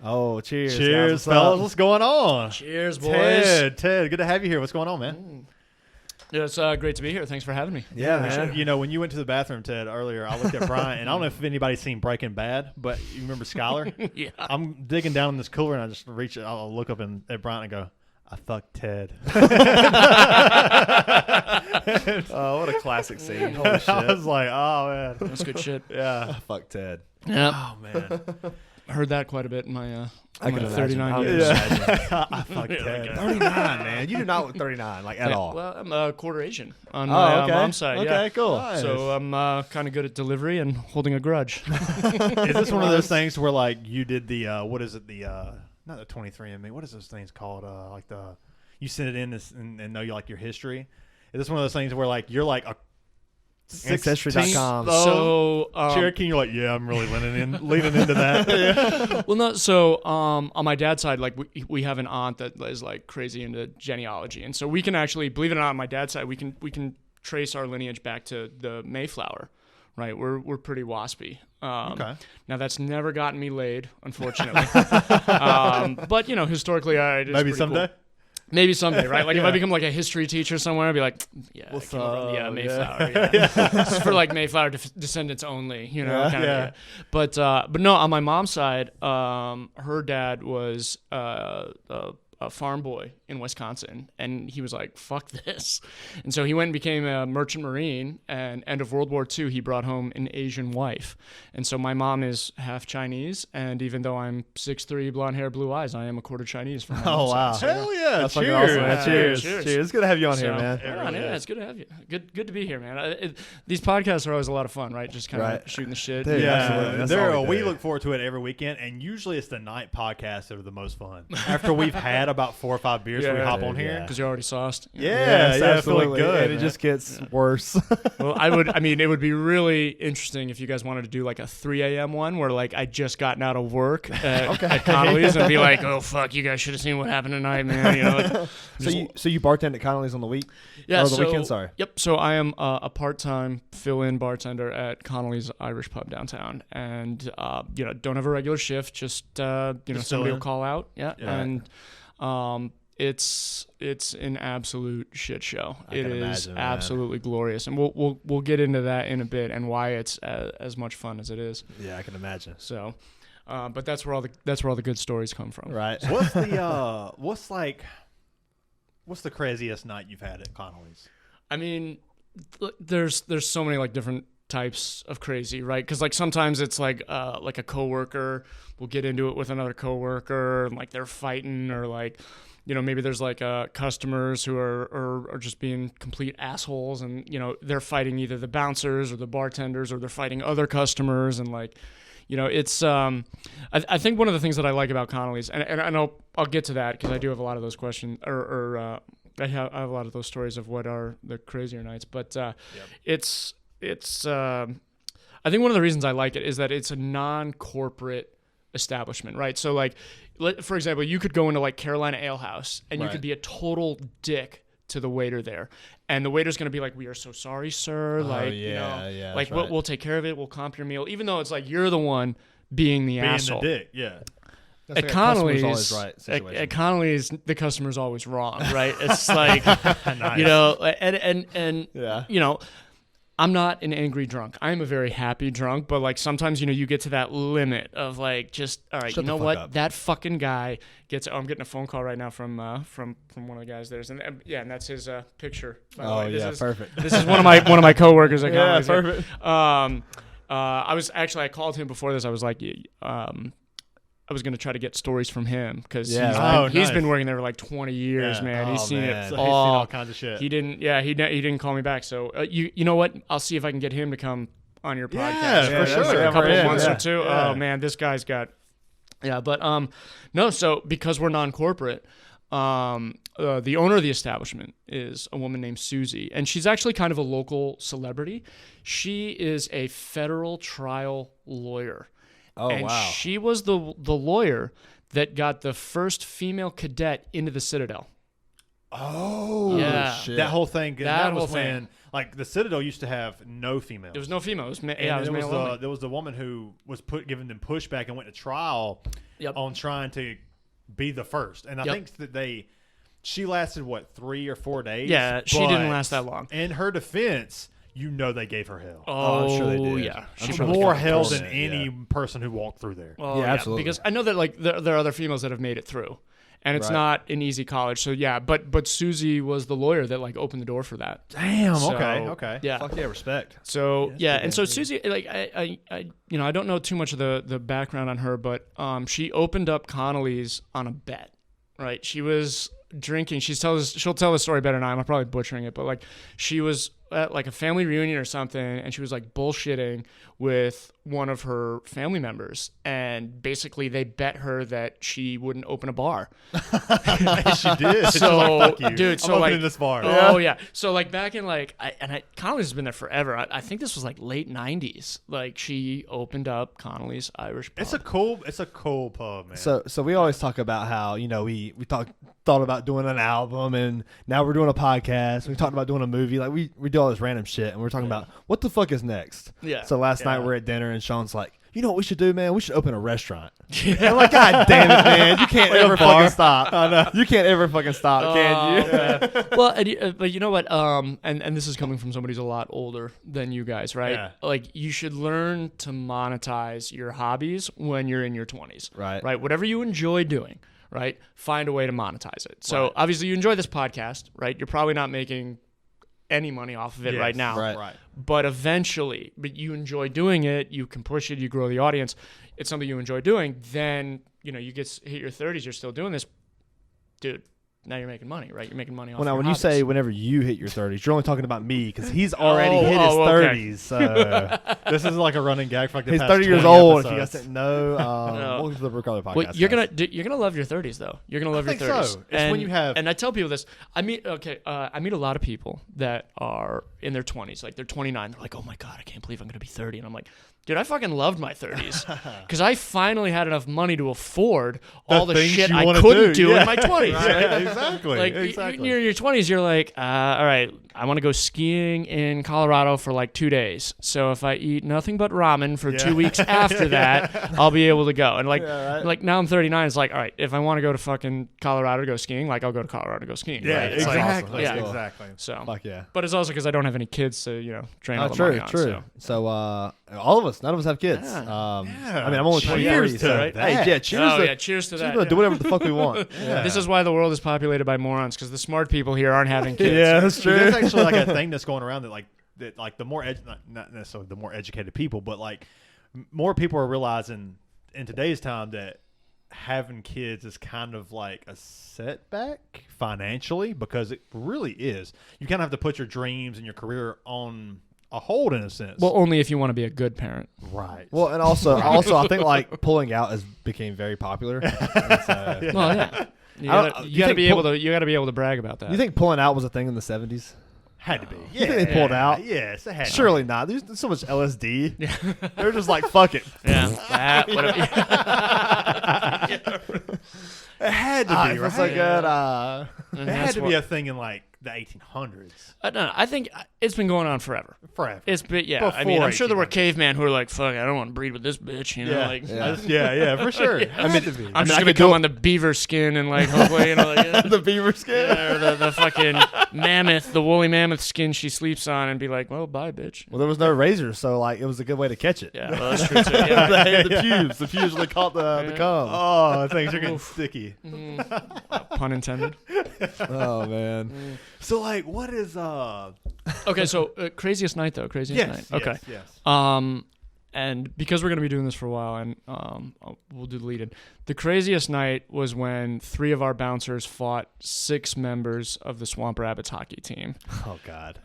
Oh, cheers. Cheers, fellas. What's going on? Cheers, boys. Ted, good to have you here. What's going on, man? Yeah, it's great to be here. Thanks for having me. Yeah, man. You know, when you went to the bathroom, Ted, earlier, I looked at Bryant, and I don't know if anybody's seen Breaking Bad, but you remember Skylar? Yeah. I'm digging down in this cooler, and I just reach, I'll look up at Bryant and go, I fucked Ted. Oh, what a classic scene. Holy shit. I was like, oh, man. That's good shit. Yeah. Fuck Ted. Yeah. Oh, man. Heard that quite a bit in my, I can my imagine. 39 I years. I fucked Ted. 39, man. You do not look 39, like, at all. Well, I'm a quarter Asian on my mom's side. Okay, yeah. cool. Nice. So I'm kind of good at delivery and holding a grudge. Is this one of those things where, like, you did the, what is it, the, not the 23andMe, what is those things called? Like the, you send it in and know you like your history. Is this one of those things where, like, you're like a Ancestry.com. So Cherokee, you're like, yeah, I'm really leaning into that. Yeah. well, no. So on my dad's side, like we have an aunt that is like crazy into genealogy, and so we can actually, believe it or not, on my dad's side, we can trace our lineage back to the Mayflower. Right, we're pretty waspy. Okay. Now that's never gotten me laid, unfortunately. But you know, historically, it is Maybe pretty someday. Cool. Maybe someday, right? Like if I become like a history teacher somewhere, I'd be like, yeah, What's I came over up? from Mayflower. Yeah. This is for like Mayflower descendants only, you know. Yeah. Kind of, But no, on my mom's side, her dad was a farm boy in Wisconsin, and he was like, fuck this. And so he went and became a merchant marine, and end of World War II, he brought home an Asian wife. And so my mom is half Chinese, and even though I'm 6'3", blonde hair, blue eyes, I am a quarter Chinese from my Oh, mom's wow. side. So, Hell yeah. That's fucking Cheers. awesome, man. Yeah. Cheers. Cheers. Cheers. It's good to have you on here, So, man. yeah, it's good to have you. Good to be here, man. These podcasts are always a lot of fun, right? Just kind of Right. shooting the shit. Dude, absolutely. That's all we We do. look forward to it every weekend, and usually it's the night podcasts that are the most fun. After we've had about 4 or 5 beers, we Yeah. hop on Dude, here. yeah. Because you're already sauced. Yes, feeling absolutely. good. And it just gets worse. Well, it would be really interesting if you guys wanted to do like a 3 a.m. one where like I just gotten out of work at Connolly's and be like, oh, fuck, you guys should have seen what happened tonight, man. You know, like, So you bartend at Connolly's on the week? yeah, or the weekend, sorry. Yep. So I am a part-time fill-in bartender at Connolly's Irish Pub downtown, and don't have a regular shift. Just Just somebody fill will in. call out. Yeah, Yeah. and it's an absolute shit show. I It can is imagine, man. absolutely glorious, and we'll get into that in a bit and why it's as much fun as it is. Yeah, I can imagine. So, but that's where all the good stories come from. Right. What's the craziest night you've had at Connolly's? I mean, there's so many like different types of crazy, right? Because like sometimes it's like a coworker will get into it with another coworker, and like they're fighting, or like, you know, maybe there's like customers who are just being complete assholes, and you know they're fighting either the bouncers or the bartenders, or they're fighting other customers, and like, you know, it's I think one of the things that I like about Connolly's, and I'll get to that because I do have a lot of those questions, or I have a lot of those stories of what are the crazier nights, but it's I think one of the reasons I like it is that it's a non-corporate establishment, right? So like, for example, you could go into like Carolina Ale House and you Right. could be a total dick to the waiter there, and the waiter's going to be like, we are so sorry, sir. Like, you know, yeah, like that's right. we'll take care of it. We'll comp your meal, even though it's like you're the one being the Being asshole. the dick, yeah. That's At like a customer's Connolly's, always right situation. at Connolly's, the customer's always wrong, right? It's like, Nice. you know, and Yeah. you know, I'm not an angry drunk. I'm a very happy drunk, but like sometimes, you know, you get to that limit of like, just, all right, Shut you the know fuck what? up. That fucking guy gets, I'm getting a phone call right now from one of the guys there. And yeah, and that's his picture. By the Oh, way. This yeah, is, perfect. This is one of my coworkers at Yeah, Connolly's. perfect. I called him before this. I was like, I was going to try to get stories from him because Yeah, right. he's nice. been working there for like 20 years, Yeah. man. He's Oh, seen man. it So he's seen all. all kinds of shit. He didn't. Yeah, he didn't call me back. So you know what? I'll see if I can get him to come on your Yeah, podcast for for sure. like a couple Yeah, of months yeah. or two. Yeah. Oh man, this guy's got. Yeah, but no. So because we're non-corporate, the owner of the establishment is a woman named Susie, and she's actually kind of a local celebrity. She is a federal trial lawyer. Oh, and wow. she was the lawyer that got the first female cadet into the Citadel. Oh, Yeah. shit. That whole thing. That That was whole thing. when, Like the Citadel used to have no females. There was no female. It was, And it was male only. there was the woman who was giving them pushback and went to trial on trying to be the first. And I think that she lasted, 3 or 4 days? Yeah, she didn't last that long. In her defense, they gave her hell. Oh, I'm sure they did. Yeah. She more hell than any person who walked through there. Well, yeah, absolutely. Because I know that like there are other females that have made it through, and it's not an easy college. So yeah, but Susie was the lawyer that like opened the door for that. Damn. So, Okay. Yeah. Fuck yeah, respect. So and so Susie, like I I don't know too much of the background on her, but she opened up Connolly's on a bet, right? She was drinking. She'll tell the story better than I'm probably butchering it, but like she was at like a family reunion or something, and she was like bullshitting with one of her family members, and basically they bet her that she wouldn't open a bar. She did. So, Fuck you. dude, so I'm like opening this bar. Oh yeah. So like back in like Connolly's has been there forever. I think this was like late '90s. Like she opened up Connolly's Irish pub. It's a cool pub, man. So we always talk about how we thought about doing an album, and now we're doing a podcast. We talked about doing a movie. Like we do all this random shit, and we're talking about what the fuck is next. Yeah. So last night we're at dinner, and Shawn's like, you know what we should do, man? We should open a restaurant. And I'm like, God damn it, man! You can't ever fucking stop. I know. You can't ever fucking stop, can you? Yeah. Well, but you know what? And this is coming from somebody who's a lot older than you guys, right? Yeah. Like you should learn to monetize your hobbies when you're in your 20s. Right. Right. Whatever you enjoy doing, right? Find a way to monetize it. So obviously you enjoy this podcast, right? You're probably not making any money off of it right now. Right. But eventually, you enjoy doing it, you can push it, you grow the audience, it's something you enjoy doing, then, you hit your 30s, you're still doing this, dude, now you're making money, right? You're making money off Well, now your when hobbies. you say whenever you hit your 30s, you're only talking about me because he's already hit his okay. 30s. So this is like a running gag for like the he's past 30 years 20 old. If you episodes. guys didn't know, welcome to the Recovery Podcast. Well, you're guys. gonna love your 30s though. You're gonna love I your think 30s. so. It's when you have- and I tell people this. I meet a lot of people that are in their 20s, like they're 29. They're like, oh my god, I can't believe I'm gonna be 30. And I'm like, dude, I fucking loved my 30s because I finally had enough money to afford all the things shit you I wanna couldn't do. do in my 20s. Right? Yeah, exactly. Like exactly. you're in your 20s, you're like, all right, I want to go skiing in Colorado for like 2 days. So if I eat nothing but ramen for 2 weeks after that, I'll be able to go. And like now I'm 39. It's like, all right, if I want to go to fucking Colorado to go skiing, like I'll go to Colorado to go skiing. Yeah, right? It's like- exactly. yeah. Exactly. So, Fuck yeah. but it's also because I don't have any kids to drain all the True, money on. true. So all of us, none of us have kids. Yeah. I mean, I'm only Cheers 23. to So, that. hey, yeah, cheers. Oh to, yeah, cheers to cheers that. to do whatever the fuck we want. Yeah. This is why the world is populated by morons, because the smart people here aren't having kids. Yeah, that's So true. there's actually like a thing that's going around that the more not necessarily the more educated people, but like more people are realizing in today's time that having kids is kind of like a setback financially, because it really is. You kind of have to put your dreams and your career on a hold in a sense. Well, only if you want to be a good parent. right. Well, and also I think like pulling out became very popular. And so, Well, yeah. You I don't- gotta, you you gotta think be able to. You gotta be able to brag about that. You think pulling out was a thing in the 70s? had to be. You think they pulled out? Yes, it had to be. Surely not. There's so much LSD. They're just like, fuck it. Yeah. That whatever. It had to Ah, be. it Right? feels so good. It had to be a thing in like the 1800s. No, I think it's been going on forever. Forever. It's been, yeah. I mean, Before I'm sure there were 1800s. cavemen who were like, "Fuck, I don't want to breed with this bitch," Yeah. like. Yeah. For sure. I Had to be. I'm just I gonna could come do- on the beaver skin and like hopefully like the beaver skin. or the fucking mammoth, the woolly mammoth skin she sleeps on, and be like, "Well, bye, bitch." Well, there was no razor, so like it was a good way to catch it. Yeah, well, that's true too. Yeah. the pubes really caught the cum. Oh, things are getting sticky. Pun intended. Oh man. So, like, what is Okay, so craziest night though. Craziest night. Okay. Yes. And because we're gonna be doing this for a while, and we'll do the lead in. The craziest night was when 3 of our bouncers fought 6 members of the Swamp Rabbits hockey team. Oh god.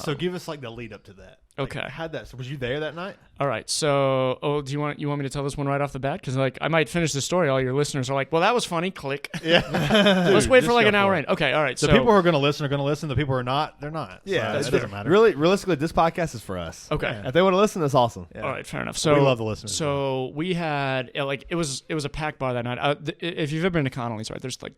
So give us like the lead up to that. Like, Okay. How'd that? So was you there that night? All right. So, do you want me to tell this one right off the bat? Because like I might finish the story. All your listeners are like, "Well, that was funny." Click. Yeah. Let's wait for just like go an hour for in. it. Okay. All right. The So people who are going to listen are going to listen. The people who are not, they're not. Yeah, So that's it doesn't matter. Really, realistically, this podcast is for us. okay. If they want to listen, that's awesome. Yeah. All right. Fair enough. So we love the listeners. So we had like it was a packed bar that night. If you've ever been to Connolly's, right? There's like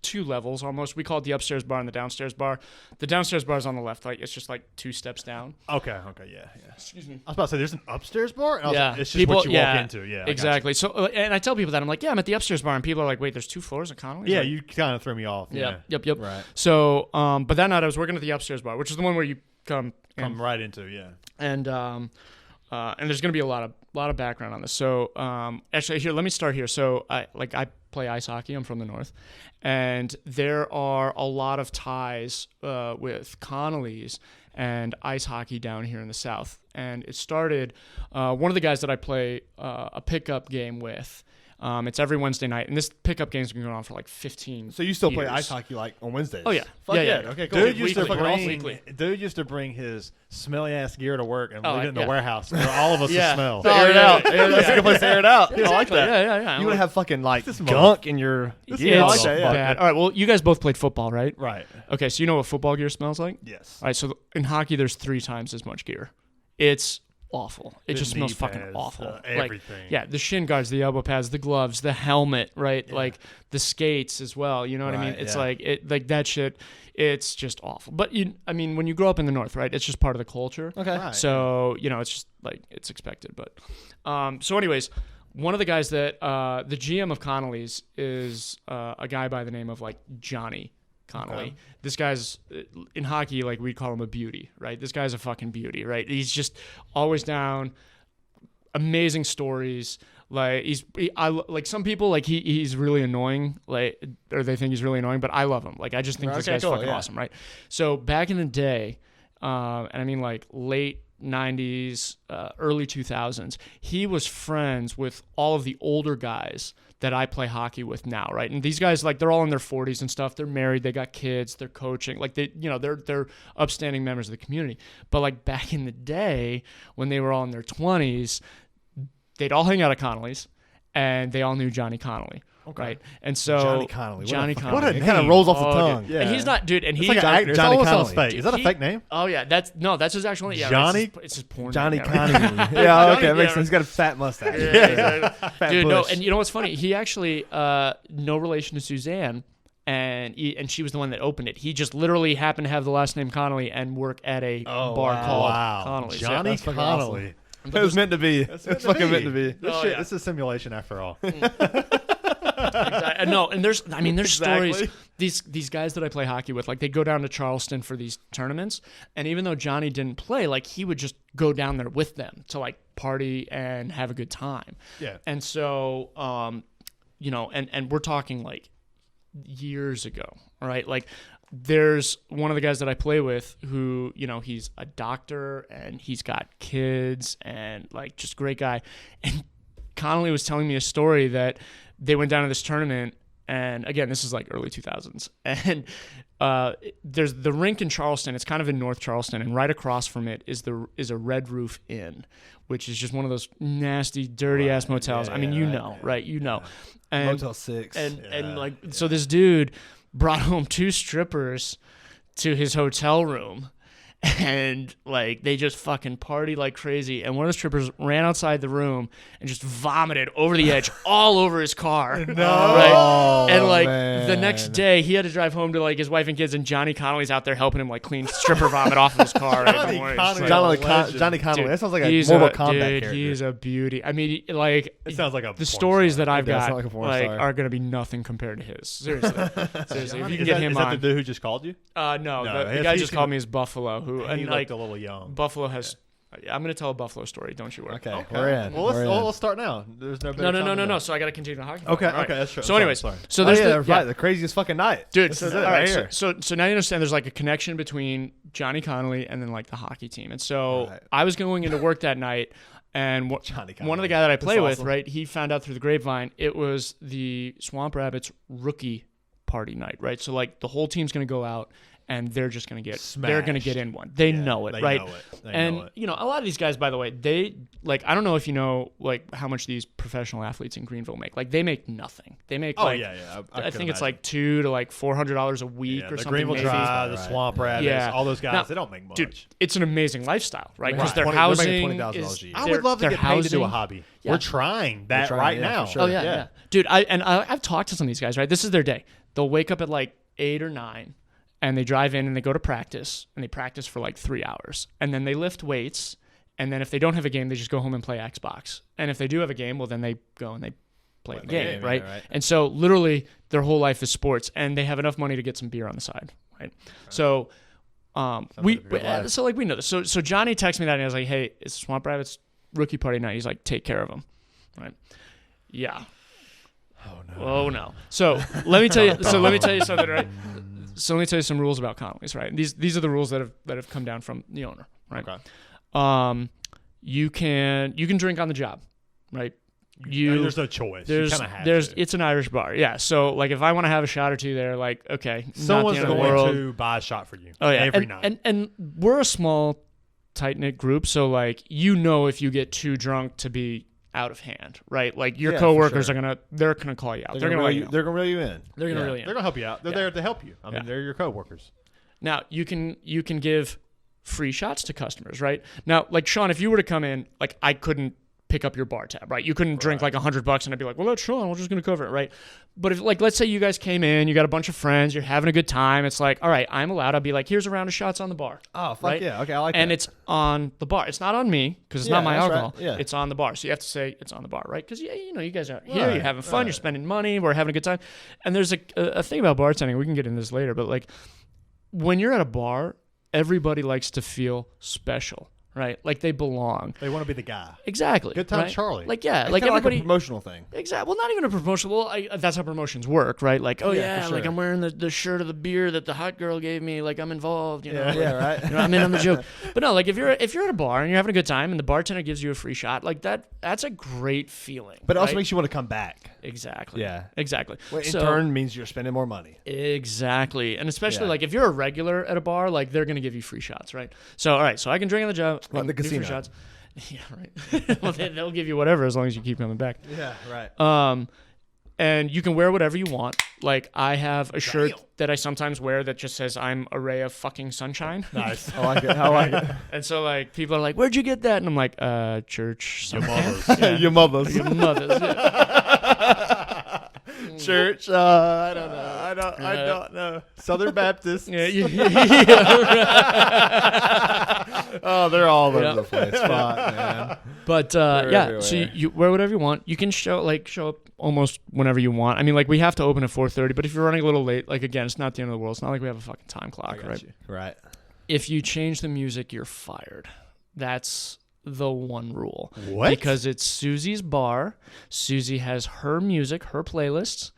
2 levels almost. We call it the upstairs bar and the downstairs bar. The downstairs bar is on the left, like it's just like 2 steps down. Okay, yeah. Excuse me. I was about to say, there's an upstairs bar? And I was Yeah. like, it's just what you walk into. Yeah, exactly. So, and I tell people that. I'm like, yeah, I'm at the upstairs bar. And people are like, wait, there's 2 floors at Connolly? Yeah, Like, you kind of threw me off. Yeah. Yep. Right. So, but that night I was working at the upstairs bar, which is the one where you come Right into, yeah. and there's going to be a lot of background on this. So actually, here, let me start here. So I play ice hockey. I'm from the north, and there are a lot of ties with Connolly's and ice hockey down here in the south. And it started one of the guys that I play a pickup game with. It's every Wednesday night, and this pickup game's been going on for like 15. So you still play years. ice hockey like on Wednesdays? Oh yeah, Fuck yeah. Okay, cool. Dude used to bring his smelly ass gear to work and leave it in the warehouse for all of us Yeah. to smell. Oh, Air it yeah. out. That's a good place to air it out. I like Exactly. that. Yeah. You would have fucking like This gunk in your It's gear. I like that. Yeah. bad. All right. Well, you guys both played football, right? Right. Okay, so you know what football gear smells like? Yes. All right. So in hockey, there's 3 times as much gear. It's awful. It The just smells knee fucking pads, awful. everything. Yeah, the shin guards, the elbow pads, the gloves, the helmet, right? Like the skates as well. You know what I mean? Right, It's yeah. like that shit. It's just awful. But when you grow up in the north, right? It's just part of the culture. Okay. Right. So it's just like it's expected. But so anyways, one of the guys that the GM of Connolly's is a guy by the name of like Johnny Connolly. Okay. This guy's in hockey, like we'd call him a beauty, right? This guy's a fucking beauty, right? He's just always down, amazing stories. Like like some people like he's really annoying, like or they think he's really annoying, but I love him. Like I just think this guy's fucking awesome, right? So back in the day, and I mean like late 90s, early 2000s, he was friends with all of the older guys that I play hockey with now, right? And these guys, like, they're all in their 40s and stuff. They're married, they got kids, they're coaching, like they're upstanding members of the community. But like back in the day, when they were all in their 20s, they'd all hang out at Connolly's, and they all knew Johnny Connolly. Okay. Right, and so Johnny Connolly. Johnny What a Connolly. It kind of rolls off the tongue. Dude. And he's not, dude. And It's he like an actor. It Johnny almost sounds Connolly. fake. Is that a fake name? Oh yeah, that's his actual name. Yeah, Johnny? It's his porn Johnny name. Connolly. Yeah, Johnny, okay, makes yeah. sense. He's got a fat mustache. Yeah. Fat Dude, no, bush. and you know what's funny? He actually, no relation to Suzanne, and she was the one that opened it. He just literally happened to have the last name Connolly and work at a bar wow. called Wow. Connolly's. Johnny that's fucking Connolly. It was meant to be. It's fucking meant to be. This Oh, shit, yeah. this is a simulation after all. Exactly. No, and there's Exactly. stories. These guys that I play hockey with, like they go down to Charleston for these tournaments, and even though Johnny didn't play, like he would just go down there with them to like party and have a good time. Yeah. And so, and we're talking like years ago, right? Like there's one of the guys that I play with who, he's a doctor and he's got kids and like just great guy. And Connolly was telling me a story that they went down to this tournament, and again, this is like early 2000s, and there's the rink in Charleston. It's kind of in North Charleston, and right across from it is a Red Roof Inn, which is just one of those nasty, dirty ass motels. Yeah, I mean, right? And Motel 6. and like so this dude brought home 2 strippers to his hotel room, and like they just fucking party like crazy, and one of the strippers ran outside the room and just vomited over the edge all over his car. No. Right? And like man. the next day he had to drive home to like his wife and kids, and Johnny Connolly's out there helping him like clean stripper vomit off of his car. Johnny It's Connolly. like, Johnny Connolly. dude, That sounds like a he's Mortal a- Kombat dude, character. He's a beauty. I mean, like It sounds like a the porn stories star. that I've It does got sound like a porn like star. are gonna be nothing compared to his. Seriously, seriously. If you can Is get that- him is that on. the dude who just called you? No, No, the guy he's just called me as Buffalo. Who He and looked like a little young. Buffalo has. I'm gonna tell a Buffalo story. Don't you worry. Okay, we're in. Well, We're in. let's start now. There's no better time No. than So I gotta continue the hockey. Okay, All right. okay, that's true. So, anyways, Sorry. so Oh, there's yeah, the, right. The craziest fucking night. dude. This So, is it all right right, here. so now you understand. There's like a connection between Johnny Connolly and then like the hockey team. And so Right. I was going into work that night, and Johnny one of Connolly. the guy that I play That's with, awesome. right? He found out through the grapevine it was the Swamp Rabbits rookie party night, right? So like the whole team's gonna go out, and they're just gonna get they're gonna get Smashed. in one. They Yeah, know it, they right? know it. They and know it. a lot of these guys, by the way, they like I don't know if you know like how much these professional athletes in Greenville make. Like they make nothing. They make Oh like yeah, yeah. I could think it's imagine. like $200 to like $400 a week Yeah, or the something. Greenville maybe. Drive, the Right. Swamp Rabbits, Yeah. all those guys. Now, They don't make much. Dude, it's an amazing lifestyle, right? Because Right. their 20 housing they're making $20,000 is. a year. I would love to their get paid to do a housing- hobby. Yeah. We're trying that trying, right yeah, now. for sure. Oh yeah, dude. I've talked to some of these guys. Right, this is their day. they'll wake up at like 8 or 9 and they drive in and they go to practice and they practice for like 3 hours. And then they lift weights. And then if they don't have a game, they just go home and play Xbox. And if they do have a game, well, then they go and they play the game, right? And so literally their whole life is sports, and they have enough money to get some beer on the side, right? So we know this. So Johnny texted me that, and I was like, hey, it's Swamp Rabbit's rookie party night. He's like, take care of him, right? Yeah. Oh no. So let me tell you. So let me tell you something, right? So let me tell you some rules about Connolly's, right? These are the rules that have come down from the owner, right? Okay. You can drink on the job, right? There's no choice. You kind of have to. It's an Irish bar, yeah. So like, if I want to have a shot or two there, like, okay, someone's not the end going of the world. to buy a shot for you. Oh yeah, every night. And we're a small, tight knit group, so like, if you get too drunk to be out of hand, right? Like your coworkers are they're gonna call you out. They're gonna reel you in. They're gonna reel you in. They're gonna reel you in. They're gonna help you out. They're there to help you. I mean, they're your coworkers. Now you can give free shots to customers, right? Now, like Shawn, if you were to come in, like I couldn't pick up your bar tab, right? You couldn't drink like $100 and I'd be like, well, that's Shawn, we're just gonna cover it, right? But if, like, let's say you guys came in, you got a bunch of friends, you're having a good time, it's like, all right, I'm allowed. I'll be like, here's a round of shots on the bar. Oh, fuck right? yeah. Okay, I like that. And it's on the bar. It's not on me because it's not my alcohol. Right. Yeah. It's on the bar. So you have to say it's on the bar, right? Because you guys are here, you're having fun, you're spending money, we're having a good time. And there's a thing about bartending. We can get into this later, but like when you're at a bar, everybody likes to feel special, right? Like they belong. They want to be the guy. Exactly. Good time, right? Charlie. Like, yeah, It's like everybody. like a promotional thing. Exactly. Well, not even a promotional. Well, that's how promotions work, right? Like, oh yeah, sure. like I'm wearing the shirt of the beer that the hot girl gave me. Like I'm involved, you know. Yeah, right. You know, I'm in on the joke. But no, like if you're at a bar and you're having a good time and the bartender gives you a free shot, like that's a great feeling. But it also right? makes you want to come back. Exactly. Yeah. Exactly. Well, in turn means you're spending more money. Exactly. And especially like if you're a regular at a bar, like they're going to give you free shots, right? So, all right, so I can drink on the job. Like the casino. Free shots. Yeah, right. Well, they'll give you whatever as long as you keep coming back. Yeah, right. And you can wear whatever you want. Like I have a shirt that I sometimes wear that just says I'm a ray of fucking sunshine. Nice. I like it. I like it. And so like people are like, where'd you get that? And I'm like, church. Your mother's. Yeah. Your mother's. Your mother's. Yeah. Church. I don't know. I don't know. Southern Baptist. Yeah, Oh, they're all over the place. Fuck, man. But everywhere. so you wear whatever you want. You can show up almost whenever you want. I mean, like we have to open at 4:30, but if you're running a little late, like again, it's not the end of the world. It's not like we have a fucking time clock, right? Right. If you change the music, you're fired. That's the one rule. What? Because it's Susie's bar. Susie has her music, her playlists.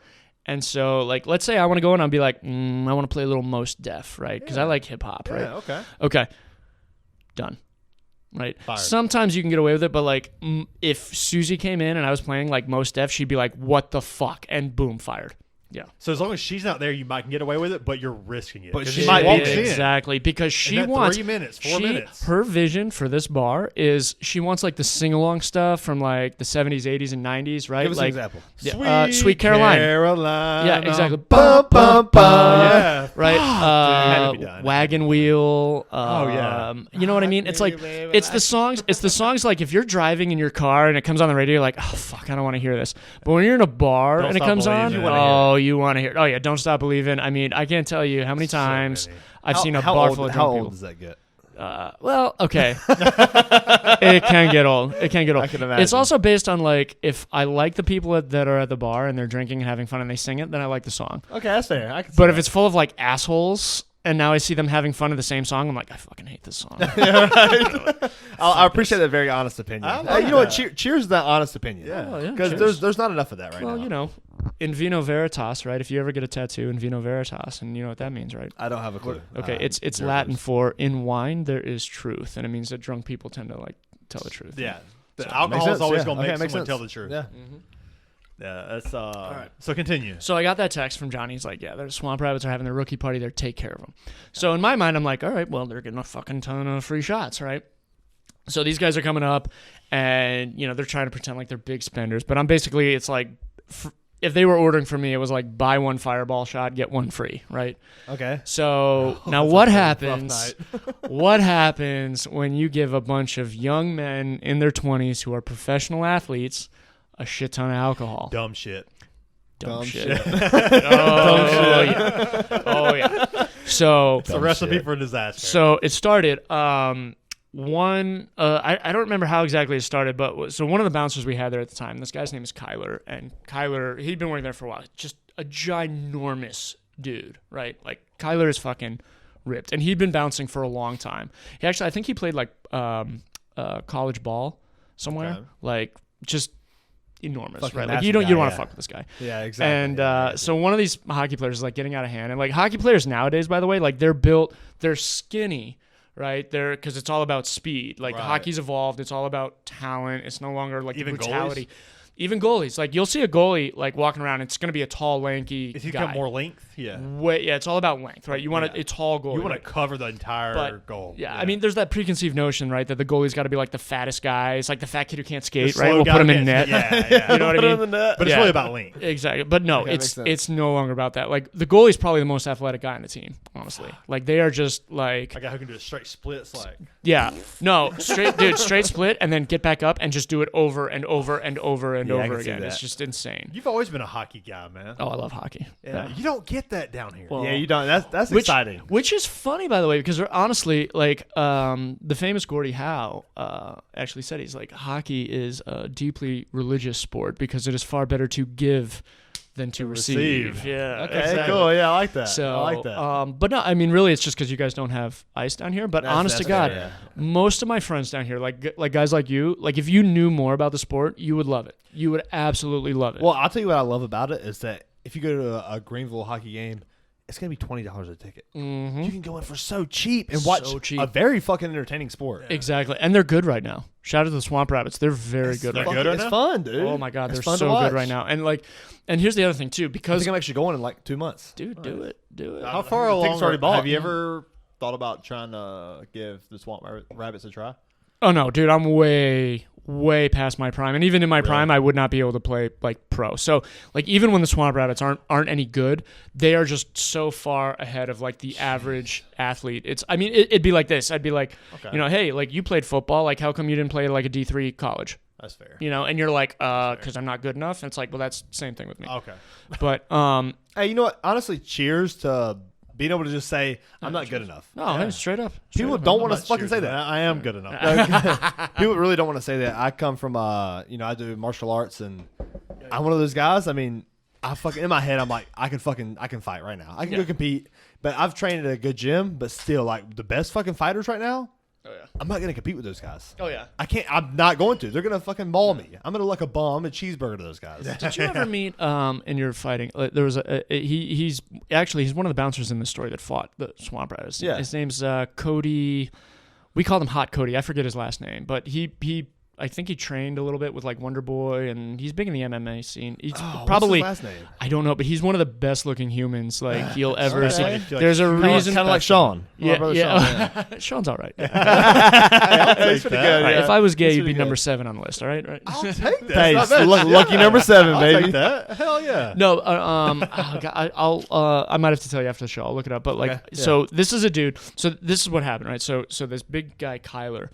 And so, like, let's say I want to go in and I'll be like, I want to play a little Most Def, right? Because I like hip hop, right? Yeah, okay. Okay. Done. Right? Fired. Sometimes you can get away with it, but, like, if Susie came in and I was playing, like, Most Def, she'd be like, what the fuck? And boom, fired. Yeah. So as long as she's not there, you might get away with it, but you're risking it. But 'Cause she might walks be in. Exactly, because she And that wants 3 minutes, 4 minutes. Her vision for this bar is she wants like the sing along stuff from like the 70s, 80s, and 90s, right? Give us like, an example. Yeah, Sweet Caroline. Yeah, exactly. Bum, bum, bum. Yeah. Right. Had to be done. Wagon Wheel. Oh, yeah. You know what I mean? It's like it's the songs. It's the songs like if you're driving in your car and it comes on the radio, you're like, oh fuck, I don't want to hear this. But when you're in a bar Don't and it Stop comes on, Believing. you want to hear it. Oh yeah, Don't Stop Believing. I mean, I can't tell you how many times many. I've seen a bar full of How drunk old people. does that get? Well, okay. It can get old. It can get old. I can imagine. It's also based on like if I like the people that are at the bar and they're drinking and having fun and they sing it, then I like the song. Okay, that's fair. I can see But if that. it's full of like assholes and now I see them having fun to the same song, I'm like, I fucking hate this song. I appreciate that very honest opinion. I like You know what? that. Cheers to that honest opinion. Yeah. Oh, yeah, Because cheers. there's not enough of that right now. Well, you know, in vino veritas, right? If you ever get a tattoo in vino veritas, and you know what that means, right? I don't have a clue. Okay, it's Latin for in wine there is truth, and it means that drunk people tend to like tell the truth. Yeah. The So- alcohol Makes is sense, always yeah. going to Okay, make makes someone sense. tell the truth. Yeah. Mm-hmm. Yeah, that's So continue. So I got that text from Johnny. He's like, yeah, the Swamp Rabbits are having their rookie party there. Take care of them. So in my mind, I'm like, all right, well, they're getting a fucking ton of free shots, right? So these guys are coming up and, you know, they're trying to pretend like they're big spenders. But I'm basically, it's like, if they were ordering from me, it was like buy one Fireball shot, get one free, right? Okay. So now what happens? What happens when you give a bunch of young men in their 20s who are professional athletes a shit ton of alcohol? Dumb shit. dumb shit. Oh yeah. So It's a recipe for disaster. So it started. I don't remember how exactly it started, but so one of the bouncers we had there at the time, this guy's name is Kyler, and Kyler, he'd been working there for a while. Just a ginormous dude, right? Like Kyler is fucking ripped, and he'd been bouncing for a long time. He actually, I think he played like college ball somewhere, like just enormous, Fucking right? Like massive you don't guy, want to yeah. fuck with this guy. Yeah, exactly. And so one of these hockey players is like getting out of hand, and like hockey players nowadays, by the way, like they're skinny, right? Because it's all about speed. Like Right. hockey's evolved. It's all about talent. It's no longer like Even brutality. Even goalies, like you'll see a goalie like walking around. It's going to be a tall, lanky If you guy. got more length, yeah. Yeah, it's all about length, right? You want a tall goalie. You want to right? cover the entire But, goal. Yeah, I mean, there's that preconceived notion, right, that the goalie's got to be like the fattest guy. It's like the fat kid who can't skate, right? slow We'll guy put him who in net. can't- yeah. You know what I Put him mean? in the net. But it's Yeah. really about length. Exactly. But no, Okay, that makes sense. it's no longer about that. Like the goalie's probably the most athletic guy on the team, honestly. Like they are just like A guy who can do a straight splits, like yeah. No, straight split and then get back up and just do it over and over and over and Yeah, I over can see again. that. It's just insane. you've always been a hockey guy, man. Oh, I love hockey. Yeah. You don't get that down here. Well, Yeah, you don't. That's Which, exciting. which is funny, by the way, because honestly, like the famous Gordie Howe actually said, he's like, hockey is a deeply religious sport because it is far better to give than to receive. Yeah. Okay, exactly. cool. Yeah, I like that. So, I like that. but no, I mean, really, it's just because you guys don't have ice down here. But That's- honest to that's God, fair, yeah. most of my friends down here, like guys like you, like if you knew more about the sport, you would love it. You would absolutely love it. Well, I'll tell you what I love about it is that if you go to a Greenville hockey game, it's gonna be $20 a ticket. Mm-hmm. You can go in for so cheap and watch So cheap. a very fucking entertaining sport. Exactly, and they're good right now. Shout out to the Swamp Rabbits; they're very good. they're Right good now. right It's now? fun, dude. Oh my God, It's they're fun to so watch. good right now. And here's the other thing too, I because think I'm actually going in like 2 months. dude, do it. How far The ticket's along already bought. have you ever thought about trying to give the Swamp Rabbits a try? Oh no, dude, I'm way past my prime, and even in my prime, I would not be able to play like pro. So like even when the Swamp Rabbits aren't any good, they are just so far ahead of like the average athlete. It'd be like this. I'd be like, Okay. you know, hey, like you played football, like how come you didn't play like a D3 college? That's fair. You know, and you're like, because I'm not good enough. And it's like, well, that's the same thing with me. Okay. But Hey, you know what? Honestly, cheers to being able to just say I'm not good enough. no, hey, straight up. People don't want to fucking say that. I am good enough. People really don't want to say that. I come from I do martial arts and I'm one of those guys. I mean, I fucking in my head I'm like I can fight right now. I can go compete. But I've trained at a good gym, but still like the best fucking fighters right now. Oh yeah. I'm not gonna compete with those guys. Oh yeah. I can't. I'm not going to. They're gonna fucking maul me. I'm gonna look a bomb, a cheeseburger to those guys. Did you ever meet in your fighting? There was he's one of the bouncers in the story that fought the Swamp Rabbits. Yeah. His name's Cody. We called him Hot Cody. I forget his last name, but he I think he trained a little bit with like Wonder Boy, and he's big in the MMA scene. He's probably what's his last name? I don't know, but he's one of the best looking humans like you'll ever see. Okay. There's a reason. Kind of like Shawn. My Yeah, brother yeah. Shawn, Sean's all right. He's pretty good. All right, yeah. if I was gay, He's you'd be pretty number good. 7 on the list. All right, right. I'll take that. Hey, It's not bad. lucky number 7, I'll baby. take that. Hell yeah. No, oh God, I might have to tell you after the show. I'll look it up. But like, Okay, yeah. so this is a dude. So this is what happened, right? So this big guy Kyler,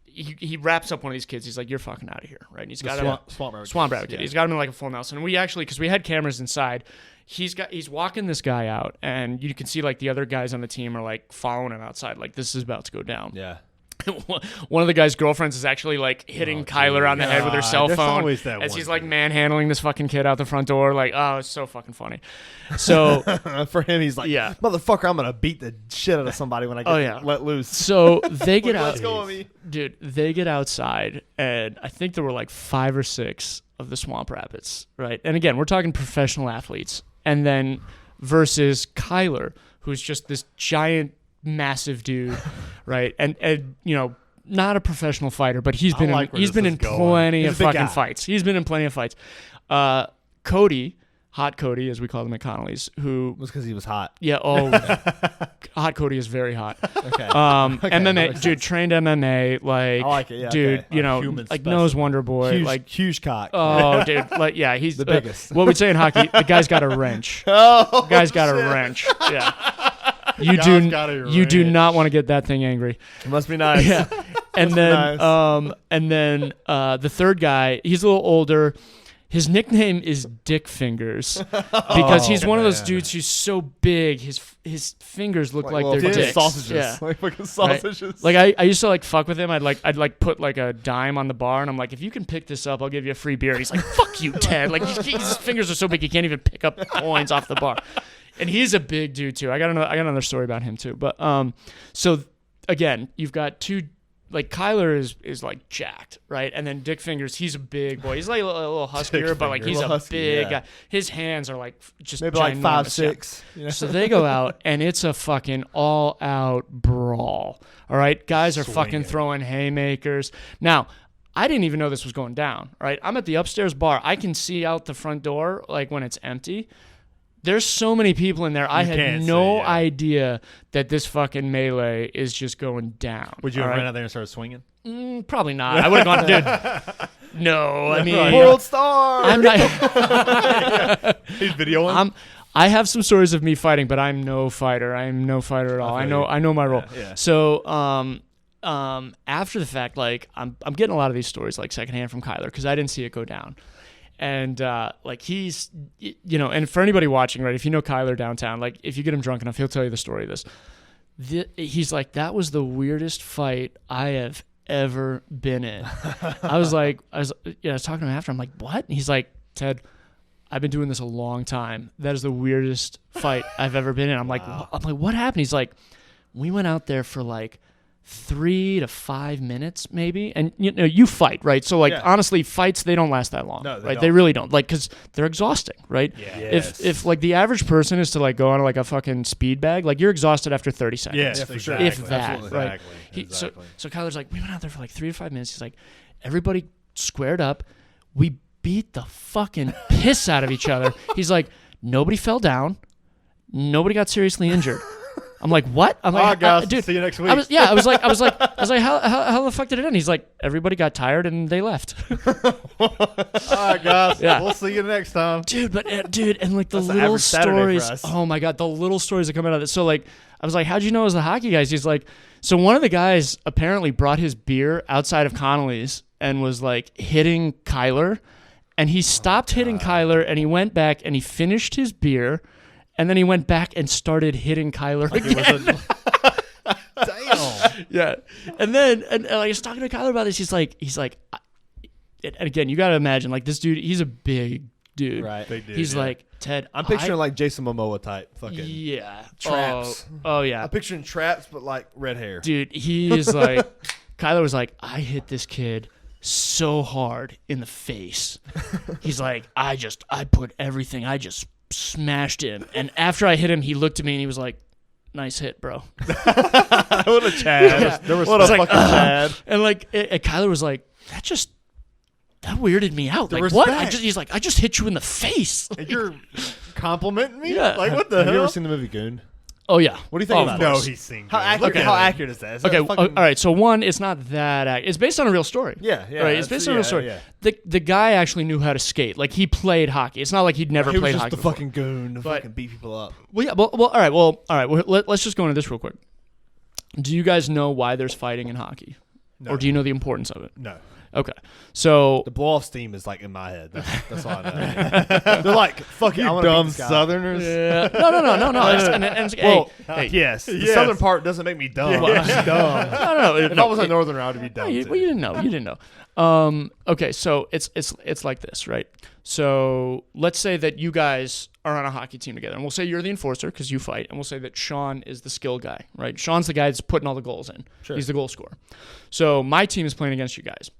he wraps up one of these kids. He's like, "You're fucking out of here," right? And he's got him Swamp Rabbit kid. He's got him in like a full Nelson. And we actually, because we had cameras inside, he's walking this guy out, and you can see like the other guys on the team are like following him outside, like this is about to go down. Yeah. One of the guy's girlfriends is actually like hitting Kyler on the head with her cell there's phone always that as one he's like dude. manhandling this fucking kid out the front door. Like, oh, it's so fucking funny. So For him, he's like, Yeah. motherfucker, I'm gonna beat the shit out of somebody when I get let loose. So they get out. Let's go with me. Dude, they get outside, and I think there were like 5 or 6 of the Swamp Rabbits, right? And again, we're talking professional athletes, and then versus Kyler, who's just this giant, massive dude, right? And you know, not a professional fighter, but he's been like where he's this been is in going. plenty He's of a big fucking guy. fights. He's been in plenty of fights. Cody. Hot Cody, as we call him at Connolly's, who It was because he was hot. yeah, Hot Cody is very hot. Okay. MMA, dude, trained MMA, like, I like it, yeah, dude, okay. you know, human like specimen. knows Wonder Boy, huge, like, huge cock. oh, dude, like, yeah, he's The biggest. what we'd say in hockey, the guy's got a wrench. Oh, Guy's got a wrench. Yeah, you Guy's got a you do wrench. not want to get that thing angry. it must be nice. Yeah, and then nice. the third guy, he's a little older. His nickname is Dick Fingers because he's one of those dudes who's so big, his fingers look like they're dicks. Sausages. Yeah. Like fucking sausages. Right? Like I used to like fuck with him. I'd put like a dime on the bar, and I'm like, if you can pick this up, I'll give you a free beer. And he's like, fuck you, Ted. Like his fingers are so big he can't even pick up coins off the bar. And he's a big dude too. I got another story about him too. But so again, you've got two. Like Kyler is like jacked, right? And then Dick Fingers, he's a big boy. He's like a little huskier, but like he's a big guy. His hands are like just maybe like 5'6". Yeah. So they go out and it's a fucking all out brawl. All right, guys are fucking throwing haymakers. Now, I didn't even know this was going down. All right, I'm at the upstairs bar. I can see out the front door like when it's empty. There's so many people in there. I had no idea that this fucking melee is just going down. Would you have ran out there and started swinging? Probably not. I would have gone, dude. No, I mean, world star. I'm not. He's videoing. I have some stories of me fighting, but I'm no fighter. I'm no fighter at all. I know my role. Yeah. So, after the fact, like I'm getting a lot of these stories like secondhand from Kyler because I didn't see it go down. And like he's, and for anybody watching, right, if you know Kyler downtown, like if you get him drunk enough, he'll tell you the story of this. He's like, that was the weirdest fight I have ever been in. I was talking to him after. I'm like, what? And he's like, Ted, I've been doing this a long time. That is the weirdest fight I've ever been in. I'm like, what happened? He's like, we went out there for like 3 to 5 minutes maybe, and you fight, right? So like honestly, fights, they don't last that long. No, they really don't, like, because they're exhausting, right? If like the average person is to like go on like a fucking speed bag, like you're exhausted after 30 seconds. For sure. If that, right? Exactly. So Kyler's like, we went out there for like 3 to 5 minutes. He's like, everybody squared up, we beat the fucking piss out of each other. He's like, nobody fell down, nobody got seriously injured. I'm like, what? I'm like, guys, dude, see you next week. I was like, how the fuck did it end? He's like, everybody got tired and they left. All right, guys. We'll see you next time. Dude, and like the little stories. Oh my God, the little stories that come out of this. So like, I was like, how'd you know it was the hockey guys? He's like, so one of the guys apparently brought his beer outside of Connolly's and was like hitting Kyler, and he stopped hitting Kyler and he went back and he finished his beer. And then he went back and started hitting Kyler again. Damn. Yeah. And I was talking to Kyler about this. He's like, and again, you got to imagine, like, this dude, he's a big dude. Right. Big dude, He's like, Ted, I'm picturing like Jason Momoa type fucking traps. Oh yeah. I'm picturing traps, but like red hair. Dude, he is like, Kyler was like, I hit this kid so hard in the face. He's like, I put everything, I just smashed him, and after I hit him, he looked at me and he was like, "Nice hit, bro." What a Chad! Yeah. There was what a fucking Chad. And like, Kyler was like, that weirded me out. The like, respect. what? He's like, I just hit you in the face. And you're complimenting me? Yeah. Like, what the Have hell? you ever seen the movie Goon? Oh yeah. What do you think about No, it? he's seen. How accurate is that? Is that Okay, fucking- all right. So one, it's not that it's based on a real story. Yeah. Right, it's based on a real story. Yeah. The guy actually knew how to skate. Like, he played hockey. It's not like he'd never He was played just hockey the before. fucking goon to But- fucking beat people up. Well, yeah. Well, all right. Well, let's just go into this real quick. Do you guys know why there's fighting in hockey? No. Or do you know the importance of it? No. Okay. So The blow off steam is like in my head. That's all I know. They're like, fuck it, I You want to dumb beat this guy. Southerners. no. Well, hey, yes. The Yes. southern part doesn't make me dumb. Yeah. I'm just dumb. no. If I was a northerner, I would be dumb. You too. didn't know. You didn't know. Okay, so it's like this, right? So let's say that you guys are on a hockey team together, and we'll say you're the enforcer because you fight, and we'll say that Shawn is the skill guy, right? Shawn's the guy that's putting all the goals in. Sure. He's the goal scorer. So my team is playing against you guys.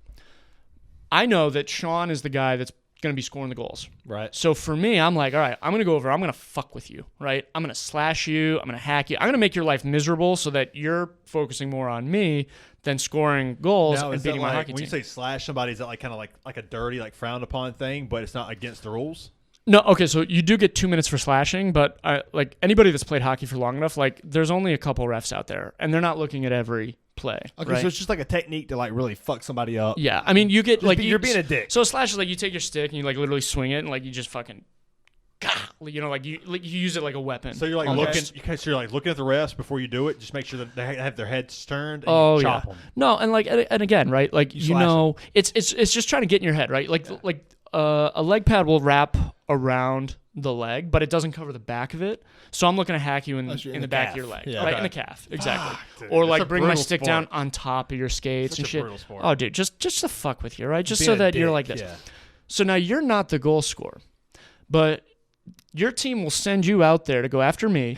I know that Shawn is the guy that's going to be scoring the goals. Right. So for me, I'm like, all right, I'm going to go over, I'm going to fuck with you, right? I'm going to slash you, I'm going to hack you. I'm going to make your life miserable so that you're focusing more on me than scoring goals Now, and is that beating my like, hockey when team. you say slash somebody, is that like kind of like a dirty, like frowned upon thing, but it's not against the rules? No, okay, so you do get 2 minutes for slashing, but like anybody that's played hockey for long enough, like there's only a couple refs out there, and they're not looking at every play. Okay, right? so it's just like a technique to like really fuck somebody up. Yeah, I mean, you get like you're being a dick. So a slash is like you take your stick and you like literally swing it and like you just fucking like you use it like a weapon. So you're like almost. you're like looking at the refs before you do it. Just make sure that they have their heads turned and Oh you yeah. chop them. No, and like and again, right? Like You slash it's just trying to get in your head, right? Like a leg pad will wrap around the leg, but it doesn't cover the back of it. So I'm looking to hack you in the back of your leg, Yeah. right Okay. in the calf, exactly. Dude, or it's like a bring my brutal stick sport. down on top of your skates Such and a shit. brutal sport. Oh, dude, just to fuck with you, right? Just Being so a that you're dick, like this. yeah. So now you're not the goal scorer, but your team will send you out there to go after me.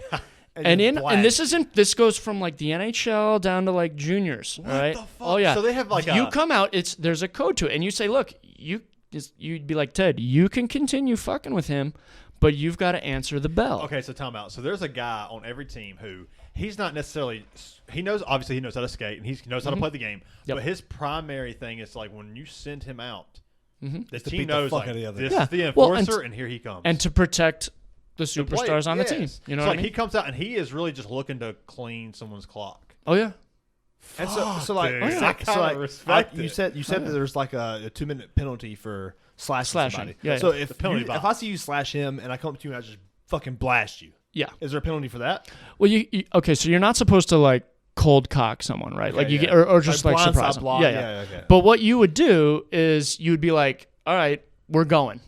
And this goes from like the NHL down to like juniors, right? the fuck? Oh yeah. So they have like you come out. There's a code to it, and you say, look, you'd be like, Ted, you can continue fucking with him, but you've got to answer the bell. Okay, so time out. So there's a guy on every team who he's not necessarily he knows how to skate and he knows how to play the game. Yep. But his primary thing is like when you send him out, the to team beat the knows fuck like out of the other this guy. is the Yeah. Well, enforcer and here he comes. And to protect the To play- superstars on the yes. team. You know so what like I mean? he comes out and he is really just looking to clean someone's clock. Oh yeah. And so like, dude. oh, I yeah. kinda respect you it. said that there's like a 2-minute penalty for slashing somebody. Yeah, So yeah. if penalty if box. I see you slash him and I come up to you and I just fucking blast you, Yeah. is there a penalty for that? Well, okay, so you're not supposed to like cold cock someone, right? Like you yeah. get or just like blindside surprise them. block, Yeah. okay. But what you would do is you would be like, all right, we're going.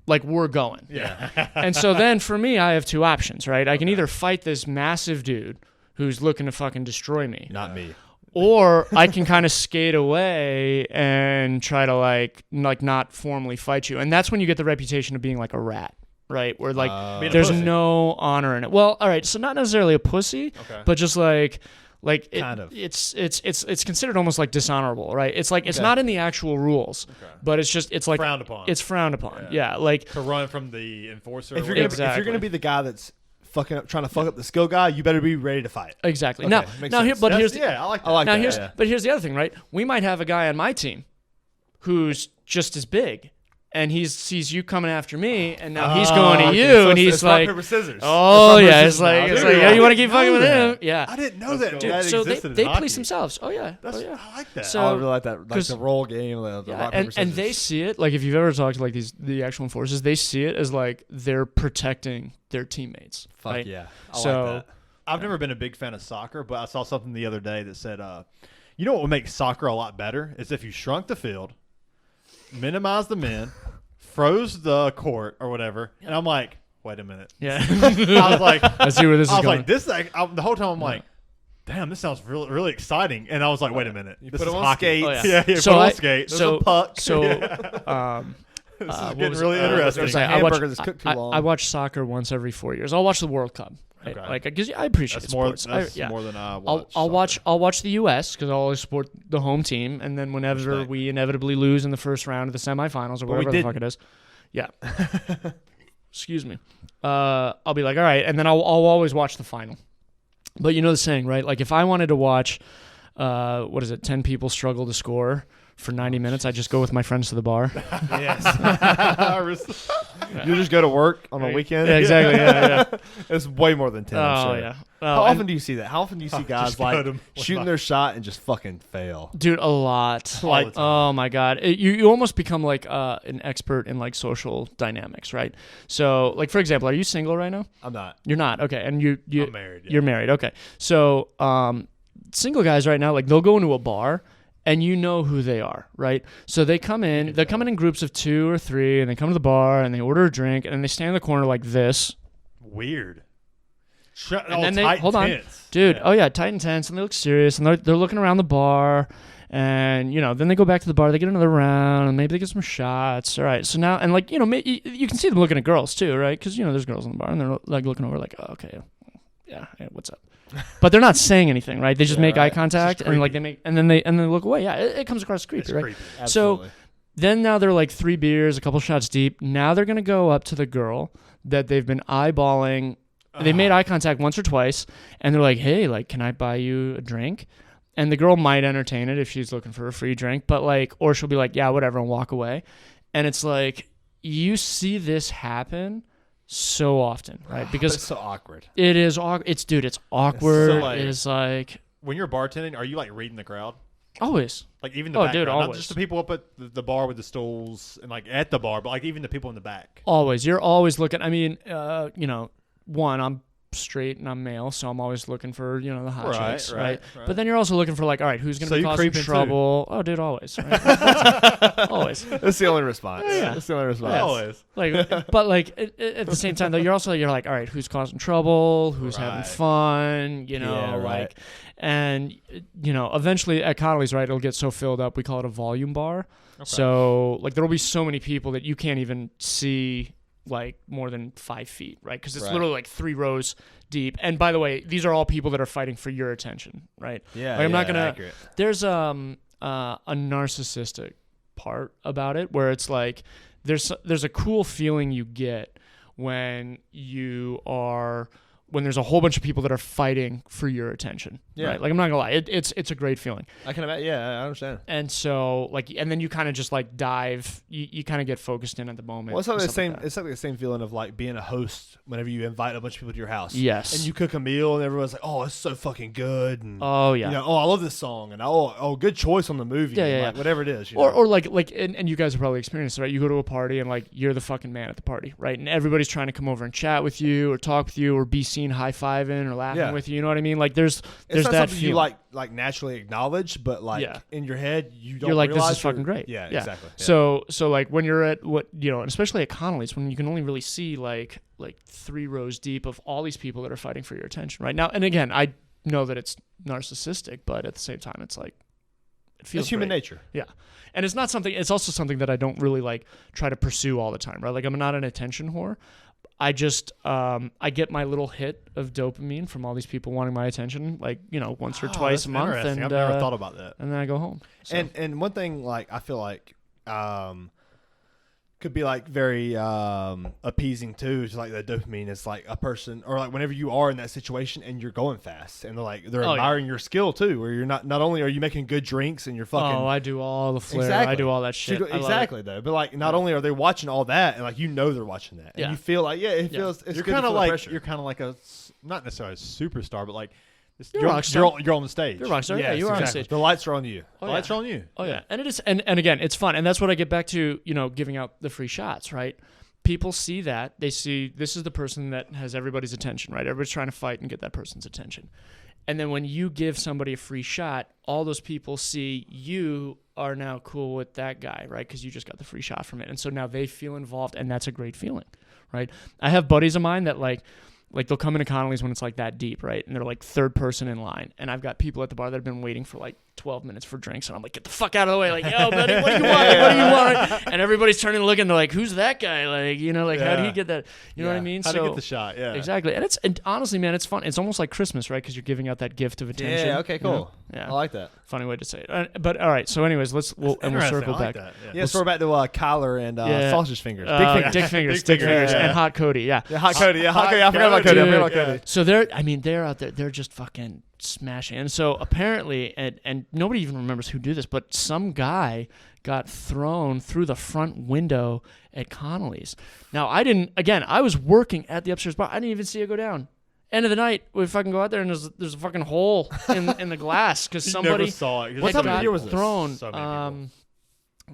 Like we're going. Yeah. And so then for me, I have two options, right? I can either fight this massive dude who's looking to fucking destroy me, Not me. or I can kind of skate away and try to like not formally fight you. And that's when you get the reputation of being like a rat, right? Where like Being a there's pussy. no honor in it. Well, all right, so not necessarily a pussy, Okay. but just like it, Kind of. it's considered almost like dishonorable, right? It's like it's not in the actual rules, but it's like Frowned upon. It's frowned upon. Yeah, like to run from the enforcer. If or you're whatever. gonna if you're gonna be the guy that's fucking up, trying to fuck up the skill guy, you better be ready to fight. exactly. Okay, now makes now here, sense. but That's- here's the, yeah, I like that. I like now that. here's yeah. but here's the other thing, right? We might have a guy on my team who's just as big, and he sees you coming after me, and now he's going to you, So and it's he's rock, like, paper, scissors. oh It's rock, yeah, paper, it's scissors like now. it's Dude, like, I oh, you want to keep didn't fucking know with him? that. Yeah. I didn't know that. Dude, that so existed they in police hockey. themselves. Oh yeah. That's, Oh yeah. I like that. So- I really like that, like 'cause- the roll game, the Yeah, rock, paper, and they scissors. see it like if you've ever talked to like the actual enforcers, they see it as like they're protecting their teammates. Fuck right? yeah. I So- like that. I've never been a big fan of soccer, but I saw something the other day that said, you know what would make soccer a lot better is if you shrunk the field, minimized the men, froze the court or whatever. And I'm like, wait a minute. Yeah. I was like, I see where this is I was going. like, this. The whole time I'm like, damn, this sounds really, really exciting. And I was like, wait a minute, this put is him on hockey. skates. Oh, Yeah, yeah. So put 'em I- on skates. so- There's a puck. So, This is what getting was really it? interesting. There's a I watch, hamburger that's cooked too long. I watch soccer once every 4 years. I'll watch the World Cup. Right? Okay. Like, because I appreciate That's more. sports. That's yeah. more than I watch. I'll watch the U.S. because I'll always support the home team, and then whenever Respect. we inevitably lose in the first round of the semifinals or But we whatever the fuck it is, yeah. Excuse me. I'll be like, all right, and then I'll always watch the final. But you know the saying, right? Like if I wanted to watch, 10 people struggle to score for 90 minutes, I just go with my friends to the bar. Yes. You just go to work on a weekend. Yeah, exactly. Yeah, yeah. It's way more than 10. I'm Oh sure. yeah. How And- often do you see that? How often do you see guys just go like to- shooting their shot and just fucking fail? Dude, a lot. All Like, the time. oh my god, you almost become like an expert in like social dynamics, right? So, like for example, are you single right now? I'm not. You're not. Okay, and you I'm married. Yeah. you're married. Okay, so single guys right now, like they'll go into a bar. And you know who they are, right? So they come in, they're coming in groups of 2 or 3, and they come to the bar and they order a drink, and then they stand in the corner like this, Weird. and then they hold on, dude. Oh yeah, tight and tense, and they look serious, and they're looking around the bar, and then they go back to the bar, they get another round, and maybe they get some shots. All right, so now and like you can see them looking at girls too, right? Because there's girls in the bar, and they're like looking over like, oh, okay, yeah, hey, what's up? But they're not saying anything, right? They just make eye contact, and like they make, and then they look away. Yeah, it comes across creepy, It's right? creepy. Absolutely. So then now they're like 3 beers, a couple shots deep. Now they're gonna go up to the girl that they've been eyeballing. They made eye contact once or twice, and they're like, "Hey, like, can I buy you a drink?" And the girl might entertain it if she's looking for a free drink, but like, or she'll be like, "Yeah, whatever," and walk away. And it's like you see this happen so often, right? But Because it's so awkward. it is awkward. It's awkward. like- It's like When you're bartending, are you like reading the crowd? Always. Like even the Oh, background, dude, not always. just the people up at the bar with the stools and like at the bar, but like even the people in the back. Always. You're always looking. I mean, one, I'm straight and I'm male, so I'm always looking for, the hot chicks, right? But then you're also looking for like, all right, who's going to be causing trouble? Oh, dude, always. Right? Always. That's the only response. Yeah. That's the only response. Yes. Always. But like at the same time though, you're like, all right, who's causing trouble? Who's having fun? Yeah, right. Like, and eventually at Connolly's, right, it'll get so filled up, we call it a volume bar. Okay. So like there'll be so many people that you can't even see like more than 5 feet, right? Because it's literally like 3 rows deep. And by the way, these are all people that are fighting for your attention, right? Yeah. Like, I'm not gonna. Accurate. There's a narcissistic part about it where it's like there's a cool feeling you get when there's a whole bunch of people that are fighting for your attention. Yeah. Right? Like I'm not gonna lie, it's a great feeling. I can imagine. Yeah, I understand. And so and then you kind of just like dive. You kind of get focused in at the moment. Well, it's like the same. It's like the same feeling of like being a host whenever you invite a bunch of people to your house. Yes. And you cook a meal and everyone's like, "Oh, it's so fucking good." And, oh yeah. Oh, I love this song, and oh, good choice on the movie. Yeah, and, yeah, like, whatever it is. Or like and you guys have probably experienced it, right? You go to a party and like you're the fucking man at the party, right? And everybody's trying to come over and chat with you or talk with you or be seen high-fiving or laughing with you. You know what I mean? Like there's it's not that something feeling. you like naturally acknowledge, but like in your head you don't. You're like, realize this is fucking great. Yeah, exactly. Yeah. So like when you're at and especially at Connolly's, when you can only really see like 3 rows deep of all these people that are fighting for your attention right now. And again, I know that it's narcissistic, but at the same time, it's like it feels it's human great. nature. Yeah. And it's not something. It's also something that I don't really like try to pursue all the time, right? Like I'm not an attention whore. I just I get my little hit of dopamine from all these people wanting my attention, like once or twice a month, and I've never thought about that. And then I go home. So. And one thing like I feel like could be like very appeasing too. It's like the dopamine is like a person, or like whenever you are in that situation and you're going fast, and they're admiring your skill too. Where you're not only are you making good drinks and you're fucking. Oh, I do all the flair. Exactly. I do all that shit. Exactly though, but like not only are they watching all that, and like they're watching that, and you feel like it feels. It's you're kind of like you're kind of like a not necessarily a superstar, but like. You're on the stage. You're a rock star. Yeah, you are on the stage. The lights are on you. The lights are on you. Oh yeah, and it is, and again, it's fun, and that's what I get back to. Giving out the free shots, right? People see that, they see this is the person that has everybody's attention, right? Everybody's trying to fight and get that person's attention, and then when you give somebody a free shot, all those people see you are now cool with that guy, right? Because you just got the free shot from it, and so now they feel involved, and that's a great feeling, right? I have buddies of mine that like they'll come into Connolly's when it's like that deep, right? And they're like third person in line. And I've got people at the bar that have been waiting for like 12 minutes for drinks. And I'm like, get the fuck out of the way. Like, yo, buddy, what do you want? What do you want? And everybody's turning and looking. They're like, who's that guy? Like, how do you get that? You know what I mean? How to get the shot, yeah. Exactly. And honestly, man, it's fun. It's almost like Christmas, right? Because you're giving out that gift of attention. Yeah, okay, cool. Yeah. I like that. Funny way to say it. But all right, so anyways, we'll circle back. Yeah, so we're back to Kyler and sausage fingers. Dick fingers, and Hot Cody, yeah. Hot Cody, I forgot about Cody. So they're out there, they're just fucking smashing. And so apparently, and nobody even remembers who did this, but some guy got thrown through the front window at Connolly's. Now, I was working at the upstairs bar. I didn't even see it go down. End of the night, we fucking go out there and there's a fucking hole in the glass because somebody never saw it. What time of year was this? Thrown. So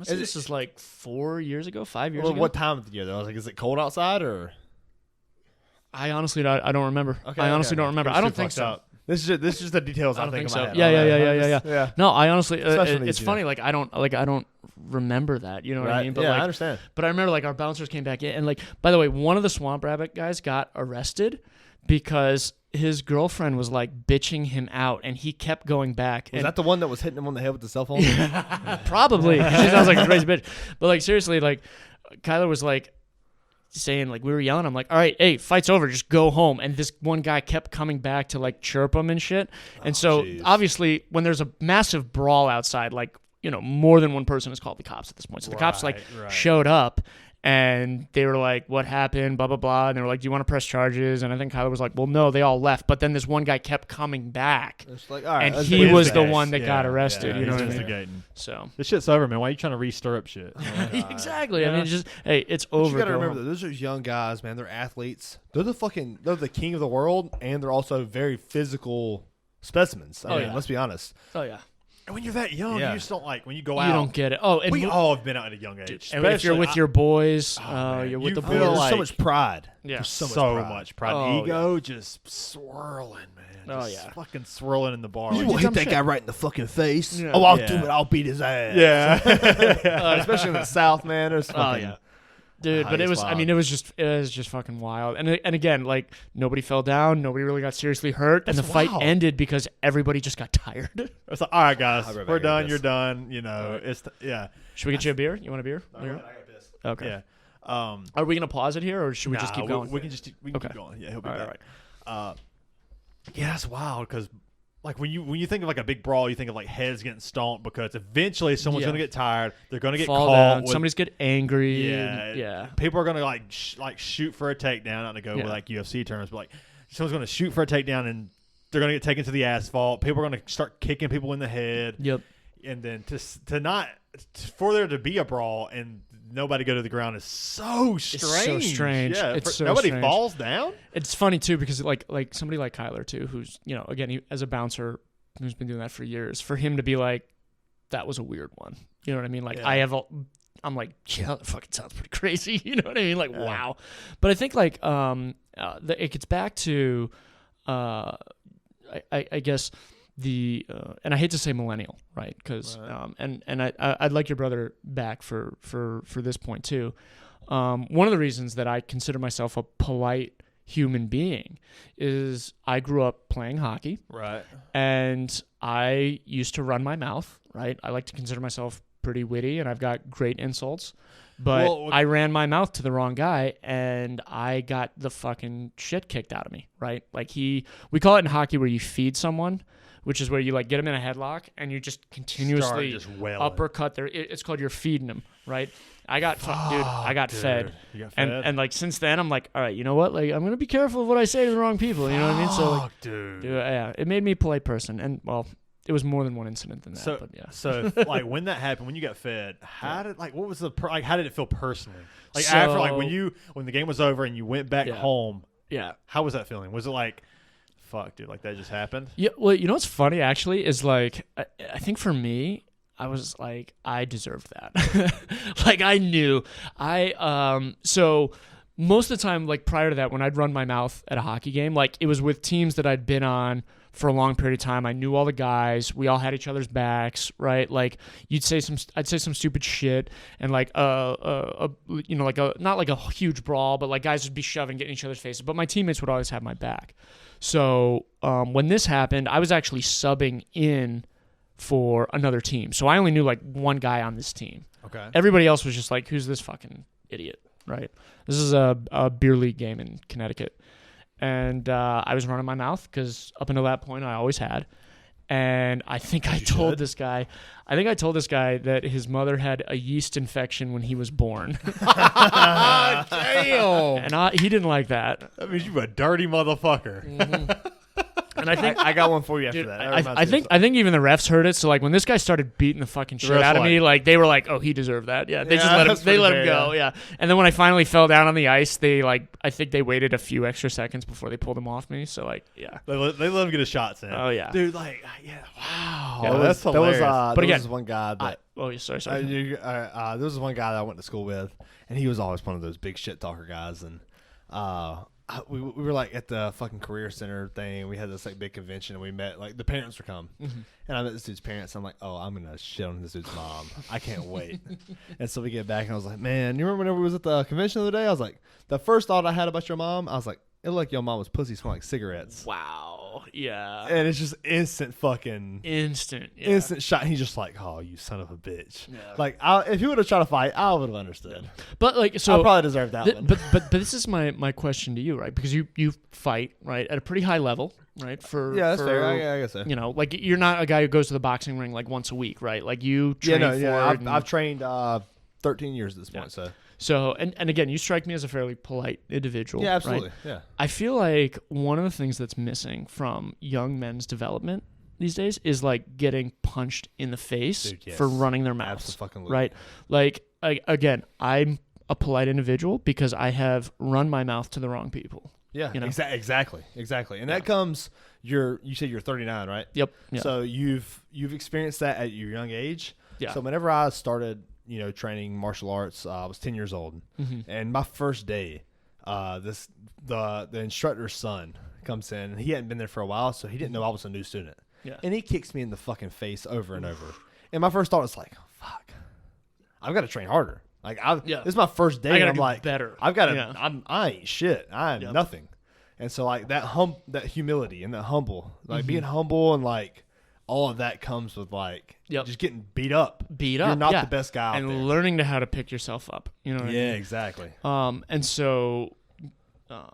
This is like 4 years ago, 5 years ago. What time of the year though? I was like, is it cold outside or? I honestly I don't remember. Okay, I honestly don't remember. I don't think so. Out. This is just the details. I don't think so. Head. Yeah. No, I honestly, it's needs, funny. Like I don't remember that. You know what I mean? But I understand. But I remember like our bouncers came back in, and like by the way, one of the Swamp Rabbit guys got arrested because his girlfriend was like bitching him out, and he kept going back. Was that the one that was hitting him on the head with the cell phone? Probably. She sounds like a crazy bitch. But like seriously, like Kyler was like saying, like, we were yelling. I'm like, all right, hey, fight's over, just go home. And this one guy kept coming back to like chirp him and shit. And obviously when there's a massive brawl outside, like, more than one person has called the cops at this point. So the cops showed up. And they were like, what happened, blah, blah, blah. And they were like, do you want to press charges? And I think Kyler was like, well, no, they all left. But then this one guy kept coming back. It's like, all right, and he was the one that got arrested. You know what I mean? So this shit's over, man. Why are you trying to re-stir up shit? Exactly. I mean, it's over. You got to remember, those are young guys, man. They're athletes. They're the king of the world. And they're also very physical specimens. I mean, let's be honest. Oh, yeah. And when you're that young, Yeah. you just don't like when you go You out. don't get it. Oh, and we all have been out at a young age. and if you're especially- with your boys, man, you're with you the feel boys. There's like- so much pride. Yeah. There's so so much pride. much pride. Oh, Ego just swirling, man. Oh, Just yeah. fucking swirling in the bar. You Like, won't dumb hit that shit. guy right in the fucking face. Yeah. Oh, I'll Yeah. do it. I'll beat his ass. yeah. Especially in the South, man. There's fucking, yeah. Dude, Ah, but it he's was. I wild. mean, it was just fucking wild. And again, like nobody fell down, nobody really got seriously hurt, and the That's fight wild. ended because everybody just got tired. It's like, all right, guys, I'll be right we're back done. with You're this. done. You know, it's yeah, Should we get you a beer? You want a beer? Okay. yeah. Are we gonna pause it here, or should we just Nah, keep going? We can just keep Okay. going. Yeah, he'll be All back. right. Yeah, that's wild because. Like when you think of like a big brawl, you think of like heads getting stomped because eventually someone's Yeah. gonna get tired. They're gonna get Fall caught. down. With, Somebody's get angry. yeah, Yeah. People are gonna like shoot for a takedown. Not to go with Yeah. like UFC terms, but like someone's gonna shoot for a takedown and they're gonna get taken to the asphalt. People are gonna start kicking people in the head. Yep. And then for there to be a brawl and nobody go to the ground is so strange. so strange. Yeah, It's so nobody strange. falls down. It's funny too because like somebody like Kyler too, who's again as a bouncer who's been doing that for years, for him to be like, that was a weird one. You know what I mean? Like Yeah. I'm like, yeah, that fucking sounds pretty crazy. You know what I mean? Like, wow. But I think like it gets back to I guess the and I hate to say millennial, right? Because and I'd like your brother back for this point too. One of the reasons that I consider myself a polite human being is I grew up playing hockey, Right. and I used to run my mouth, right? I like to consider myself pretty witty, and I've got great insults, but Well, I ran my mouth to the wrong guy, and I got the fucking shit kicked out of me, right? Like we call it in hockey where you feed someone, which is where you like get them in a headlock and you just continuously just wailing. uppercut their. It's called you're feeding them, right? I got dude, I got fed. You got fed. And like since then, I'm like, all right, you know what? Like I'm gonna be careful of what I say to the wrong people. You know what I mean? So like, dude. yeah, it made me a polite person. And well, it was more than one incident than that. So, but yeah. so like when that happened, when you got fed, how did like what was the like how did it feel personally? Like So- after like when the game was over and you went back Yeah. home, Yeah. how was that feeling? Was it like, fuck, dude, like that just happened? Yeah. Well, you know what's funny actually is like I think for me, I was like I deserved that. Like I knew so most of the time, like prior to that, when I'd run my mouth at a hockey game, like it was with teams that I'd been on for a long period of time. I knew all the guys. We all had each other's backs, right? Like I'd say some stupid shit, and like like not like a huge brawl, but like guys would be shoving, getting each other's faces. But my teammates would always have my back. So when this happened, I was actually subbing in for another team. So I only knew like one guy on this team. Okay. Everybody else was just like, who's this fucking idiot, right? This is a beer league game in Connecticut. And I was running my mouth because up until that point I always had. And I think I told this guy that his mother had a yeast infection when he was born. Damn. And he didn't like that. That means you a dirty motherfucker. And I think I got one for you after Dude, that. I think even the refs heard it. So like when this guy started beating the fucking shit refs out of me, like- like they were like, "Oh, he deserved that." Yeah, they Yeah, just let him. that's They pretty let him fair, go. Yeah. And then when I finally fell down on the ice, I think they waited a few extra seconds before they pulled him off me. So like, yeah. They let him get his shots in. Oh yeah. Dude, like, yeah, wow. Yeah, that's hilarious. But there again, was one guy that sorry. there was one guy that I went to school with, and he was always one of those big shit talker guys. And we were like at the fucking career center thing. We had this like big convention, and we met like the parents were come, and I met this dude's parents. I'm like, oh, I'm gonna shit on this dude's mom. I can't wait. And so we get back, and I was like, man, you remember whenever we was at the convention the other day? I was like, the first thought I had about your mom, I was like, it looked like your mom was pussy smelling like cigarettes. Wow. Yeah. And it's just instant fucking. Instant. Yeah. Instant shot. He's just like, oh, you son of a bitch. Yeah. Like, if he would have tried to fight, I would have understood. But like, so I probably deserved that one. But this is my question to you, right? Because you fight right at a pretty high level, right? Yeah, that's fair. I guess so. You know, like you're not a guy who goes to the boxing ring like once a week, right? Like you train for it. I've trained 13 years at this point, so. So and again, you strike me as a fairly polite individual. Yeah, absolutely. Right? Yeah. I feel like one of the things that's missing from young men's development these days is like getting punched in the face Dude, yes. for running their mouths. Absolutely. Right? Like again, I'm a polite individual because I have run my mouth to the wrong people. Yeah, you know? exactly. And that comes. You said you're 39, right? Yep. Yeah. So you've experienced that at your young age. Yeah. So whenever I started, training martial arts, I was 10 years old, and my first day, the instructor's son comes in, and he hadn't been there for a while, so he didn't know I was a new student. Yeah. And he kicks me in the fucking face over and over. And my first thought was like, "Fuck, I've got to train harder." Like, this is my first day, I and gotta I'm do like, better. I've got to. Yeah. I ain't shit. I am nothing. And so like that humility and that humble, like being humble and like all of that comes with like just getting beat up. You're not the best guy out and there. learning to how to pick yourself up. You know what I mean? Exactly. And so, what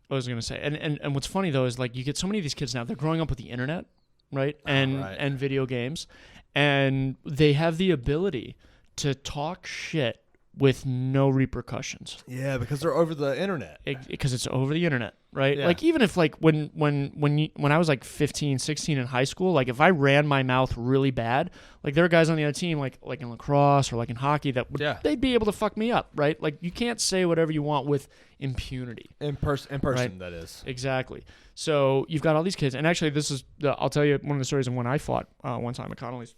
was I gonna say? And what's funny though is like you get so many of these kids now. They're growing up with the internet, right? And video games, and they have the ability to talk shit with no repercussions. Yeah, because they're over the internet. Because it's over the internet, right? Yeah. Like even if like when I was like 15, 16 in high school, like if I ran my mouth really bad, like there are guys on the other team like in lacrosse or like in hockey that would they'd be able to fuck me up, right? Like you can't say whatever you want with impunity. In person, right? That is. Exactly. So you've got all these kids, and actually this is I'll tell you one of the stories of when I fought one time at Connolly's.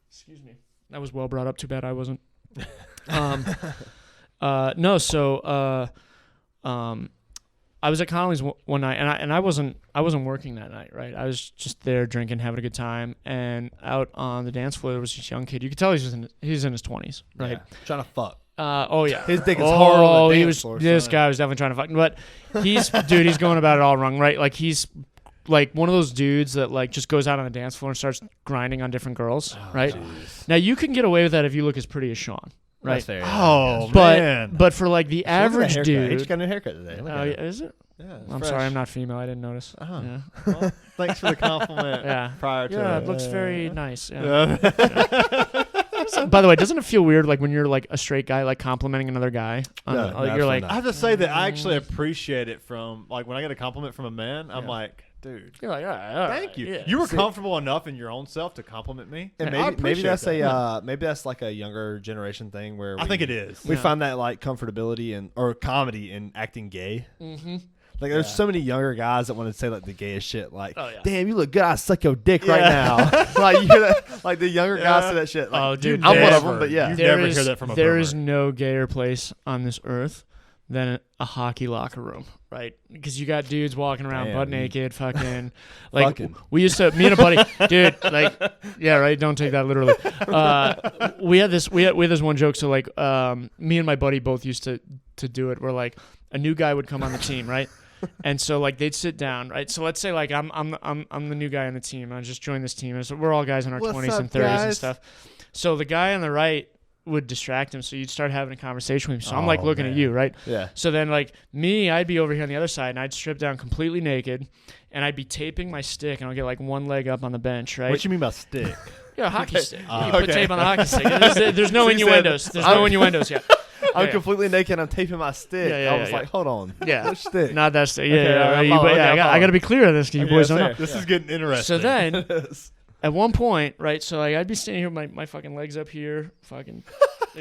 Excuse me. That was well brought up. Too bad I wasn't. No, so I was at Connolly's one night, and I wasn't working that night, right? I was just there drinking, having a good time, and out on the dance floor there was this young kid. You could tell he's in his 20s, right? Yeah. Trying to fuck. Oh yeah, his dick is hard on the he dance was. floor, This guy was definitely trying to fuck, but he's going about it all wrong, right? Like he's like one of those dudes that like just goes out on the dance floor and starts grinding on different girls, right? Geez. Now you can get away with that if you look as pretty as Shawn. Right. That's fair. Oh man! But for like the average He dude, just got a new haircut today. oh, yeah, is it? Yeah, I'm sorry, I'm not female. I didn't notice. Uh-huh. Yeah. Well, thanks for the compliment. Yeah. Prior to Yeah, it. it looks very nice. Yeah. By the way, doesn't it feel weird like when you're like a straight guy like complimenting another guy? No, You're like, I have to say that I actually appreciate it from like when I get a compliment from a man. I'm like, dude, you're like, all right, thank you. Yeah. You were comfortable enough in your own self to compliment me, And I maybe that's appreciate maybe that's like a younger generation thing where I think it is. We Yeah. find that like comfortability or comedy in acting gay. Mm-hmm. Like there's so many younger guys that want to say like the gayest shit. Like, Oh, yeah. damn, you look good. I suck your dick right now. Like you hear that, like the younger guys say that shit. Like, Oh, dude, I'm one of never. them. But yeah, You never hear that from a There boomer. is no gayer place on this earth than a hockey locker room, right? Because you got dudes walking around Damn, butt dude. naked, fucking. Like Fucking. we used to, me and a buddy, dude. Like, yeah, right. Don't take that literally. We had this one joke. So like, me and my buddy both used to do it. Where like a new guy would come on the team, right? And so like they'd sit down, right? So let's say like I'm the new guy on the team. I just joined this team. And so we're all guys in our What's 20s up, and 30s and guys? stuff. So the guy on the right would distract him, so you'd start having a conversation with him. So I'm like looking at you, right? yeah. So then like me, I'd be over here on the other side, and I'd strip down completely naked, and I'd be taping my stick, and I'll get like one leg up on the bench, right? What you mean by stick? Yeah, a hockey stick. Oh, You put okay. tape on the hockey stick. There's no So you said- innuendos. There's no innuendos yet. I'm Yeah. completely naked. I'm taping my stick. Yeah, yeah, I was yeah, like, hold on. Yeah. Which stick? Not that stick. Yeah, Okay, yeah, right. I'm You- following. yeah, Okay, I'm I got to be clear on this because you boys don't know. This is getting interesting. So then, at one point, right? So like I'd be standing here, with my fucking legs up here, fucking.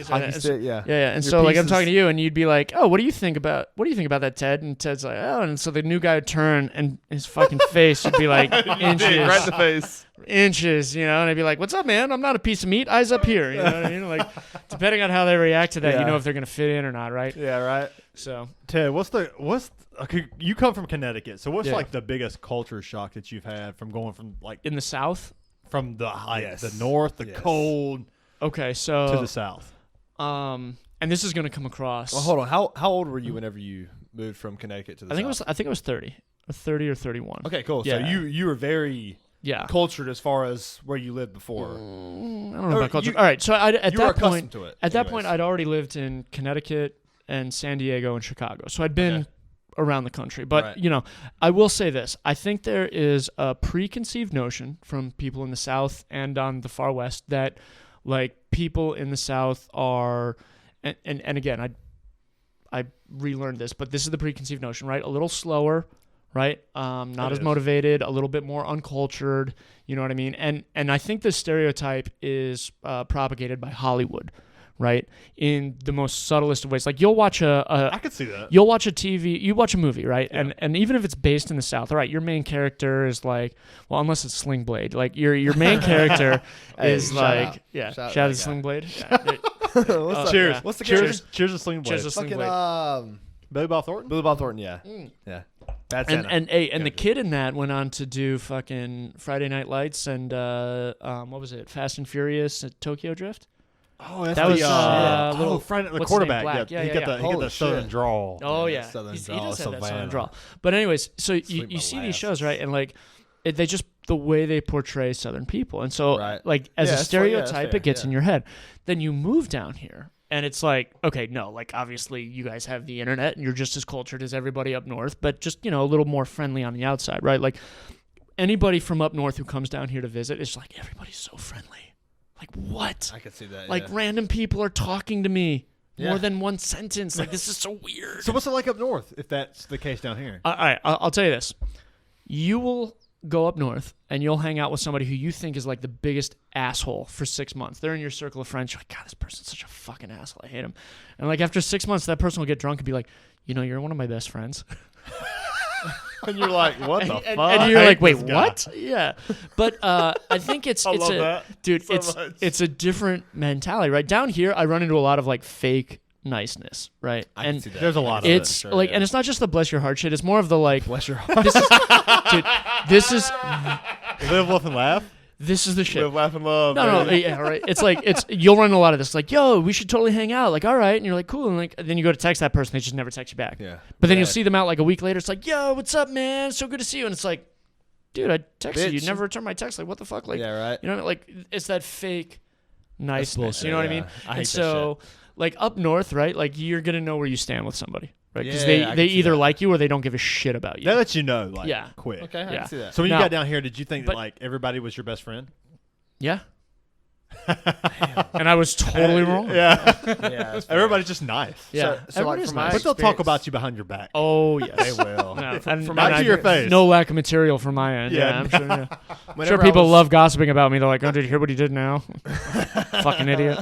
Hockey and so- stick, yeah. Yeah. And Your so like I'm pieces. talking to you, and you'd be like, "Oh, what do you think about that, Ted?" And Ted's like, "Oh," and so the new guy would turn, and his fucking face would be like inches, Right in the face. inches, you know, and I'd be like, "What's up, man? I'm not a piece of meat. Eyes up here." You know what I mean? Like, depending on how they react to that, you Yeah. know if they're gonna fit in or not, right? Yeah, right. So Ted, okay, you come from Connecticut, so what's Yeah. like the biggest culture shock that you've had from going from like in the South, from the Yes. the north, the Yes. cold okay, to so the south? and this is gonna come across. Well, hold on. How old were you whenever you moved from Connecticut to the I think it South? was 30, or 30 or 31. Okay, cool. Yeah. So you were very Yeah. cultured as far as where you lived before. I don't know Or about culture. you- All right, so at you were that accustomed point, to it. at that anyways. point, I'd already lived in Connecticut and San Diego and Chicago, so I'd been Okay. around the country. But Right. you know, I will say this: I think there is a preconceived notion from people in the South and on the far West that like people in the South are, and again, I relearned this, but this is the preconceived notion, right? A little slower. Right, not as is. motivated, a little bit more uncultured. You know what I mean? And I think this stereotype is propagated by Hollywood, right? In the most subtlest of ways. Like you'll watch I could see that. You'll watch you watch a movie, right? Yeah. And even if it's based in the South, all right, your main character is like, well, unless it's Sling Blade, like your main character is like, out. yeah, Shout shout out out to to Sling Blade. What's Cheers. Yeah. What's the Cheers. Cheers to Sling Blade. Cheers to Sling fucking Blade. Billy Bob Thornton. Billy Bob Thornton? Yeah, yeah. Bad Santa. And the kid in that went on to do fucking Friday Night Lights and what was it? Fast and Furious at Tokyo Drift. Oh, that's That was, little friend, the what's his quarterback. name? Black. Yeah, Yeah, he yeah, got yeah. the he got the southern shit. drawl. Oh yeah, Southern he drawl, does have that southern Savannah. drawl. But anyways, so you Sleep see these molasses. shows, right? And like they just the way they portray Southern people, and so Right. like as Yeah, a that's fair, yeah, stereotype, that's fair, it gets yeah. in your head. Then you move down here. And it's like, okay, no, like obviously you guys have the internet and you're just as cultured as everybody up north, but just, a little more friendly on the outside, right? Like anybody from up north who comes down here to visit, it's like everybody's so friendly. Like what? I could see that. Like yeah. random people are talking to me Yeah. more than one sentence. Like this is so weird. So what's it like up north? If that's the case down here, All right, I'll tell you this. You will go up north and you'll hang out with somebody who you think is like the biggest asshole for 6 months. They're in your circle of friends. You're like, God, this person's such a fucking asshole. I hate him. And like after 6 months, that person will get drunk and be like, you're one of my best friends. and you're like, what the fuck? And you're like, wait, this guy. what? Yeah. But I think it's love a that dude, so much. it's a different mentality, right? Down here, I run into a lot of like fake niceness, right? I can and see that. there's a lot of it's Sure, like, yeah. and it's not just the bless your heart shit. It's more of the like, Bless your heart. this is, dude, this is live, laugh, and laugh. this is the shit. Live, laugh, and love. No, baby. yeah, right. It's like you'll run into a lot of this, like, yo, we should totally hang out. Like, all right, and you're like, cool, and like, then you go to text that person, they just never text you back. Yeah. But then Yeah. you'll see them out like a week later. It's like, yo, what's up, man? So good to see you. And it's like, dude, I texted you, Bitch. never returned my text. Like, what the fuck? Like, Yeah, right. you know what I mean? Like, it's that fake niceness. bullshit, You know what I yeah. mean? I hate And that so, like up north, right? Like you're gonna know where you stand with somebody, right? Because Yeah, I they can see either that. like you or they don't give a shit about you. That lets you know, like, Yeah. quick. Okay, I Yeah. can see that. So when you Now- got down here, did you think that but- like everybody was your best friend? Yeah. And I was totally wrong. Yeah. yeah, that's fair. Everybody's just nice. Yeah. So, like, Everybody's from my nice. But they'll talk experience- about you behind your back. Oh yes. They will. No, From and right I to your agree. face. No lack of material from my end. Yeah. Yeah, I'm sure. Yeah. I'm Whenever sure I people was- love gossiping about me. They're like, "Oh, did you hear what he did now? Fucking idiot."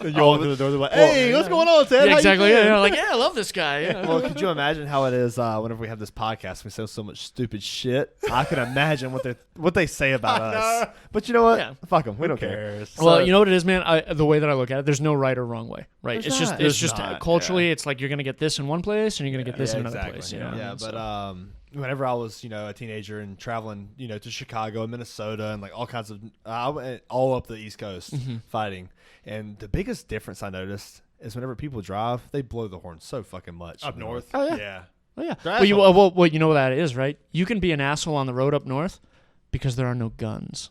And you walk through the door, they're like, "Hey, what's going on, Ted? Yeah, How you exactly. doing?" Yeah, like, yeah, I love this guy. Yeah. Well, could you imagine how it is whenever we have this podcast? We say so much stupid shit. I can imagine what they say about us. But you know what? Yeah. Fuck them. We don't cares? care. Well, So- you know what it is, man. The way that I look at it, there's no right or wrong way, right? There's It's not. just There's it's just not, culturally, it's like you're gonna get this in one place and you're gonna get this yeah, in another exactly. place. You know? Yeah, And but so- whenever I was, a teenager and traveling, to Chicago and Minnesota and like all kinds of, I went all up the East Coast fighting. And the biggest difference I noticed is whenever people drive, they blow the horn so fucking much. Up north. Oh, yeah. Yeah. Oh yeah. They're Well, assholes. well, you know what that is, right? You can be an asshole on the road up north because there are no guns.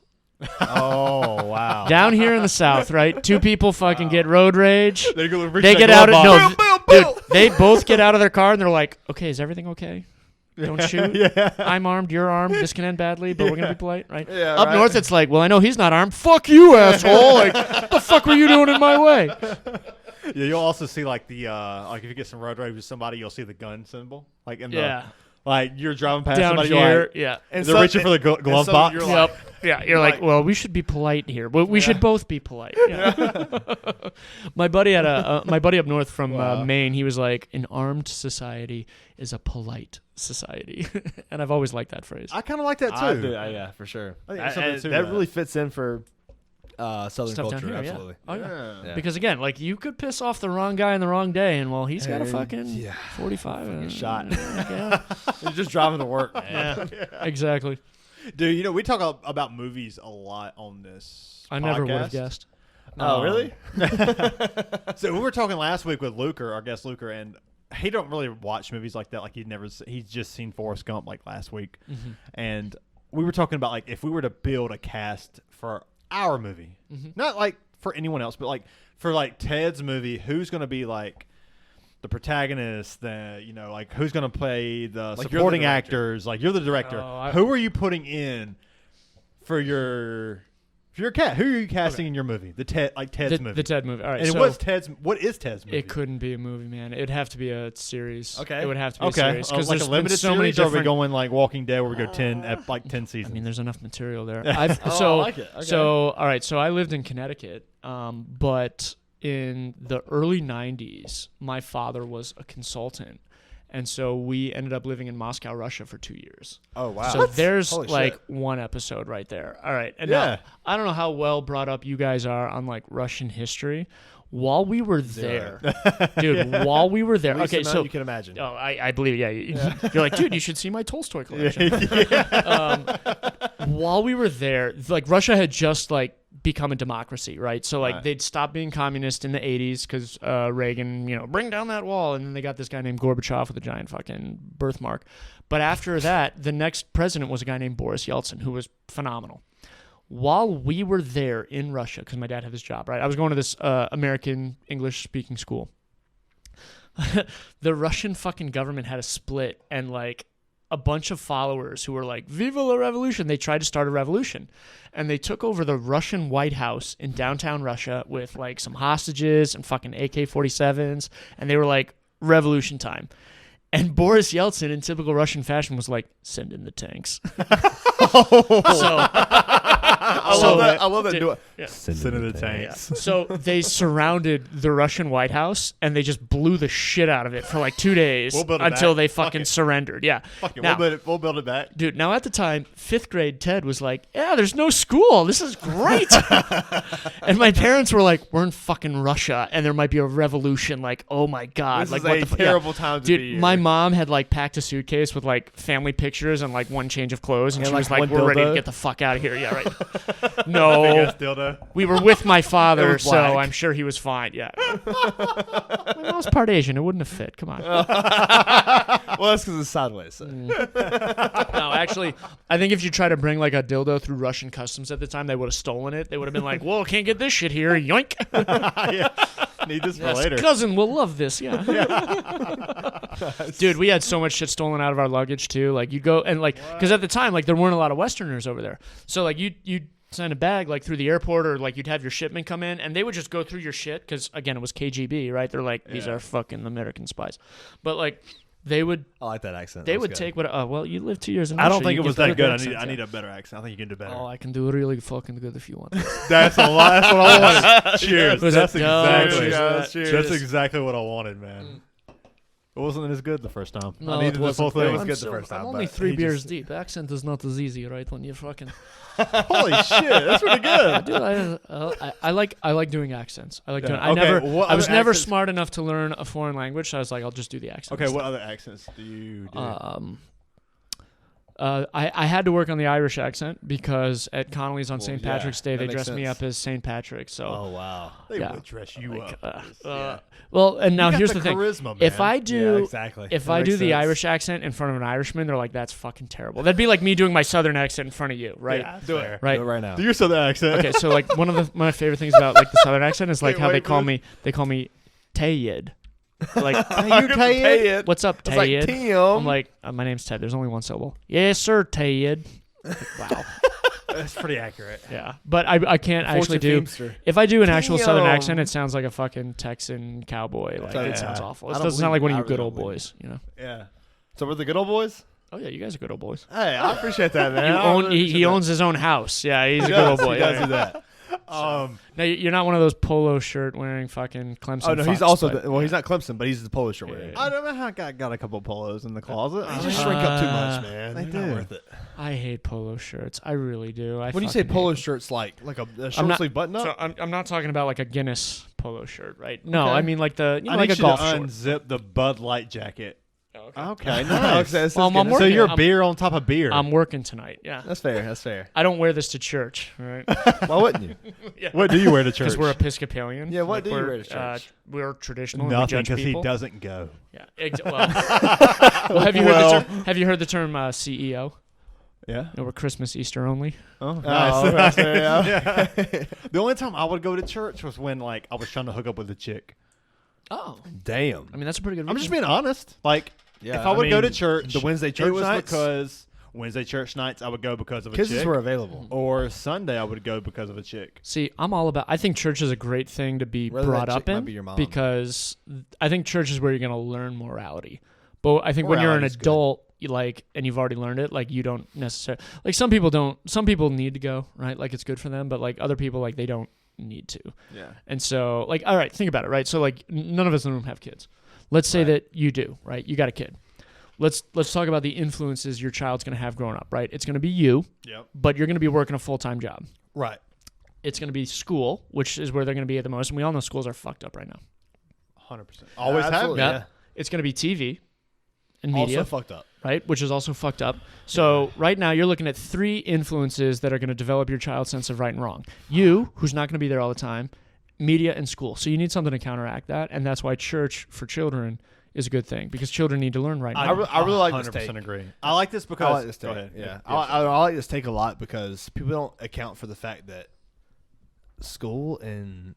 Oh, wow. Down here in the South, right? Two people fucking get road rage. They They get out of dude. They both get out of their car and they're like, "Okay, is everything okay? Don't shoot. Yeah. I'm armed. You're armed. This can end badly, but we're gonna be polite, right?" Yeah, Up right. north, it's like, "Well, I know he's not armed. Fuck you, asshole! Like, what the fuck were you doing in my way?" Yeah, you'll also see like the like if you get some road rage with somebody, you'll see the gun symbol like in the Yeah. like you're driving past Down somebody, you're here, like, yeah. And they're so- reaching for the glove so box. you're Yep. Yeah, you're like, like- well, we should be polite here. Well, we should both be polite. Yeah. My buddy had my buddy up north from Maine. He was like, an armed society is a polite society, and I've always liked that phrase. I kind of like that too. I do, yeah, for sure. I think there's something to that that. really fits in for Southern Stuff culture, down here, yeah. absolutely. Oh yeah. Yeah. Because again, like you could piss off the wrong guy on the wrong day, and well, he's got a Hey, fucking yeah. 45 and shot. Yeah, You're just driving to work, man. yeah, exactly. Dude, we talk about movies a lot on this. I never would have podcast. guessed. Oh, really? So we were talking last week with Luker, our guest Luker, and he don't really watch movies like that. Like he's just seen Forrest Gump like last week, and we were talking about like if we were to build a cast for our movie, not like for anyone else, but like for like Ted's movie, who's going to be like the protagonist? Like who's going to play the Like, you're the supporting director. actors? Like you're the director. Oh, Who are you putting in for your cat? Who are you casting in your movie? Ted's movie. The Ted movie. All right. And so what is Ted's movie? it couldn't be a movie, man. It'd have to be a series. Okay. It would have to be a Okay, series because like a there's limited been so many series, or are we different. going like Walking Dead, where we go 10 seasons? I mean, there's enough material there. Oh, I like it. Okay. So all right. So I lived in Connecticut, but in the early 90s, my father was a consultant. And so we ended up living in Moscow, Russia for 2 years. Oh, wow. So there's Holy like shit. one episode right there. All right. And Yeah. now, I don't know how well brought up you guys are on like Russian history. While we were there, dude, while we were there. Least Okay, amount so you can imagine. oh, I believe it. Yeah. You're like, dude, you should see my Tolstoy collection. While we were there, like Russia had just like become a democracy, right? So like they'd stopped being communist in the 80s because Reagan, bring down that wall, and then they got this guy named Gorbachev with a giant fucking birthmark. But after that, the next president was a guy named Boris Yeltsin, who was phenomenal. While we were there in Russia, because my dad had this job, right? I was going to this American English-speaking school. The Russian fucking government had a split, and like a bunch of followers who were like, Viva la Revolution! They tried to start a revolution. And they took over the Russian White House in downtown Russia with like some hostages and fucking AK-47s. And they were like, revolution time. And Boris Yeltsin, in typical Russian fashion, was like, send in the tanks. I love that. Dude, yeah. Send in the tanks. So they surrounded the Russian White House and they just blew the shit out of it for like 2 days We'll build it until back. they fucking surrendered. Yeah. Fuck it, Now- we'll build it back. Dude, now at the time, 5th grade Ted was like, yeah, there's no school. This is great. And my parents were like, we're in fucking Russia and there might be a revolution. Like, oh my God. This like, is what a the fuck? terrible time to Dude, be here. my mom had like packed a suitcase with like family pictures and like one change of clothes. And And, she like, was like, one we're ready to dildo? get the fuck out of here. Yeah, right. Big No, ass dildo. we were with my father, was so black. I'm sure he was fine. Yeah. My mom's part Asian. It wouldn't have fit. Come on. Well, that's because it's sideways. So. No, actually, I think if you try to bring like a dildo through Russian customs at the time, they would have stolen it. They would have been like, "Whoa, can't get this shit here." Yoink. Need this for Yes, later. cousin will love this. Yeah. Dude, we had so much shit stolen out of our luggage too. Like you go and like, because at the time, like there weren't a lot of Westerners over there. So like you'd send a bag like through the airport, or like you'd have your shipment come in, and they would just go through your shit because again, it was KGB, right? They're like, these are fucking American spies. But like they would. I like that accent. They That was would good. take what? Well, you lived 2 years in I Russia. don't think you it was get that good. accents, I yeah. need a better accent. I think you can do better. Oh, I can do really fucking good if you want. That's a lot. That's what I wanted. Cheers. Was That's that- no, exactly. cheers. Cheers. That's exactly what I wanted, man. It wasn't as good the first time. No, I needed it this whole wasn't. It thing. was good the first time, I'm only but 3 he beers just- deep. Accent is not as easy, right? When you're fucking. Holy shit, that's pretty good. Dude, I like doing accents. I like doing. Yeah. Okay, what I was other never accents- smart enough to learn a foreign language, so I was like, I'll just do the accents. Okay, what other accents do you do? I had to work on the Irish accent because at Connolly's on Well, St. yeah, Patrick's Day that they makes dressed me sense. up as St. Patrick. So Oh wow. They yeah. would dress you like, up. well, and now You got here's the the thing: charisma, man. if I Yeah, do, exactly. if That I do makes the sense. Irish accent in front of an Irishman, they're like, "That's fucking terrible." That'd be like me doing my Southern accent in front of you, right? Yeah, Do fair. it. Right. Do it right now. Do your southern accent. Okay, so like one of my favorite things about like the Southern accent is like Wait, how they wait, call wait. me Tayid. Like, Hey, you Ted? what's up, It's like Tayid? Tim. I'm like, my name's Ted. There's only one syllable. Yes, sir, Tayid. Like, wow. That's pretty accurate. Yeah, but I can't actually do. If I do an actual Southern accent, it sounds like a fucking Texan cowboy. Like Yeah. it sounds awful. I It don't doesn't sound like believe one of it. you good I really old don't believe boys. You know. Yeah. So we're the good old boys. Oh yeah, you guys are good old boys. Hey, I appreciate that, man. You I own. really He appreciate that. owns his own house. Yeah, he's a He good old does, boy. He does Yeah, do yeah. that. Now you're not one of those polo shirt wearing fucking Clemson. Oh no, he's fucks, also but- well, he's not Clemson, but he's the Polish shirt Yeah, wearing. yeah. I don't know how I got a couple polos in the closet. They just shrink up too much, Uh, man. they They're not do. worth it. I hate polo shirts. I really do. When you say fucking polo hate shirts, like a I'm short not- sleeve button them. up. So I'm not talking about like a Guinness polo shirt, right? No, Okay. I mean like the I like need a you golf to short. unzip the Bud Light jacket. Okay. Okay, nice. Okay, Well, I'm Guinness. So working- you're I'm- beer on top of beer. I'm working tonight. Yeah. That's fair. That's fair. I don't wear this to church, right? Why wouldn't you? What do you wear to church? Because we're Episcopalian. Yeah, what do you we're, wear to church? We're traditional. and we Nothing judge because he people. doesn't go. Yeah. Well, have you heard the term? Have you heard the term CEO? Yeah. No, we're Christmas, Easter only. Oh, Oh, nice. that's fair, yeah. Yeah. The only time I would go to church was when like I was trying to hook up with a chick. Oh. Damn. I mean, that's a pretty good reason. I'm just being honest. Like Yeah, if I would go to mean, church, the Wednesday it church was nights? because Wednesday church nights I would go because of a Kisses chick. were available. Or Sunday I would go because of a chick. See, I'm all about. I think church is a great thing to be Whether brought that up chick might in be your mom. because I think church is where you're going to learn morality. But I think when you're an Morality's good. adult, you like, and you've already learned it, like you don't necessarily like. Some people don't. Some people need to go, right? Like it's good for them, but like other people, like they don't need to. Yeah. And so, like, all right, think about it, right? So, like, none of us in the room have kids. Let's say that you do, right? You got a kid. Let's talk about the influences your child's going to have growing up, right? It's going to be you, but you're going to be working a full-time job. Right. It's going to be school, which is where they're going to be at the most. And we all know schools are fucked up right now. 100%. Always have Absolutely, been. yeah. It's going to be TV and media. Also fucked up. Right, which is also fucked up. So right now you're looking at 3 influences that are going to develop your child's sense of right and wrong. You, who's not going to be there all the time, media and school. So you need something to counteract that, and that's why church for children is a good thing, because children need to learn right now. I really like this 100% take. agree. I like this because I like this go take. ahead. Yeah, I like this take a lot because people don't account for the fact that school and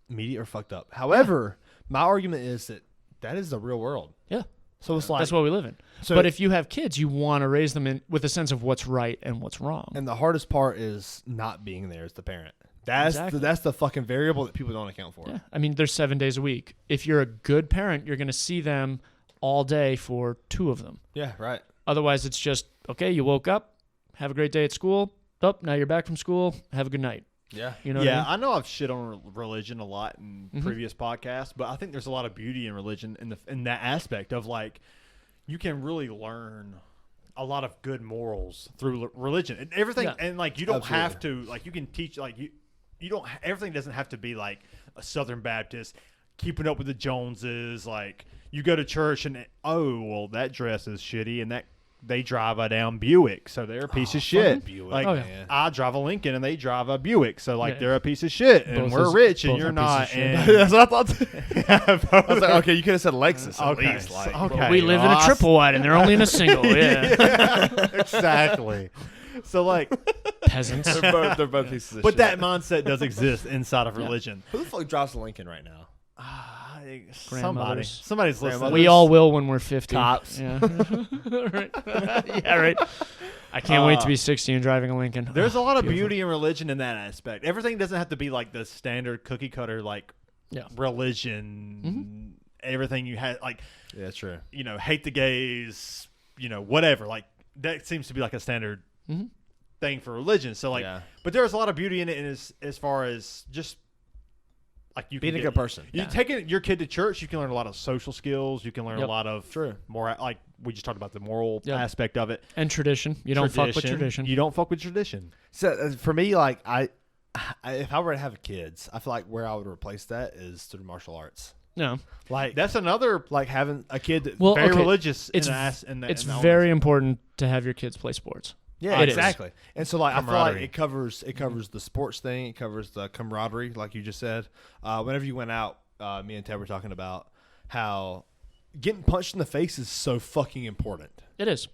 media are fucked up. However, my argument is that is the real world. Yeah. So it's like That's what we live in. So but if you have kids, you want to raise them with a sense of what's right and what's wrong. and the hardest part is not being there as the parent. That's Exactly. that's the fucking variable that people don't account for. Yeah. I mean, there's 7 days a week. If you're a good parent, you're going to see them all day for 2 of them. Yeah, right. Otherwise, it's just, okay, you woke up, have a great day at school. Oh, now you're back from school. Have a good night. Yeah. You know what I mean? I know I've shit on religion a lot in previous podcasts, but I think there's a lot of beauty in religion in that aspect of like you can really learn a lot of good morals through religion and everything. Yeah. And like you don't have to like you can teach like you don't everything doesn't have to be like a Southern Baptist keeping up with the Joneses. Like you go to church and that dress is shitty and that. They drive a damn Buick, so they're a piece of shit. Buick, like man. I drive a Lincoln and they drive a Buick, so like Yeah. they're a piece of shit, and Both we're is- rich and both you're are not. pieces of shit. And That's what I thought. I was like, okay, you could have said Lexus at Okay, least. Like, okay. We live in a triple wide, and they're only in a single. Yeah. exactly. So like, Peasants. they're both pieces of but shit. that mindset does exist inside of religion. Who the fuck drives a Lincoln right now? Grandmothers. Somebody's listening. We all will when we're 50. Cops. Yeah. Right. Yeah, right. I can't wait to be 60 and driving a Lincoln. There's a lot of Beautiful. beauty in religion in that aspect. Everything doesn't have to be like the standard cookie cutter like religion. Everything you had like Yeah, true. hate the gays, whatever. Like that seems to be like a standard thing for religion. So like, but there's a lot of beauty in it, and as far as just like you Being can a good person. You taking your kid to church, you can learn a lot of social skills. You can learn a lot of True. more like we just talked about the moral Yep. aspect of it. And tradition. You don't fuck with tradition. You don't fuck with tradition. So for me, like if I were to have kids, I feel like where I would replace that is through martial arts. No. Like That's another like having a kid that Well, very okay. religious. It's it's very important to have your kids play sports. yeah, It is. exactly. And so like I feel like Camaraderie. it covers the sports thing, it covers the camaraderie, like you just said. Whenever you went out, me and Ted were talking about how getting punched in the face is so fucking important. It is.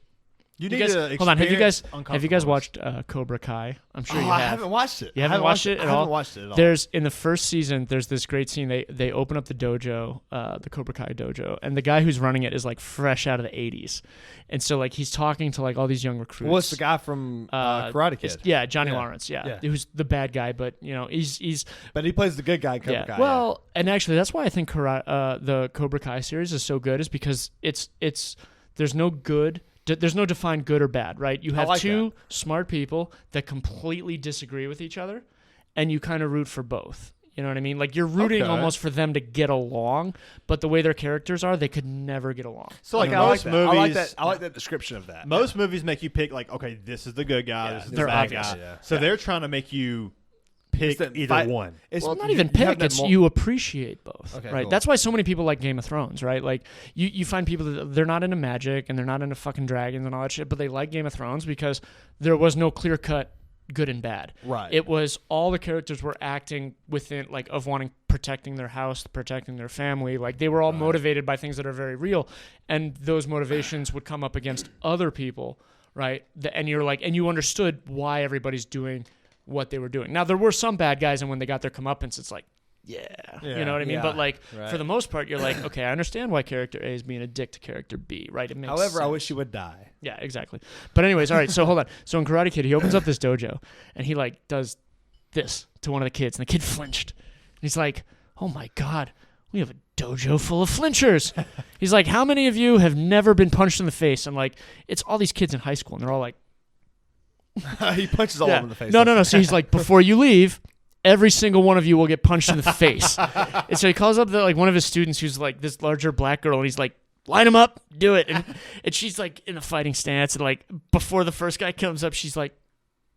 You You need guys, to hold on. Have you guys uncomfortableness. watched Cobra Kai? I'm sure you I have. haven't watched it. You haven't watched it at I all? haven't watched it at all. There's in the first season. There's this great scene. They open up the dojo, the Cobra Kai dojo, and the guy who's running it is like fresh out of the '80s, and so like he's talking to like all these young recruits. What's the guy from Karate Kid? Yeah, Johnny Yeah. Lawrence. Yeah. Yeah. Who's the bad guy, but he's But he plays the good guy, Cobra Kai. Well, and actually that's why I think the Cobra Kai series is so good, is because it's there's no good. There's no defined good or bad, right? You have like two smart people that completely disagree with each other, and you kind of root for both. You know what I mean? Like you're rooting Okay. almost for them to get along, but the way their characters are, they could never get along. So like I like most that. movies, I like that description of that. most movies make you pick like, okay, this is the good guy, this is the they're bad obvious. guy. Yeah. So they're trying to make you pick that either fight- one. It's Well, not you- even you have pick. that It's mul- you appreciate both, Okay, right? cool. That's why so many people like Game of Thrones, right? Like you find people that they're not into magic and they're not into fucking dragons and all that shit, but they like Game of Thrones because there was no clear cut good and bad. Right. It was all the characters were acting within like of wanting protecting their house, protecting their family. Like they were all motivated by things that are very real, and those motivations would come up against other people, right? And you're like, and you understood why everybody's doing what they were doing. Now there were some bad guys, and when they got their comeuppance, it's like, you know what I mean? Yeah. But like Right. for the most part, you're like, okay, I understand why character A is being a dick to character B, right? It makes However, I sense. wish he would die. Yeah, exactly. But anyways, all right. So hold on. So in Karate Kid, he opens up this dojo, and he like does this to one of the kids, and the kid flinched. And he's like, "Oh my god, we have a dojo full of flinchers." He's like, "How many of you have never been punched in the face?" And like, it's all these kids in high school, and they're all like, He punches all of them in the face. No. So he's like, before you leave, every single one of you will get punched in the face. And so he calls up one of his students who's like this larger black girl, and he's like, line him up, do it. And she's like in a fighting stance, and like before the first guy comes up, she's like,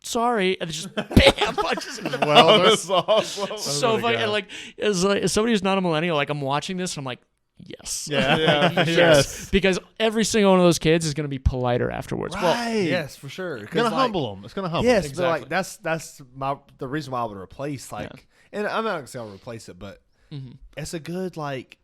sorry, and then just bam, punches him. Well, that's awesome. So funny. And like as somebody who's not a millennial, like I'm watching this and I'm like, yes. Yeah. Yes. Because every single one of those kids is going to be politer afterwards. Right. Well, yes, for sure. It's gonna humble them. It's gonna humble. Yes, them. but like Exactly. that's the reason why I would replace and I'm not gonna say I'll replace it, but it's a good like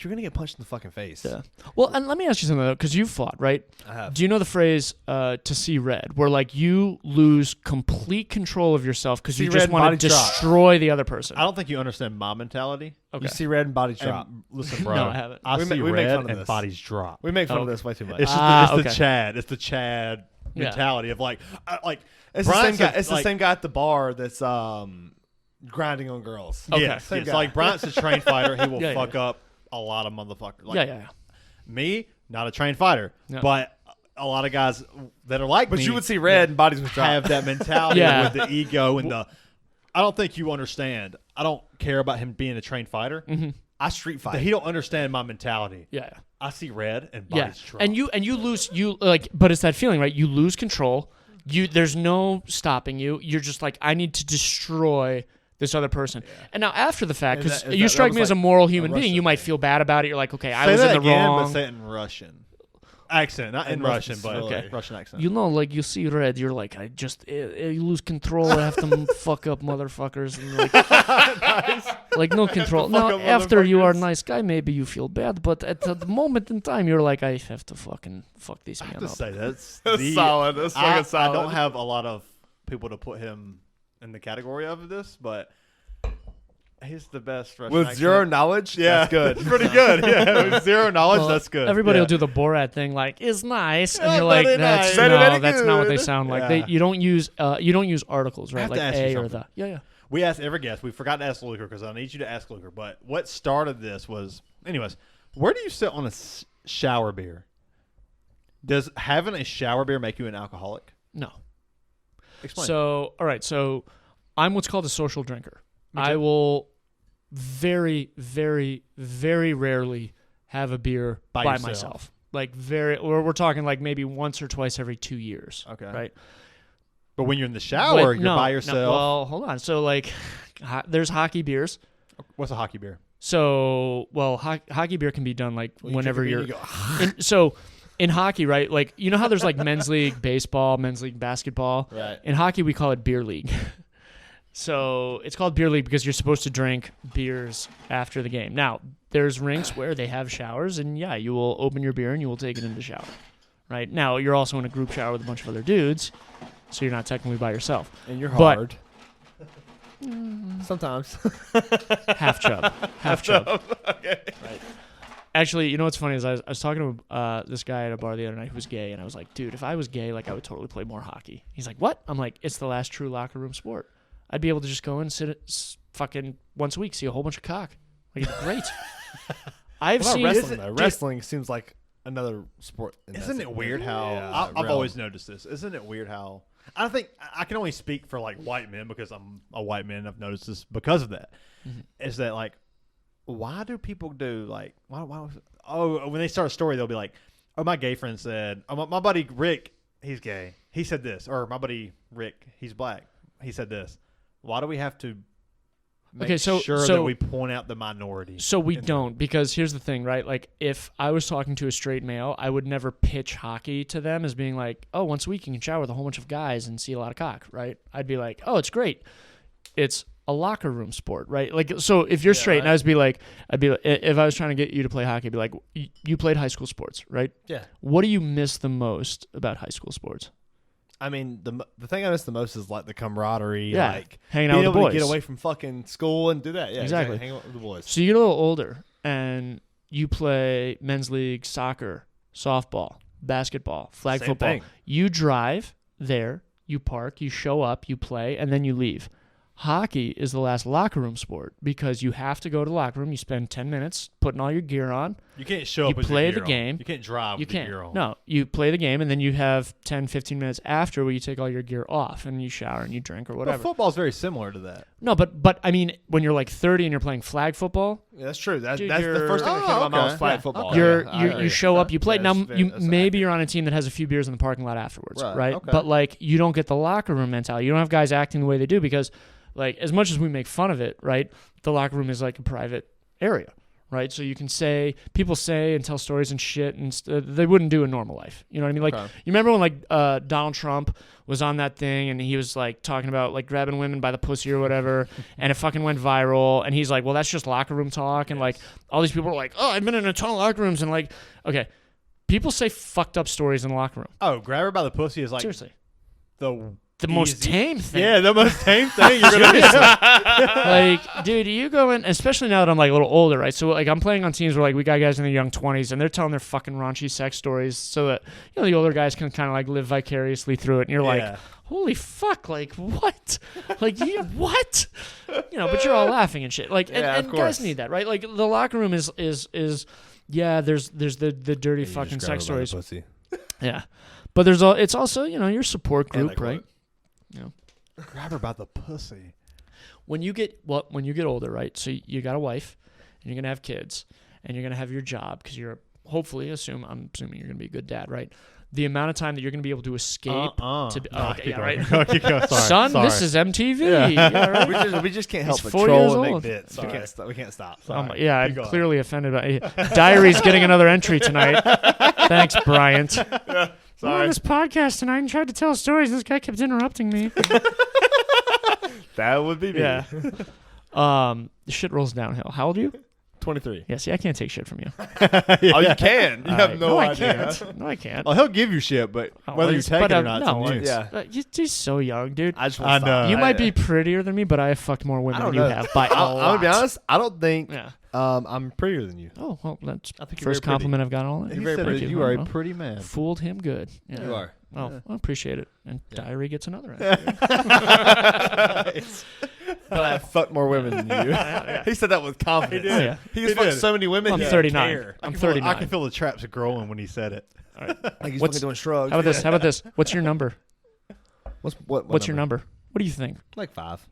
you're gonna get punched in the fucking face. Yeah. Well, and let me ask you something though, because you've fought, right? I have. Do you know the phrase "to see red," where like you lose complete control of yourself because See you red just and want body to drop. destroy the other person? I don't think you understand my mentality. Okay. You see red and bodies drop. And listen, bro. No, I haven't. I We see make red fun of and this. bodies drop. We make fun of Okay. this way too much. It's just Ah, the okay. Chad. It's the Chad Yeah. mentality of like It's the Bryant same guy. said, It's the like- same guy at the bar that's grinding on girls. Okay. Yes, Same yes. guy. Like Bryant's a trained fighter. He will Yeah, fuck yeah. up a lot of motherfuckers. Like, yeah. Me, not a trained fighter, Yeah. but a lot of guys that are like But me you would see red and bodies would drop. have that mentality Yeah. with the ego and the. I don't think you understand. I don't care about him being a trained fighter. I street fight. He don't understand my mentality. Yeah. I see red and Yeah. bodies drop. And you lose but it's that feeling, right? You lose control. There's no stopping you. You're just like, I need to destroy this other person. And now after the fact, because Is you that strike me was as a like moral a human being, Russian you might thing. feel bad about it. You're like, okay, I say was that in the again, wrong. but say it in Russian accent, not in In Russian, Russian, but okay. Russian accent. You know, like you see red, you're like, you lose control. I have to fuck up motherfuckers. And like no control. Now, up after you are a motherfuckers. nice guy, maybe you feel bad, but at the moment in time, you're like, I have to fucking fuck these I men have to up. say that's solid. That's I fucking solid. don't have a lot of people to put him in the category of this, but he's the best Russian with accent. zero knowledge. Yeah, that's good. It's pretty good. Yeah, with zero knowledge, Well, that's good. Everybody yeah. will do the Borat thing, like "is nice," and Yeah, you're like, very "That's nice. Very, no, very that's not what they good. sound like." Yeah. You don't use articles, I right? have to Like ask you a or something. the. Yeah. We asked every guest. We forgot to ask Luker because I need you to ask Luker. But what started this was, anyways, where do you sit on a shower beer? Does having a shower beer make you an alcoholic? No. Explain. So, all right. So, I'm what's called a social drinker. I will very, very, very rarely have a beer By by yourself. myself. Like we're talking like maybe once or twice every 2 years. Okay. Right. But when you're in the shower, But you're by no, yourself. well, hold on. So like, there's hockey beers. What's a hockey beer? So, hockey beer can be done like Well, you whenever drink a you're. beer, you go, So, in hockey, right? Like you know how there's like men's league baseball, men's league basketball. Right. In hockey, we call it beer league. So it's called beer league because you're supposed to drink beers after the game. Now, there's rinks where they have showers, and yeah, you will open your beer and you will take it in the shower. Right now, you're also in a group shower with a bunch of other dudes, so you're not technically by yourself. and you're But- hard. Sometimes. Half chub. Half chub. Okay. Right. Actually, you know what's funny is I was talking to this guy at a bar the other night who was gay, and I was like, dude, if I was gay, like I would totally play more hockey. He's like, what? I'm like, it's the last true locker room sport. I'd be able to just go and sit fucking once a week, see a whole bunch of cock. Like, it's great. I've What seen about wrestling though? Wrestling seems like another sport. In that Isn't it sense. weird how Yeah, I've realm. always noticed this? Isn't it weird how I think I can only speak for like white men because I'm a white man. I've noticed this because of that. Is that like why do people do like why when they start a story they'll be like, oh, my gay friend said, oh, my buddy Rick, he's gay, he said this, or my buddy Rick, he's black, he said this. Why do we have to make sure that we point out the minority? So we don't, because here's the thing, right? Like, if I was talking to a straight male, I would never pitch hockey to them as being like, oh, once a week you can shower with a whole bunch of guys and see a lot of cock, right? I'd be like, oh, it's great. It's a locker room sport, right? Like, so if you're straight, and I'd be like, if I was trying to get you to play hockey, I'd be like, you played high school sports, right? Yeah. What do you miss the most about high school sports? I mean, the thing I miss the most is like the camaraderie, Yeah, like hanging out being with the able boys. to get away from fucking school and do that. Yeah, Exactly. Hang out with the boys. So you get a little older and you play men's league soccer, softball, basketball, flag Same football. thing. You drive there, you park, you show up, you play, and then you leave. Hockey is the last locker room sport because you have to go to the locker room. You spend 10 minutes putting all your gear on. You can't show You up with play your the gear game. on. You can't drive You with your can't. gear on. No, you play the game, and then you have 10, 15 minutes after where you take all your gear off and you shower and you drink or But whatever. football's very similar to that. No, but I mean, when you're like 30 and you're playing flag football, Yeah, that's true. That's Dude, the you're- first thing that came to my mind was flag Yeah. football. you show up, you play. Yeah, Now that's very- that's maybe accurate. you're on a team that has a few beers in the parking lot afterwards, Right, right? okay. But like you don't get the locker room mentality. You don't have guys acting the way they do because, like, as much as we make fun of it, right? The locker room is like a private area, right? So you can say people say and tell stories and shit, and they wouldn't do in normal life. You know what I mean? Like Okay. you remember when like Donald Trump was on that thing and he was like talking about like grabbing women by the pussy or whatever, and it fucking went viral. And he's like, well, that's just locker room talk. And like all these people are like, oh, I've been in a ton of locker rooms, and like, okay, people say fucked up stories in the locker room. Oh, grab her by the pussy is like Seriously, the the most easy- tame thing. Yeah, the most tame thing you're gonna do. Like, dude, you go in, especially now that I'm like a little older, right? So like I'm playing on teams where like we got guys in their young 20s and they're telling their fucking raunchy sex stories so that the older guys can kind of like live vicariously through it. And you're like, Yeah. holy fuck, like what? Like what? But you're all laughing and shit. Like, Yeah, of and guys course. need that, right? Like the locker room is yeah. There's the dirty fucking sex stories. Yeah, but it's also your support And group, I right? quote. Grab her by the pussy. When you get older, right? So you got a wife, and you're gonna have kids, and you're gonna have your job because you're I'm assuming you're gonna be a good dad, right? The amount of time that you're gonna be able to escape to be, Keep right. going. Keep going. Sorry. Son, this is MTV. Yeah. Yeah, right? We just can't help He's but 4 years troll and old. make bits. Sorry. We can't stop. Yeah, Keep I'm going. clearly offended by Diary's getting another entry tonight. Thanks, Bryant. I'm on this podcast tonight and tried to tell stories. This guy kept interrupting me. That would be me. Yeah. The shit rolls downhill. How old are you? 23. Yeah, see, I can't take shit from you. Oh, you can. You All have right. no I idea. can't. No, I can't. Oh, he'll give you shit, but whether you take it or not, it's on you. Yeah. You're so young, dude. I just I want to stop. know. You might be prettier than me, but I have fucked more women I don't than you know. have by a lot. I'm gonna be honest. I don't think Yeah. I'm prettier than you. Oh, well, that's I think the you're first very pretty. compliment I've got all. He You're very said pretty. you are a Well, pretty man. fooled him good. Yeah. You are. Well, I appreciate it. And Yeah. Diary gets another entry. But I fucked more women than you. He said that with confidence. He Oh, yeah. He just He fucked did. so many women. I'm he didn't 39. care. I'm I can 39. feel the traps growing when he said it. All right. Like he's What's- fucking doing shrugs. How about this? What's your number? What's Your number? What do you think? Are Like 5.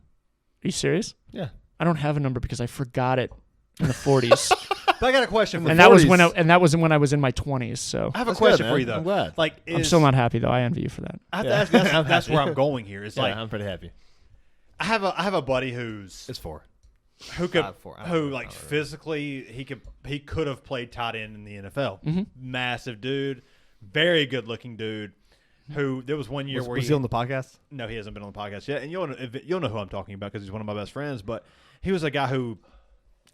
you serious? Yeah. I don't have a number because I forgot it in the 40s. But I got a question for and you. that was 40s. when I was in my 20s. So I have a That's question good, for you man. though. I'm glad. Like, I'm still not happy though. I envy you for that. I have Yeah. to ask, that's where I'm going here. It's Yeah, like I'm pretty happy. I have a buddy who's It's 4. who could 5, 4. I don't who know. like I don't know. physically he could have played tight end in the NFL. Mhm. Massive dude, very good looking dude. Who there was one year where Was he on the podcast? no, he hasn't been on the podcast yet, and you'll know who I'm talking about because he's one of my best friends. But he was a guy who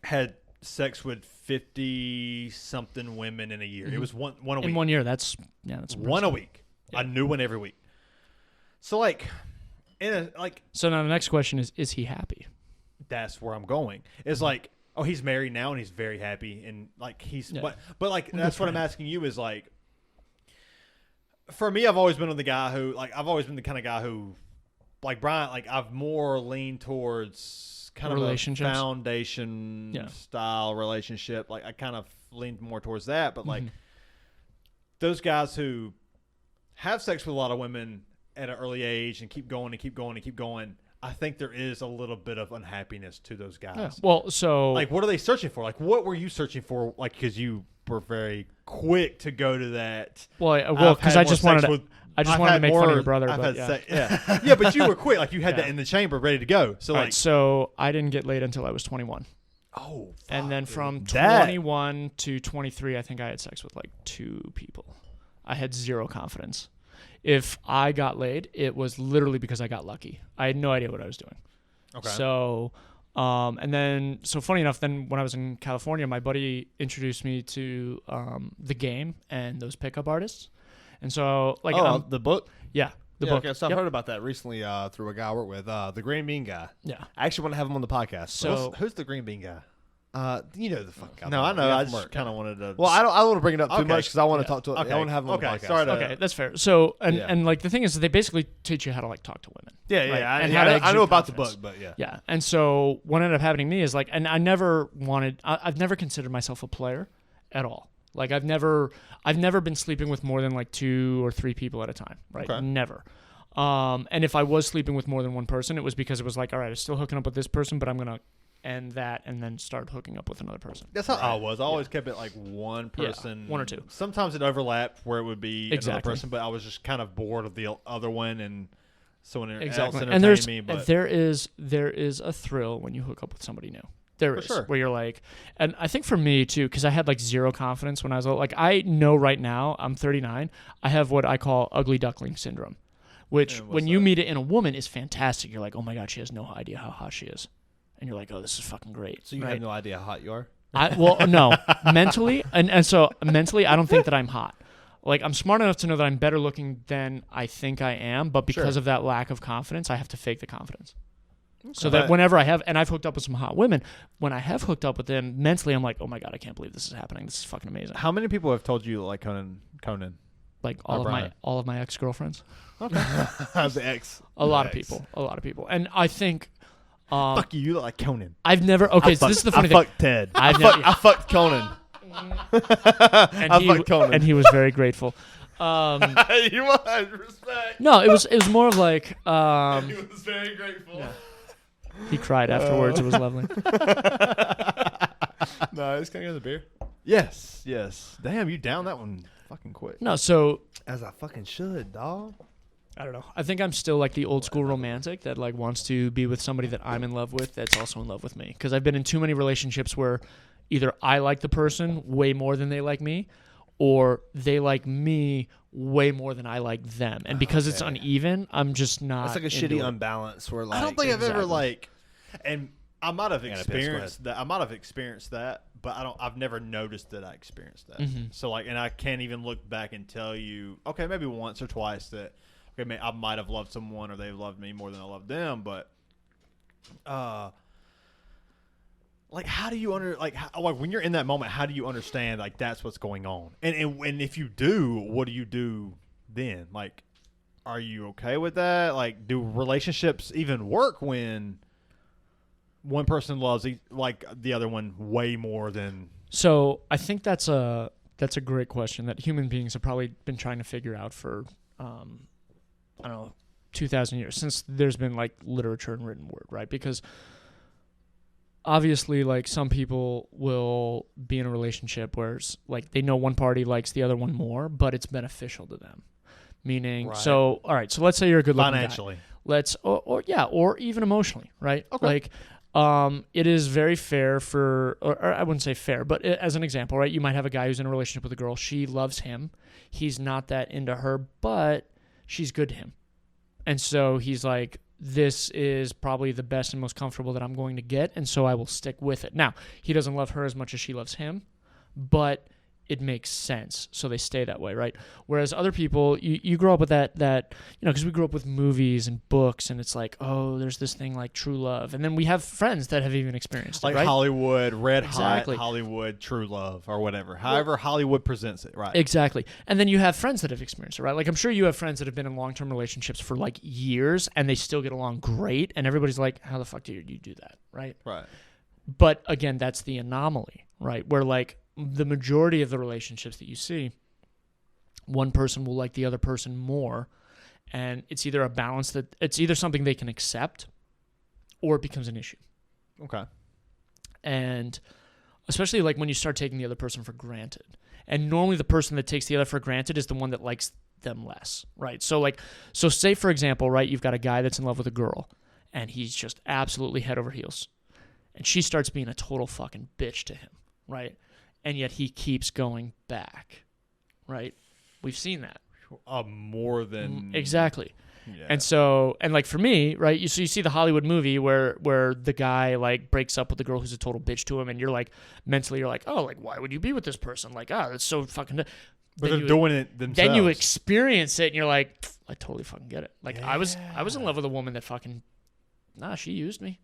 had sex with 50-something women in a year. It was one a week. In 1 year, that's One a impressive. week. Yeah. A new one every week. So like, So now the next question is he happy? that's where I'm going. It's like, oh, he's married now and he's very happy and like he's Yeah. but like Well, that's good what for I'm him. asking you is like, for me, I've always been the guy who I've always been the kind of guy who, like Bryant, like I've more leaned towards kind of a Relationships? foundation Yeah. style relationship. Like I kind of leaned more towards that, but like Mhm. those guys who have sex with a lot of women at an early age and keep going and keep going and keep going, I think there is a little bit of unhappiness to those guys. Yeah. Well, so Like, what are they searching for? Like, what were you searching for? Like, because you were very quick to go to that. well, because I just wanted to. I just wanted to make fun of your brother. I've But had yeah. sex, yeah, yeah, but you were quick. Like, you had Yeah. that in the chamber, ready to go. So, All like, right, so I didn't get laid until I was 21, oh, and then from That- 21 to 23, I think I had sex with like 2 people. I had zero confidence. If I got laid, it was literally because I got lucky. I had no idea what I was doing. okay, So, and then, so funny enough, then when I was in California, my buddy introduced me to the game and those pickup artists. And so, like, the book? yeah, the Yeah, book. Okay, so I've Yep. heard about that recently through a guy I work with, the Green Bean guy. Yeah. I actually want to have him on the podcast. So- who's the green bean guy? You know the fuck guy. No, I know. Yeah, I from just work. kind of wanted to. Well, I don't want to bring it up too Okay. much because I want to Yeah. talk to. Okay. I want to have him on the Okay, podcast. sorry to- Okay, that's fair. So, and, Yeah. and like the thing is that they basically teach you how to like talk to women. Yeah, Right, yeah. and I, how to I exude know about the confidence. book, but yeah. Yeah. And so what ended up happening to me is like, and I never wanted, I've never considered myself a player at all. Like I've never been sleeping with more than like 2 or 3 people at a time. Right. Okay. Never. And if I was sleeping with more than one person, it was because it was like, all right, I'm still hooking up with this person, but I'm gonna end that and then start hooking up with another person. That's how I was. I always kept it like one person, one or two. Sometimes it overlapped where it would be another Exactly. person, but I was just kind of bored of the other one and someone else Exactly. entertained And me. But there is a thrill when you hook up with somebody new. There is, sure. where you're like, and I think for me too, because I had like zero confidence when I was like, I know right now, I'm 39, I have what I call ugly duckling syndrome, which when you meet it in a woman is fantastic. You're like, oh my God, she has no idea how hot she is. And you're like, oh, this is fucking great. So you have no idea how hot you are? Well, no, mentally, and so mentally, I don't think that I'm hot. Like, I'm smart enough to know that I'm better looking than I think I am, but because of that lack of confidence, I have to fake the confidence. Okay. So that whenever I have, and I've hooked up with some hot women, when I have hooked up with them, mentally, I'm like, oh my God, I can't believe this is happening. This is fucking amazing. how many people have told you like Conan? Like all Brian. of my ex-girlfriends. Okay. The ex. A lot of people. And I think, Fuck you, you look like Conan. I've never, okay, so this is the funny I thing. fucked Ted. I fucked Conan. and he was very grateful. He was. Respect. No, it was more of like, He was very grateful. Yeah. He cried afterwards. It was lovely. No, just gonna get the beer. Yes. Damn, you down that one fucking quick. No, so As I fucking should, dog. I don't know. I think I'm still like the old school romantic that like wants to be with somebody that I'm in love with that's also in love with me. Because I've been in too many relationships where either I like the person way more than they like me, or they like me way more than I like them. And because it's uneven, I'm just not. It's like a shitty unbalance where like I don't think I've ever exactly. like, and I might have gotta piss, experienced that. I might have experienced that, but I've never noticed that I experienced that. Mm-hmm. So like, and I can't even look back and tell you, okay, maybe once or twice that, okay, I might have loved someone or they loved me more than I loved them, but, like, how do you like when you're in that moment, how do you understand like that's what's going on? And if you do, what do you do then? Like, are you okay with that? Like, do relationships even work when one person loves like the other one way more than? So I think that's a great question that human beings have probably been trying to figure out for I don't know 2,000 years since there's been like literature and written word, right? Because obviously, like some people will be in a relationship where like they know one party likes the other one more, but it's beneficial to them. Meaning, Right. so all right, so let's say you're a good looking Financially. guy. Let's or even emotionally, right? Okay. Like, it is very fair for, or I wouldn't say fair, but as an example, right? You might have a guy who's in a relationship with a girl. She loves him. He's not that into her, but she's good to him. And so he's like, this is probably the best and most comfortable that I'm going to get, and so I will stick with it. Now, he doesn't love her as much as she loves him, but it makes sense, so they stay that way, right? Whereas other people, you grow up with that because we grew up with movies and books, and it's like, oh, there's this thing like true love, and then we have friends that have even experienced Like it, right? Hollywood, Exactly. hot Hollywood, true love, or whatever. However, Hollywood presents it, right? Exactly. And then you have friends that have experienced it, right? Like I'm sure you have friends that have been in long-term relationships for like years and they still get along great, and everybody's like, how the fuck do you do that, right? Right. But again, that's the anomaly, right? Where like the majority of the relationships that you see, one person will like the other person more, and it's either a balance that it's either something they can accept or it becomes an issue. Okay. And especially like when you start taking the other person for granted. And normally the person that takes the other for granted is the one that likes them less, right? So say for example, right, you've got a guy that's in love with a girl and he's just absolutely head over heels. And she starts being a total fucking bitch to him, right? And yet he keeps going back, right? We've seen that. More than Exactly. Yeah. And so, and like for me, right, you see the Hollywood movie where the guy like breaks up with the girl who's a total bitch to him, and you're like, mentally, you're like, oh, like, why would you be with this person? Like, that's so fucking... But they're doing it themselves. Then you experience it, and you're like, I totally fucking get it. Like, I was in love with a woman that fucking... Nah, she used me.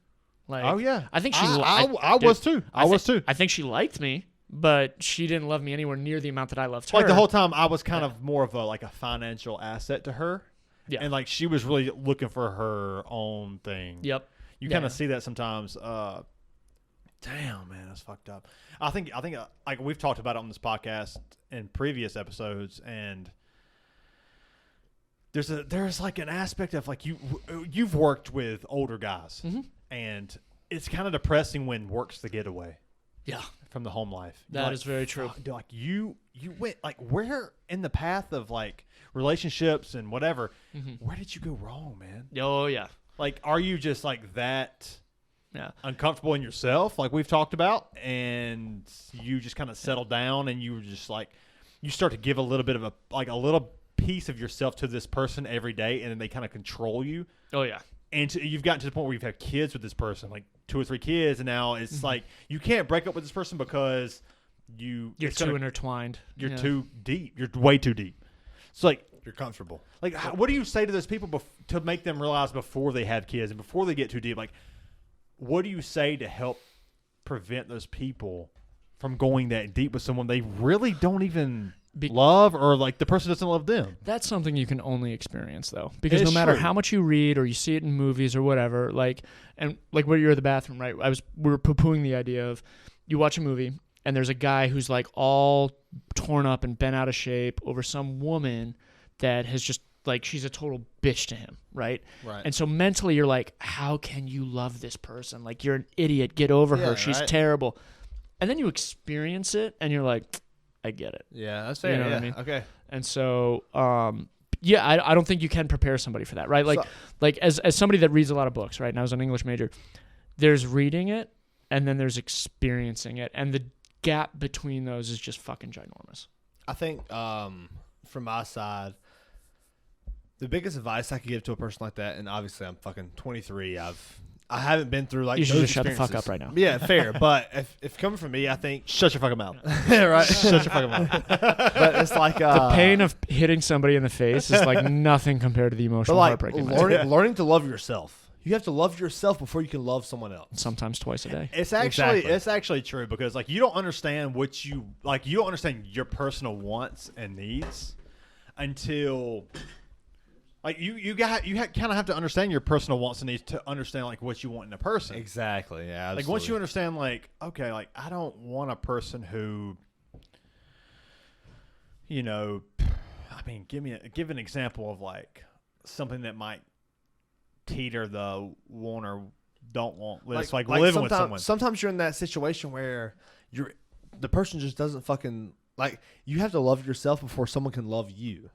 Like, Oh, yeah. I think she... I was too. I was too. I think she liked me, but she didn't love me anywhere near the amount that I loved her. Like the whole time, I was kind of more of a financial asset to her. Yeah. And like she was really looking for her own thing. Yep. You Yeah. kind of see that sometimes. Damn, man, that's fucked up. I think like we've talked about it on this podcast in previous episodes, and there's like an aspect of like you've worked with older guys, and it's kind of depressing when work's the getaway. Yeah. From the home life. That is very true. Like you went like where in the path of like relationships and whatever, where did you go wrong, man? Oh yeah. Like, are you just like that uncomfortable in yourself, like we've talked about, and you just kind of settle down and you were just like, you start to give a little bit of a little piece of yourself to this person every day, and then they kind of control you. Oh yeah. And you've gotten to the point where you've had kids with this person, like 2 or 3 kids, and now it's like you can't break up with this person because you're too intertwined. You're too deep. You're way too deep. So like You're comfortable. like what do you say to those people to make them realize before they have kids and before they get too deep? Like, what do you say to help prevent those people from going that deep with someone they really don't even love, or like the person doesn't love them? That's something you can only experience though, because no It's matter true. how much you read or you see it in movies or whatever, like, and like where you're at the bathroom, right? We were poo-pooing the idea of you watch a movie and there's a guy who's like all torn up and bent out of shape over some woman that has just like, she's a total bitch to him, right? Right. And so mentally you're like, how can you love this person? Like, you're an idiot. Get over her. She's right. terrible. And then you experience it and you're like, I get it. Yeah, that's fair. You know what yeah. I mean? Okay. And so, yeah, I don't think you can prepare somebody for that, right? Like as somebody that reads a lot of books, right? And I was an English major. There's reading it, and then there's experiencing it, and the gap between those is just fucking ginormous. I think from my side, the biggest advice I could give to a person like that, and obviously I'm fucking 23. I haven't been through like You should those just shut the fuck experiences. up right now. Yeah, fair. But if coming from me, I think Shut your fucking mouth. right. Shut your fucking mouth. But it's like The pain of hitting somebody in the face is like nothing compared to the but emotional like heartbreak. in that. learning to love yourself. You have to love yourself before you can love someone else. Sometimes twice a day. It's actually Exactly. it's actually true, because like you don't understand what you like. You don't understand your personal wants and needs until like you kind of have to understand your personal wants and needs to understand like what you want in a person. Exactly. Yeah. Like once you understand, like, okay, like I don't want a person who, you know, I mean, give an example of like something that might teeter the want or don't want list, like living with someone. Sometimes you're in that situation where the person just doesn't fucking like. You have to love yourself before someone can love you.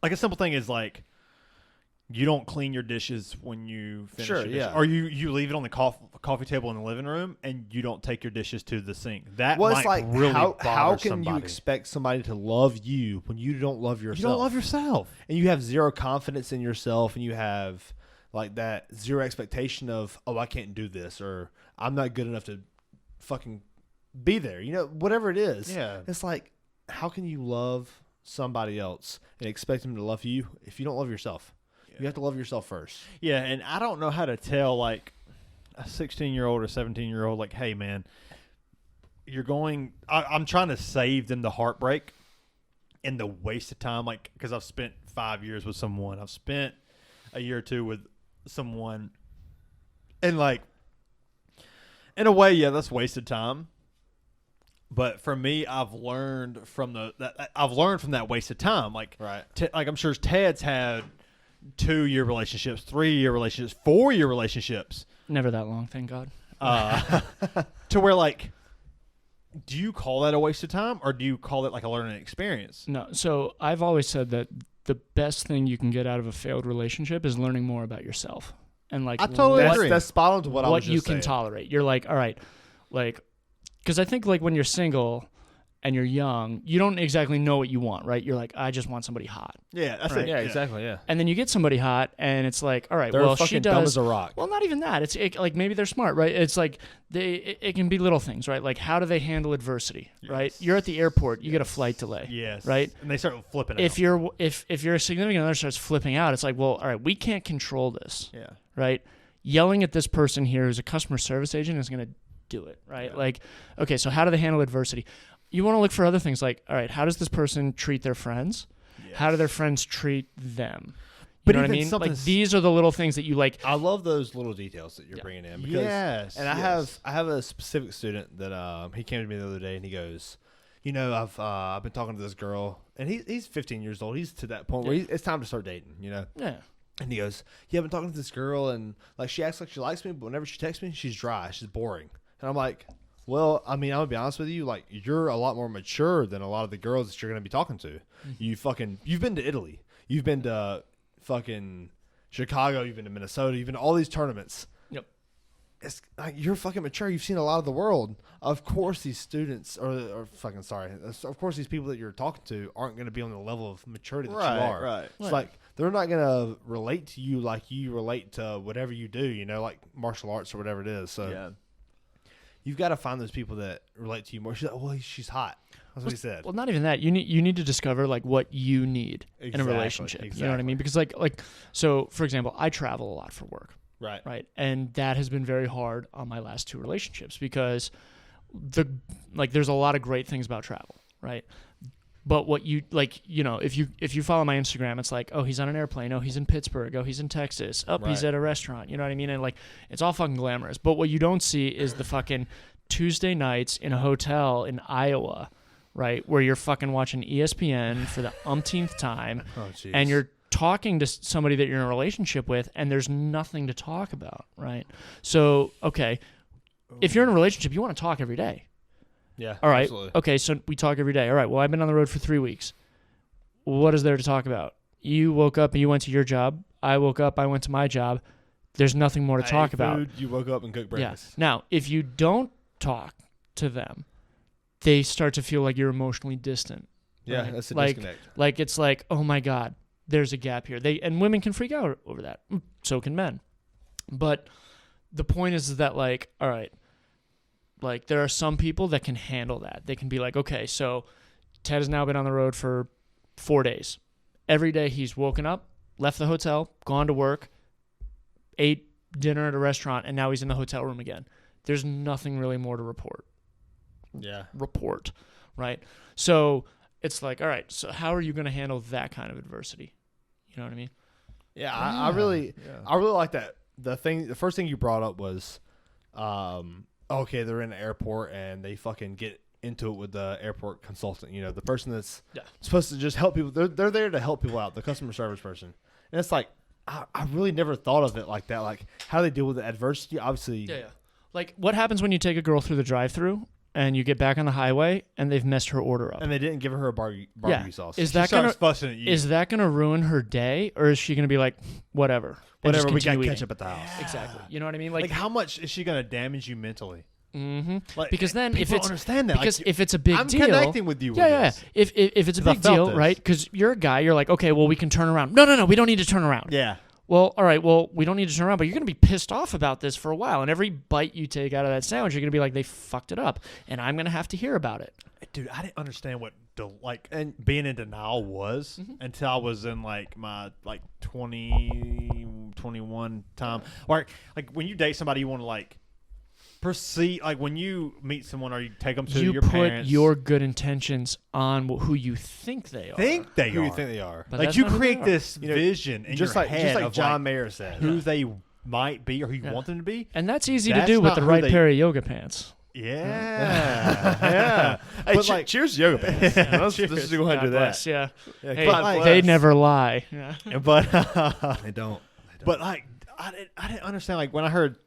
Like a simple thing is like, you don't clean your dishes when you finish Sure, your dishes. yeah. Or you leave it on the coffee table in the living room and you don't take your dishes to the sink. That Well, might it's like really how bother can somebody. you expect somebody to love you when you don't love yourself? You don't love yourself. And you have zero confidence in yourself, and you have like that zero expectation of, oh, I can't do this, or I'm not good enough to fucking be there. You know, whatever it is. Yeah. It's like, how can you love somebody else and expect them to love you if you don't love yourself? You have to love yourself first. Yeah, and I don't know how to tell like a 16-year-old or 17-year-old, like, hey, man, I'm trying to save them the heartbreak and the waste of time, like, because I've spent 5 years with someone. I've spent a year or two with someone, and like, in a way, yeah, that's wasted time. But for me, I've learned from that wasted time. Like, Right. Like I'm sure Ted's had 2-year relationships, 3-year relationships, 4-year relationships. Never that long, thank God. To where, like, do you call that a waste of time, or do you call it like a learning experience? No, so I've always said that the best thing you can get out of a failed relationship is learning more about yourself. And like, I totally agree. That's spot on to what I was what just you can saying. tolerate. You're like, all right, like, because I think like when you're single and you're young, you don't exactly know what you want, right? You're like, I just want somebody hot. Yeah, that's Right. it. Yeah, exactly. Yeah. And then you get somebody hot, and it's like, all right, They're well, fucking she dumb does. as a rock. Well, not even that. It's like maybe they're smart, right? It's like it can be little things, right? Like how do they handle adversity, right? You're at the airport, you get a flight delay, Yes. right? And they start flipping If out. your significant other starts flipping out, it's like, well, all right, we can't control this, Yeah. right? Yelling at this person here who's a customer service agent is going to do it, right? Yeah. Like, okay, so how do they handle adversity? You want to look for other things like, all right, how does this person treat their friends? Yes. How do their friends treat them? You But know what I even mean? something Like these are the little things that you like. I love those little details that you're bringing in. Because, Yes. And yes. I have a specific student that he came to me the other day and he goes, I've been talking to this girl, and he's 15 years old. He's to that point where it's time to start dating. Yeah. And he goes, yeah, I've been talking to this girl, and like she acts like she likes me, but whenever she texts me, she's dry, she's boring. And I'm like, well, I mean, I'm gonna be honest with you, like you're a lot more mature than a lot of the girls that you're gonna be talking to. You've been to Italy, you've been to fucking Chicago, you've been to Minnesota, you've been to all these tournaments. Yep. It's like you're fucking mature. You've seen a lot of the world. Of course, these students of course, these people that you're talking to aren't going to be on the level of maturity that you are. Right. It's like they're not going to relate to you like you relate to whatever you do. Like martial arts or whatever it is. So you've got to find those people that relate to you more. She's like, well, she's hot. That's what he said. Well, not even that. You need to discover like what you need in a relationship. Exactly. You know what I mean? Because so for example, I travel a lot for work. Right. And that has been very hard on my last 2 relationships because there's a lot of great things about travel, right? But what you if you follow my Instagram, it's like, oh, he's on an airplane, oh, he's in Pittsburgh, oh, he's in Texas, he's at a restaurant, you know what I mean? And like it's all fucking glamorous. But what you don't see is the fucking Tuesday nights in a hotel in Iowa, right? Where you're fucking watching ESPN for the umpteenth time and you're talking to somebody that you're in a relationship with and there's nothing to talk about, right? So, okay, if you're in a relationship, you want to talk every day. Yeah. All right. Absolutely. Okay, so we talk every day. All right, well, I've been on the road for 3 weeks. What is there to talk about? You woke up and you went to your job. I woke up, I went to my job. There's nothing more to talk about. You woke up and cooked breakfast. Yeah. Now, if you don't talk to them, they start to feel like you're emotionally distant. Yeah, right? that's a like, disconnect. Like it's like, oh my God, there's a gap here. And women can freak out over that. So can men. But the point is that like, all right, like there are some people that can handle that. They can be like, okay, so Ted has now been on the road for 4 days. Every day he's woken up, left the hotel, gone to work, ate dinner at a restaurant, and now he's in the hotel room again. There's nothing really more to report. Yeah. Right? So it's like, all right, so how are you going to handle that kind of adversity? You know what I mean? Yeah, I really like that. The first thing you brought up was, okay, they're in an airport and they fucking get into it with the airport consultant. The person that's supposed to just help people. They're there to help people out, the customer service person. And it's like, I really never thought of it like that. Like how they deal with the adversity. Obviously, yeah. Like what happens when you take a girl through the drive-thru and you get back on the highway and they've messed her order up, and they didn't give her a barbecue sauce. Is that gonna ruin her day, or is she gonna be like, whatever, we got ketchup at the house? Yeah. Exactly. You know what I mean? Like how much is she gonna damage you mentally? Mm-hmm. Like, because then if it's understand that, because like, if it's a big deal, I'm connecting with you. Yeah. If it's a big deal, right? Because you're a guy, you're like, okay, well, we can turn around. No, we don't need to turn around. Yeah. Well, all right, well, we don't need to turn around, but you're going to be pissed off about this for a while. And every bite you take out of that sandwich, you're going to be like, they fucked it up. And I'm going to have to hear about it. Dude, I didn't understand what being in denial was until I was in like my 21 time. Or like when you date somebody, you want to like proceed, like when you meet someone or you take them to your parents. You put your good intentions on who you think they are. Who you think they are. But like you create this vision in just your like head just like of John Mayer said, who they might be or who you want them to be. And that's easy to That's do with not the who right they- pair of yoga pants. Yeah. Yeah. Hey, But like, cheers, yoga pants. Let's just go ahead and do God bless, that. yeah. Yeah, Hey, God they bless. never lie. Yeah. but They don't. but like I didn't understand, like when I heard,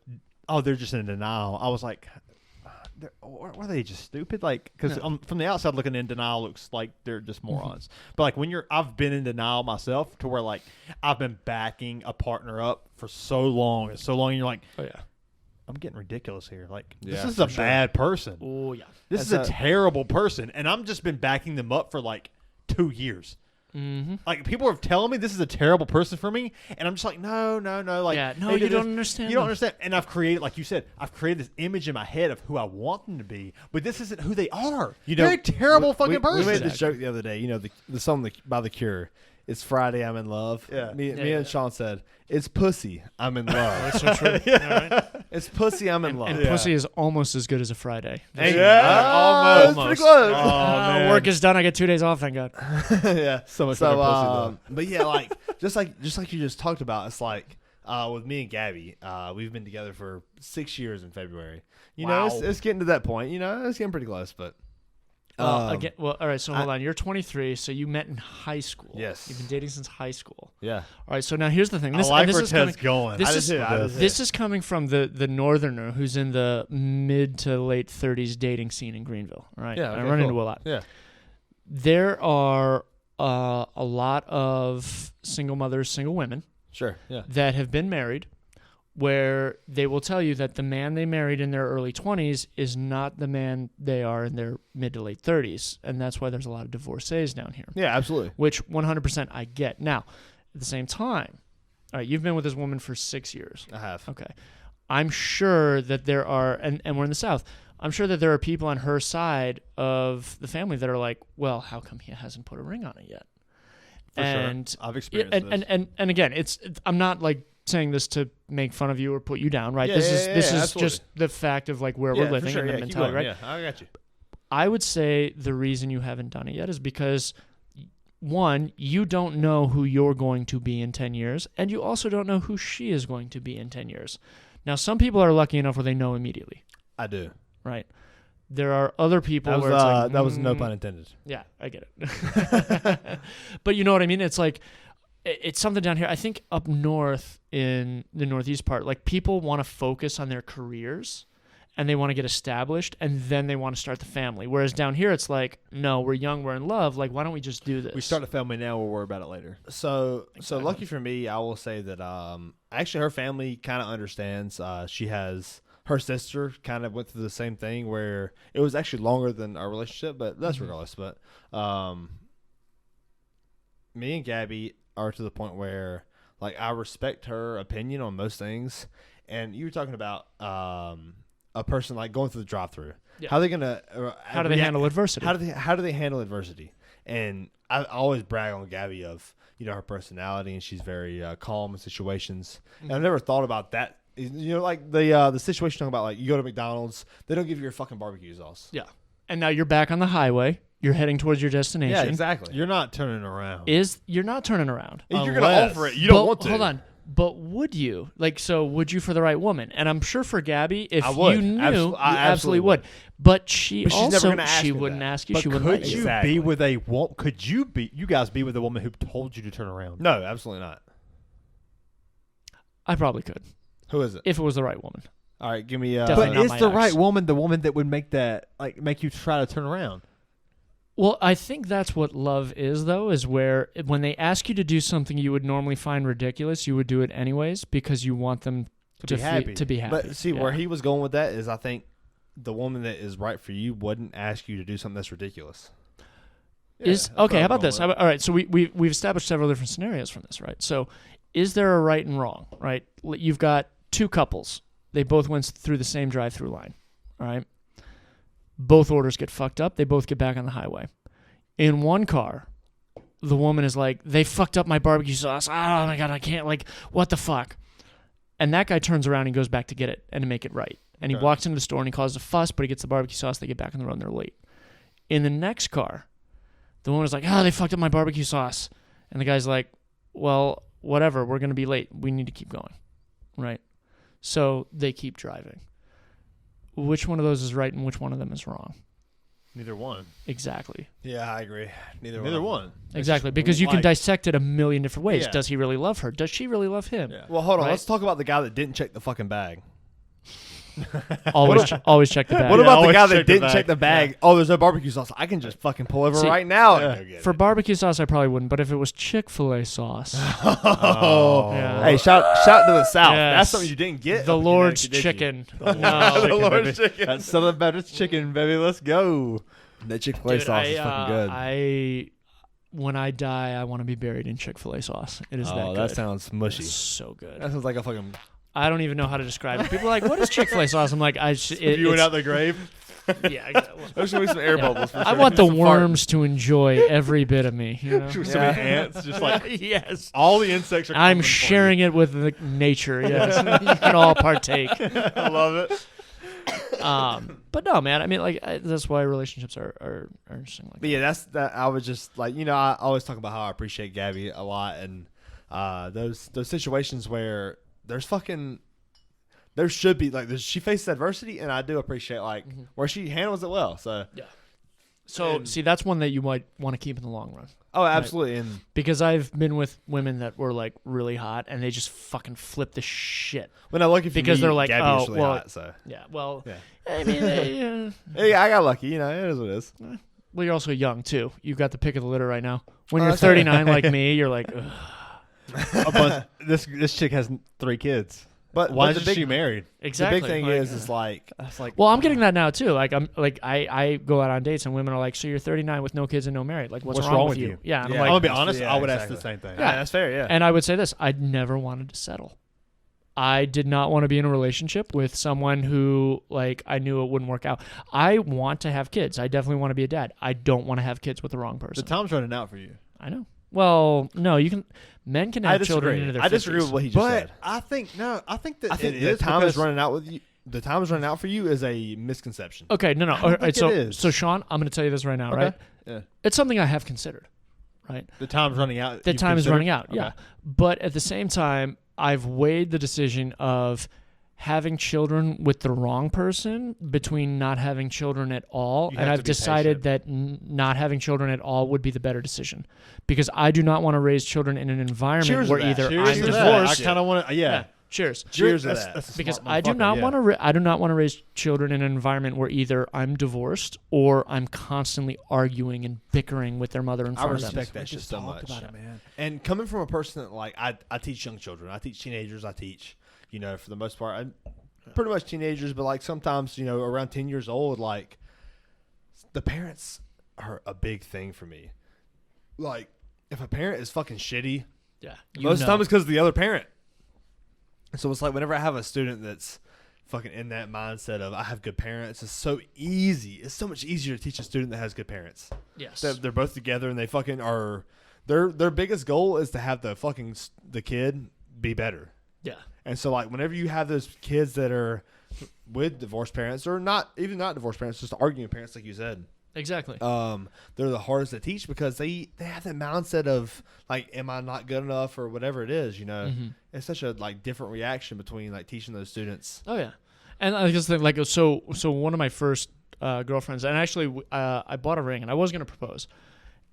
oh, they're just in denial, I was like, were they just stupid? Like, because from the outside looking in, denial looks like they're just morons. But like when I've been in denial myself to where like I've been backing a partner up for so long and you're like, Oh, yeah. I'm getting ridiculous here. Like, Yeah, this is a for sure. bad person. Oh, yeah. This is a terrible person. And I'm just been backing them up for like 2 years. Mm-hmm. Like, people are telling me this is a terrible person for me. And I'm just like, no. Like, Yeah, no, they you did don't this. understand You don't them. understand. And I've created, like you said, this image in my head of who I want them to be. But this isn't who they are. They're a terrible fucking person. We made this joke the other day. The song by The Cure. It's Friday, I'm in love. Yeah. Me and Shawn said, it's pussy, I'm in love. That's so true. All right. It's pussy, I'm in love. And pussy is almost as good as a Friday. Almost. Pretty close. man. Work is done. I get 2 days off. Thank God. Yeah. So much better pussy, though. But yeah, like just like you just talked about, it's like with me and Gabby, we've been together for 6 years in February. You know, it's getting to that point. You know, it's getting pretty close. But Again, well, all right. So hold on. You're 23, so you met in high school. Yes. You've been dating since high school. Yeah. All right. So now here's the thing. This, I like and this where is Ted's coming, going. This is coming from the northerner who's in the mid to late 30s dating scene in Greenville. All right. Yeah. I Okay, run cool. into a lot. Yeah. There are a lot of single mothers, single women Sure. Yeah. that have been married, where they will tell you that the man they married in their early 20s is not the man they are in their mid to late 30s. And that's why there's a lot of divorcees down here, Yeah. Absolutely. which 100% I get. Now, at the same time, all right, you've been with this woman for 6 years. I have. Okay. I'm sure that there are, and we're in the South, I'm sure that there are people on her side of the family that are like, well, how come he hasn't put a ring on it yet? For and sure. I've experienced this. and again, I'm not like saying this to make fun of you or put you down, right? Yeah, this yeah, is yeah, this is absolutely. just the fact of like where Yeah, we're for living sure. and the Yeah, keep mentality, going. right? Yeah. I got you. I would say the reason you haven't done it yet is because, one, you don't know who you're going to be in 10 years, and you also don't know who she is going to be in 10 years. Now, some people are lucky enough where they know immediately, I do. right? There are other people That was, where it's like, that was no pun intended. Yeah, I get it. But you know what I mean? It's like, it's something down here. I think up north in the northeast part, like people want to focus on their careers and they want to get established and then they want to start the family. Whereas down here, it's like, no, we're young, we're in love. Like, why don't we just do this? We start a family now. We'll worry about it later. So Exactly. lucky for me, I will say that actually her family kind of understands. She has her sister kind of went through the same thing where it was actually longer than our relationship, but that's regardless. But me and Gabby are to the point where like I respect her opinion on most things. And you were talking about a person like going through the drive-through. Yeah. How are they gonna? How do they handle adversity? How do they handle adversity? And I always brag on Gabby of her personality, and she's very calm in situations. And I've never thought about that. Like the situation talking about like you go to McDonald's, they don't give you your fucking barbecue sauce. Yeah. And now you're back on the highway. You're heading towards your destination. Yeah, exactly. You're not turning around. You're not turning around. If you're gonna Unless- offer it, you don't But- want to. Hold on. But would you? Like, so would you for the right woman? And I'm sure for Gabby, if I would. you knew, I you absolutely absolutely would. would. But she But she's never also, gonna ask she me wouldn't that. ask you. But She wouldn't could let you you. Exactly. be with a woman? Could you guys be with a woman who told you to turn around? No, absolutely not. I probably could. Who is it? If it was the right woman. All right, give me. Definitely But not is my the ex. right woman the woman that would make you try to turn around? Well, I think that's what love is, though, is where when they ask you to do something you would normally find ridiculous, you would do it anyways because you want them To be happy. to be happy. But see, Yeah. where he was going with that is, I think the woman that is right for you wouldn't ask you to do something that's ridiculous. Is Yeah, okay. How about that's this? where I'm All right. So we've established several different scenarios from this, right? So, is there a right and wrong? Right. You've got two couples. They both went through the same drive-through line. All right. Both orders get fucked up. They both get back on the highway. In one car, the woman is like, "They fucked up my barbecue sauce. Oh my god, I can't. Like, what the fuck?" And that guy turns around and goes back to get it and to make it right. And he Okay. walks into the store and he causes a fuss, but he gets the barbecue sauce. They get back on the road and they're late. In the next car, the woman is like, "Oh, they fucked up my barbecue sauce." And the guy's like, "Well, whatever. We're going to be late. We need to keep going." Right? So they keep driving. Which one of those is right and which one of them is wrong? Neither one. Exactly. Yeah, I agree. Neither one. Exactly. Because you can like- dissect it a million different ways. Yeah. Does he really love her? Does she really love him? Yeah. Well, hold on. Right? Let's talk about the guy that didn't check the fucking bag. Always check the bag. What about the always guy that check the didn't bag. check the bag? Oh, there's no barbecue sauce. I can just fucking pull over See, right now yeah. and go get For it. barbecue sauce, I probably wouldn't. But if it was Chick-fil-A sauce, Oh, Yeah. hey, shout to the South. Yes. That's something you didn't get. the up in Lord's Connecticut, did you? chicken. The No. Lord's baby. chicken. That's Southern Baptist chicken, baby. Let's go. That Chick-fil-A Dude, sauce is fucking good. When I die, I want to be buried in Chick-fil-A sauce. It is that Oh, good. that sounds mushy. It's so good. That sounds like a fucking. I don't even know how to describe it. People are like, "What is Chick-fil-A sauce?" I'm like, You went out the grave. Yeah. There's gonna be some air bubbles. For I sure. want the Some worms to enjoy every bit of me. You know? So many ants, just like Yes. all the insects are. I'm coming for you. sharing it with the nature. Yes, you can all partake. I love it. But no, man. I mean, like that's why relationships are interesting. Like But yeah, that's that. I was just like, I always talk about how I appreciate Gabby a lot, and those situations where there should be like she faces adversity, and I do appreciate like where she handles it well. So Yeah. So see, that's one that you might want to keep in the long run. Oh, absolutely. And Because I've been with women that were like really hot, and they just fucking flip the shit. when I look at Because they're like, Gabby is oh, really well, hot, so Yeah, well, yeah. I mean, Hey, I got lucky. You know, it is what it is. well, you're also young too. You've got the pick of the litter right now. When Oh, you're that's right. 39 like me, you're like, ugh. This chick has 3 kids. But Why but is she married? exactly. The big thing like, is like That's like. well, I'm getting that now too. Like I go out on dates and women are like, so you're 39 with no kids and no married. Like what's wrong with you? Yeah, and Yeah. I'm I'm like, gonna be honest. Yeah, I would ask exactly. the same thing. yeah, that's fair. Yeah. and I would say this: I never wanted to settle. I did not want to be in a relationship with someone who like I knew it wouldn't work out. I want to have kids. I definitely want to be a dad. I don't want to have kids with the wrong The person. time's running out for you. I know. Well, no, you can. Men can I have children disagree. into their I disagree 50s. with what he just said. I think I think that I think it the is time is because- running out with you. The time is running out for you is a misconception. Okay, no. don't All right, think so it is. so Shawn, I'm going to tell you this right now, Okay. right? Yeah. It's something I have considered, right? The time's running out. The You've time is considered- running out, yeah. Okay. But at the same time, I've weighed the decision of having children with the wrong person between not having children at all, You and have I've to be decided that not having children at all would be the better decision because I do not want to raise children in an environment Cheers to where that. either Cheers I'm to that. divorced. I kind of want to. Yeah. Cheers. Cheers to That's- that. that's a Because smart I do motherfucker, not yeah. want to. I do not want to raise children in an environment where either I'm divorced or I'm constantly arguing and bickering with their mother in I front of them. respect that shit so much. About it, man. And coming from a person that like I teach young children, I teach teenagers, I teach, you know, for the most part, pretty much teenagers, but like sometimes, you know, around 10 years old, like the parents are a big thing for me. Like if a parent is fucking shitty, Yeah. most of the time it's because of the other parent. So it's like whenever I have a student that's fucking in that mindset of I have good parents, it's so easy. It's so much easier to teach a student that has good parents. Yes. They're both together and they fucking are. Their biggest goal is to have the kid be better. Yeah. And so like whenever you have those kids that are with divorced parents or not divorced parents, just arguing parents like you said, Exactly. they're the hardest to teach because they have that mindset of like, am I not good enough or whatever it is, you know. It's such a like different reaction between like teaching those students. Oh yeah, and I just think like so one of my first girlfriends, and actually I bought a ring and I was gonna propose,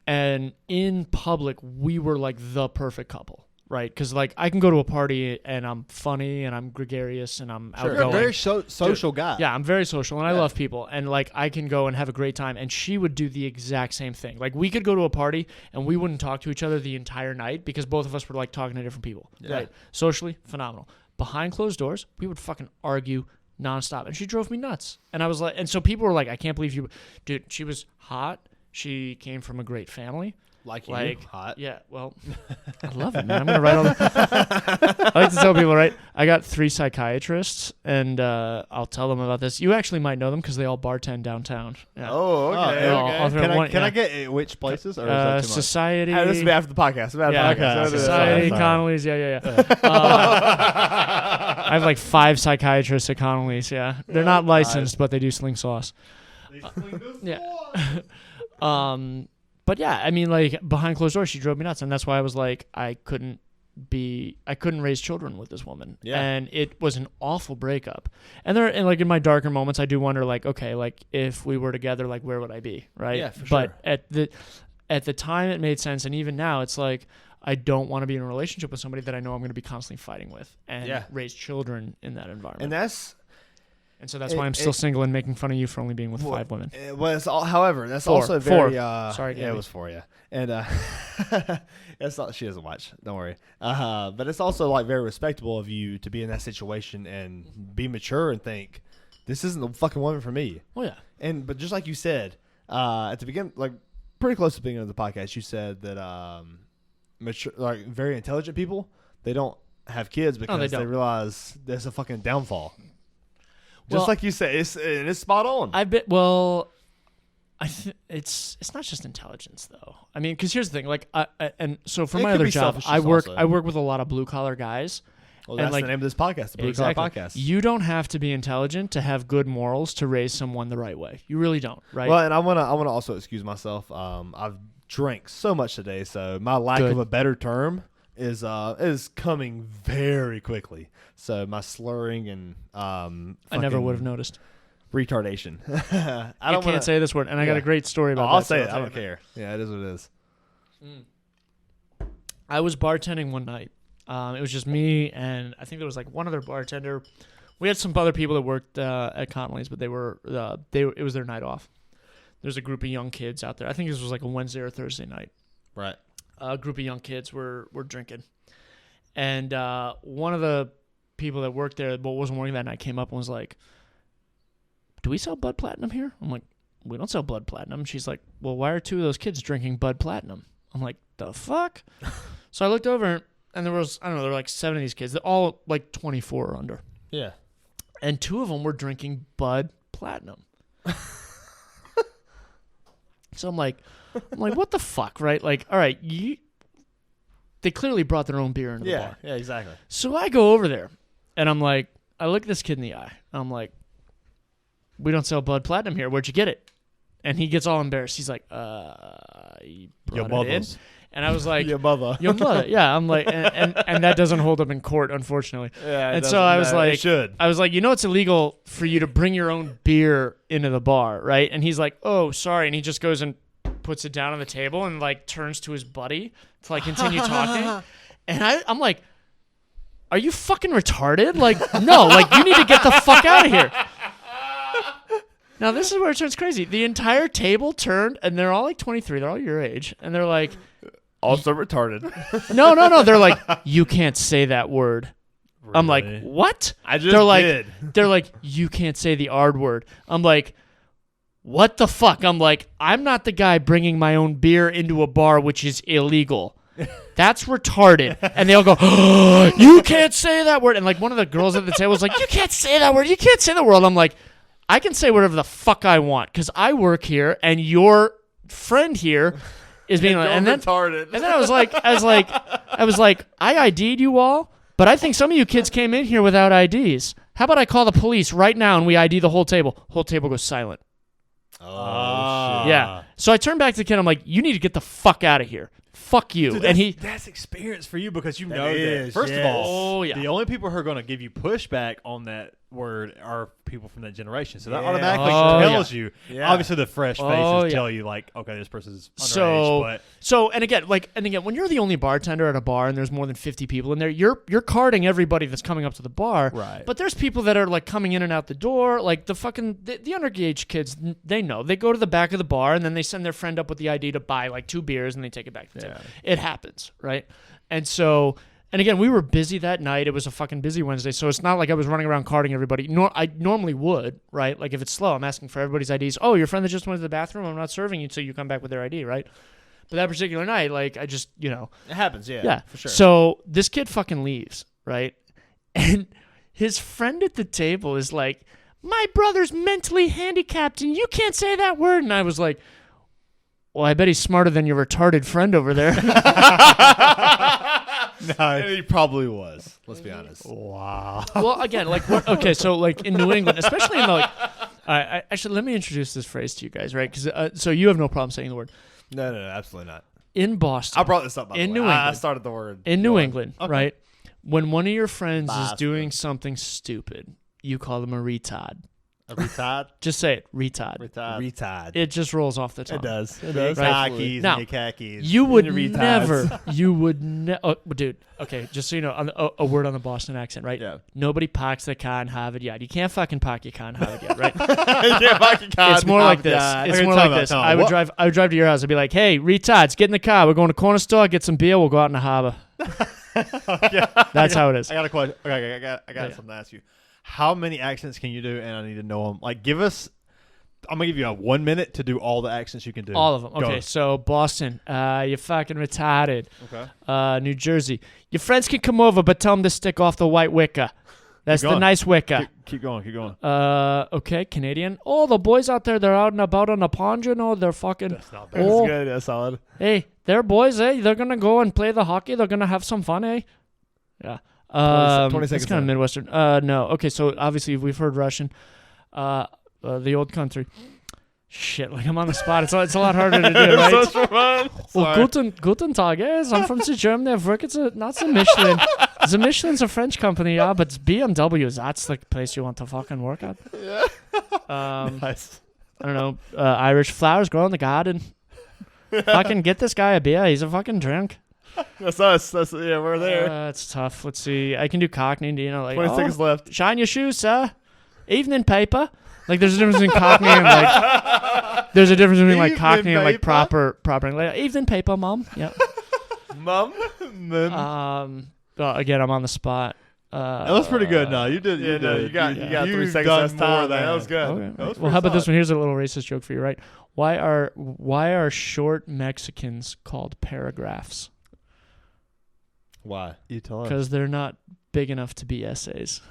and in public we were like the perfect couple, right? Because like I can go to a party and I'm funny and I'm gregarious and I'm You're outgoing. a very social guy. Yeah, I'm very social and I love people, and like I can go and have a great time, and she would do the exact same thing. Like we could go to a party and we wouldn't talk to each other the entire night because both of us were like talking to different people. Yeah. Right? Socially, phenomenal. Behind closed doors, we would fucking argue nonstop, and she drove me nuts. And I was like, and so people were like, I can't believe you, dude. She was hot. She came from a great family. Like you, Like hot. Yeah, well, I love it, man. I'm gonna write all. I like to tell people, right? I got 3 psychiatrists, and I'll tell them about this. You actually might know them because they all bartend downtown. Yeah. Oh, okay. Oh, okay. I'll throw Can I one- can yeah. I get which places or is that too much? Society. Hey, this will be after the podcast. Yeah, After the podcast. okay. Society, Sorry. Connolly's, yeah. I have like 5 psychiatrists at Connolly's, yeah. They're not licensed, but they do sling sauce. Yeah. But yeah, I mean, like behind closed doors, she drove me nuts, and that's why I was like, I couldn't raise children with this woman. Yeah. And it was an awful breakup. And like in my darker moments, I do wonder, like, okay, like if we were together, like where would I be, right? Yeah, for But sure. at the time, it made sense, and even now, it's like I don't want to be in a relationship with somebody that I know I'm going to be constantly fighting with and Yeah. raise children in that environment. And that's And so that's why I'm still single and making fun of you for only being with Well, 5 women. well, it's all, however, that's 4. also 4. very. Sorry, yeah, it Gabby. was 4. Yeah, and it's not. She doesn't watch. Don't worry. But it's also like very respectable of you to be in that situation and be mature and think this isn't the fucking woman for me. Oh yeah. But just like you said at the beginning, like pretty close to the beginning of the podcast, you said that mature, like very intelligent people, they don't have kids because they don't. realize there's a fucking downfall. Well, Just like you said, it's spot on. It's not just intelligence though. I mean, because here's the thing. Like, and so for It my could other be job, I selfishness also. work with a lot of blue collar guys. Well, and that's like, the name of this podcast, the Blue exactly. Collar Podcast. You don't have to be intelligent to have good morals to raise someone the right way. You really don't, right? Well, and I wanna also excuse myself. I've drank so much today, so my lack Good. of a better term is coming very quickly. So my slurring and I never would have noticed. retardation. I can't say this word, and I got a great story about that. I'll say so it. I don't care. Yeah, it is what it is. I was bartending one night. It was just me, and I think there was like one other bartender. We had some other people that worked at Connolly's, but it was their night off. There's a group of young kids out there. I think this was like a Wednesday or Thursday night. Right. A group of young kids were drinking. And one of the people that worked there, but wasn't working that night, came up and was like, "Do we sell Bud Platinum here?" I'm like, "We don't sell Bud Platinum." She's like, "Well, why are two of those kids drinking Bud Platinum?" I'm like, "The fuck?" So I looked over, and there was, I don't know, there were like 7 of these kids. They're all like 24 or under. Yeah. And 2 of them were drinking Bud Platinum. So I'm like, what the fuck, right? Like, all right, they clearly brought their own beer into the bar. Yeah, exactly. So I go over there, and I'm like, I look at this kid in the eye. I'm like, "We don't sell Bud Platinum here. Where'd you get it?" And he gets all embarrassed. He's like, "You brought it in?" And I was like, Your mother. "Your mother." Yeah, I'm like, and that doesn't hold up in court, unfortunately. Yeah, and so I was like, it should. I was like, it's illegal for you to bring your own beer into the bar, right? And he's like, "Oh, sorry," and he just goes and puts it down on the table and like turns to his buddy to like continue talking. And I'm like, "Are you fucking retarded? Like, no, like you need to get the fuck out of here." Now this is where it turns crazy. The entire table turned, and they're all like 23. They're all your age, and they're like, Also retarded. No. They're like, "You can't say that word." Really? I'm like, "What?" I just did. They're like, "You can't say the R word." I'm like, "What the fuck?" I'm like, "I'm not the guy bringing my own beer into a bar, which is illegal. That's retarded." And they all go, "Oh, you can't say that word." And like one of the girls at the table was like, "You can't say that word. You can't say the word." I'm like, "I can say whatever the fuck I want because I work here, and your friend here is being like," and then retarded. And then I was like, "I ID'd you all, but I think some of you kids came in here without IDs. How about I call the police right now and we ID the whole table?" Whole table goes silent. Oh, shit. Yeah. So I turned back to the kid. I'm like, "You need to get the fuck out of here. Fuck you." Dude, and that's experience for you because you That know is, that. First of all, Oh, yeah. the only people who are going to give you pushback on that word are people from that generation. So that Yeah. automatically Oh, tells you. Yeah. Obviously, the fresh faces Oh, yeah. tell you like, okay, this person's underage. And again, when you're the only bartender at a bar and there's more than 50 people in there, you're carding everybody that's coming up to the bar. Right. But there's people that are like coming in and out the door, like the underage kids. They know they go to the back of the bar and then they send their friend up with the ID to buy like 2 beers and they take it back to the table. It happens, right? And so. And again, we were busy that night. It was a fucking busy Wednesday, so it's not like I was running around carding everybody. I normally would, right? Like if it's slow, I'm asking for everybody's IDs. "Oh, your friend that just went to the bathroom, I'm not serving you until you come back with their ID," right? But that particular night, like I just, It happens, yeah, for sure. So this kid fucking leaves, right? And his friend at the table is like, "My brother's mentally handicapped, and you can't say that word." And I was like, "Well, I bet he's smarter than your retarded friend over there." And he probably was. Let's be honest. Wow. Well, again, okay, so like in New England, especially in like, actually, let me introduce this phrase to you guys, right? Because so you have no problem saying the word. No, absolutely not. In Boston, I brought this up, by In the way. New I England. started the word. in New England, Okay. right? When one of your friends is Boston. doing something stupid, you call them a retard. A retard? Just say it, retard. Retard. It just rolls off the tongue. It does. It Your does. Right. khakis Now, and your khakis. You would And your retards. never. Oh, dude. Okay, just so you know, a word on the Boston accent, right? Yeah. Nobody parks their car in Harvard Yard. You can't fucking park your car in Harvard Yard, right? Yeah, fucking God. It's more like this. God. It's Okay, more time like out, this. time out. I would What? drive to your house. I'd be like, "Hey, retards, get in the car. We're going to corner store, get some beer. We'll go out in the harbor." That's how it is. I got a question. Okay, I got Yeah. something to ask you. How many accents can you do? And I need to know them. Like, give us. I'm gonna give you 1 minute to do all the accents you can do. All of them. Go. Okay, so Boston, you're fucking retarded. Okay. New Jersey, your friends can come over, but tell them to stick off the white wicker. That's Keep the going. nice wicker. Keep going. Keep going. Okay, Canadian. Oh, the boys out there, they're out and about on the pond, They're fucking. That's not bad. Oh, That's good. That's solid. hey, they're boys, eh? They're gonna go and play the hockey. They're gonna have some fun, eh? Yeah. 20 It's seconds kind of left. Midwestern. No. Okay, so obviously we've heard Russian. The old country. Shit, like I'm on the spot. It's a lot harder to do, right? So fun. Well, guten Tag, yes. I'm from Germany. I work at Nazi Michelin. The Michelin's a French company, yeah, but BMW, that's the place you want to fucking work at. Yeah. Nice. I don't know. Irish flowers grow in the garden. Fucking get this guy a beer. He's a fucking drink. That's us. Yeah, we're there. It's tough. Let's see. I can do Cockney. You know, like 20 seconds left. shine your shoes, sir. Evening paper. Like there's a difference between Cockney and like. There's a difference between like Cockney and like proper. Like, evening paper, mom. Yep. Mum. Again, I'm on the spot. That was pretty good. No, you did. Yeah, no, you got 3 You've seconds done last more time. than Man. That was good. Okay. That was Well, how about this solid. one? Here's a little racist joke for you, right? Why are short Mexicans called paragraphs? Why? You tell us. Because they're not big enough to be essays.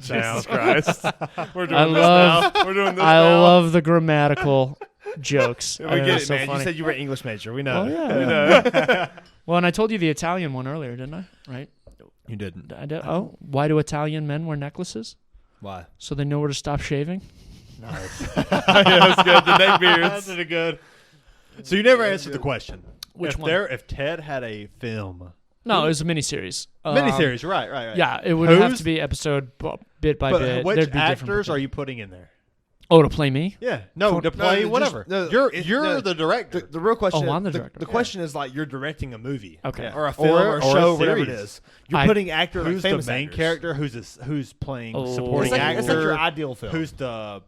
Jesus Christ. We're doing I this love- now. We're doing this I now. love the grammatical jokes. We I think get it's it, so man. funny. You said you were an English major. We know. Oh, yeah. We know. Well, and I told you the Italian one earlier, didn't I? Right? You didn't. I did. Oh, why do Italian men wear necklaces? Why? So they know where to stop shaving. Nice. Yeah, that's good. The neck beards. That's pretty good. So you never answered the question. Which if one? If Ted had a film, No, it was a miniseries. miniseries, right. Yeah, it would have Who's- to be episode bit by But bit. which There'd be different actors are perspectives. you putting in there? Oh, to play me? Yeah, no, to play just- whatever. no, you're no, the director. The real question. Oh, I'm the the director. The question is like you're directing a movie. Okay. Yeah. Or a film or a show, whatever it series. is. You're I- putting actors. Who's like the famous main actors. character? Who's playing Oh. supporting It's like, actor? it's like your ideal film. Who's the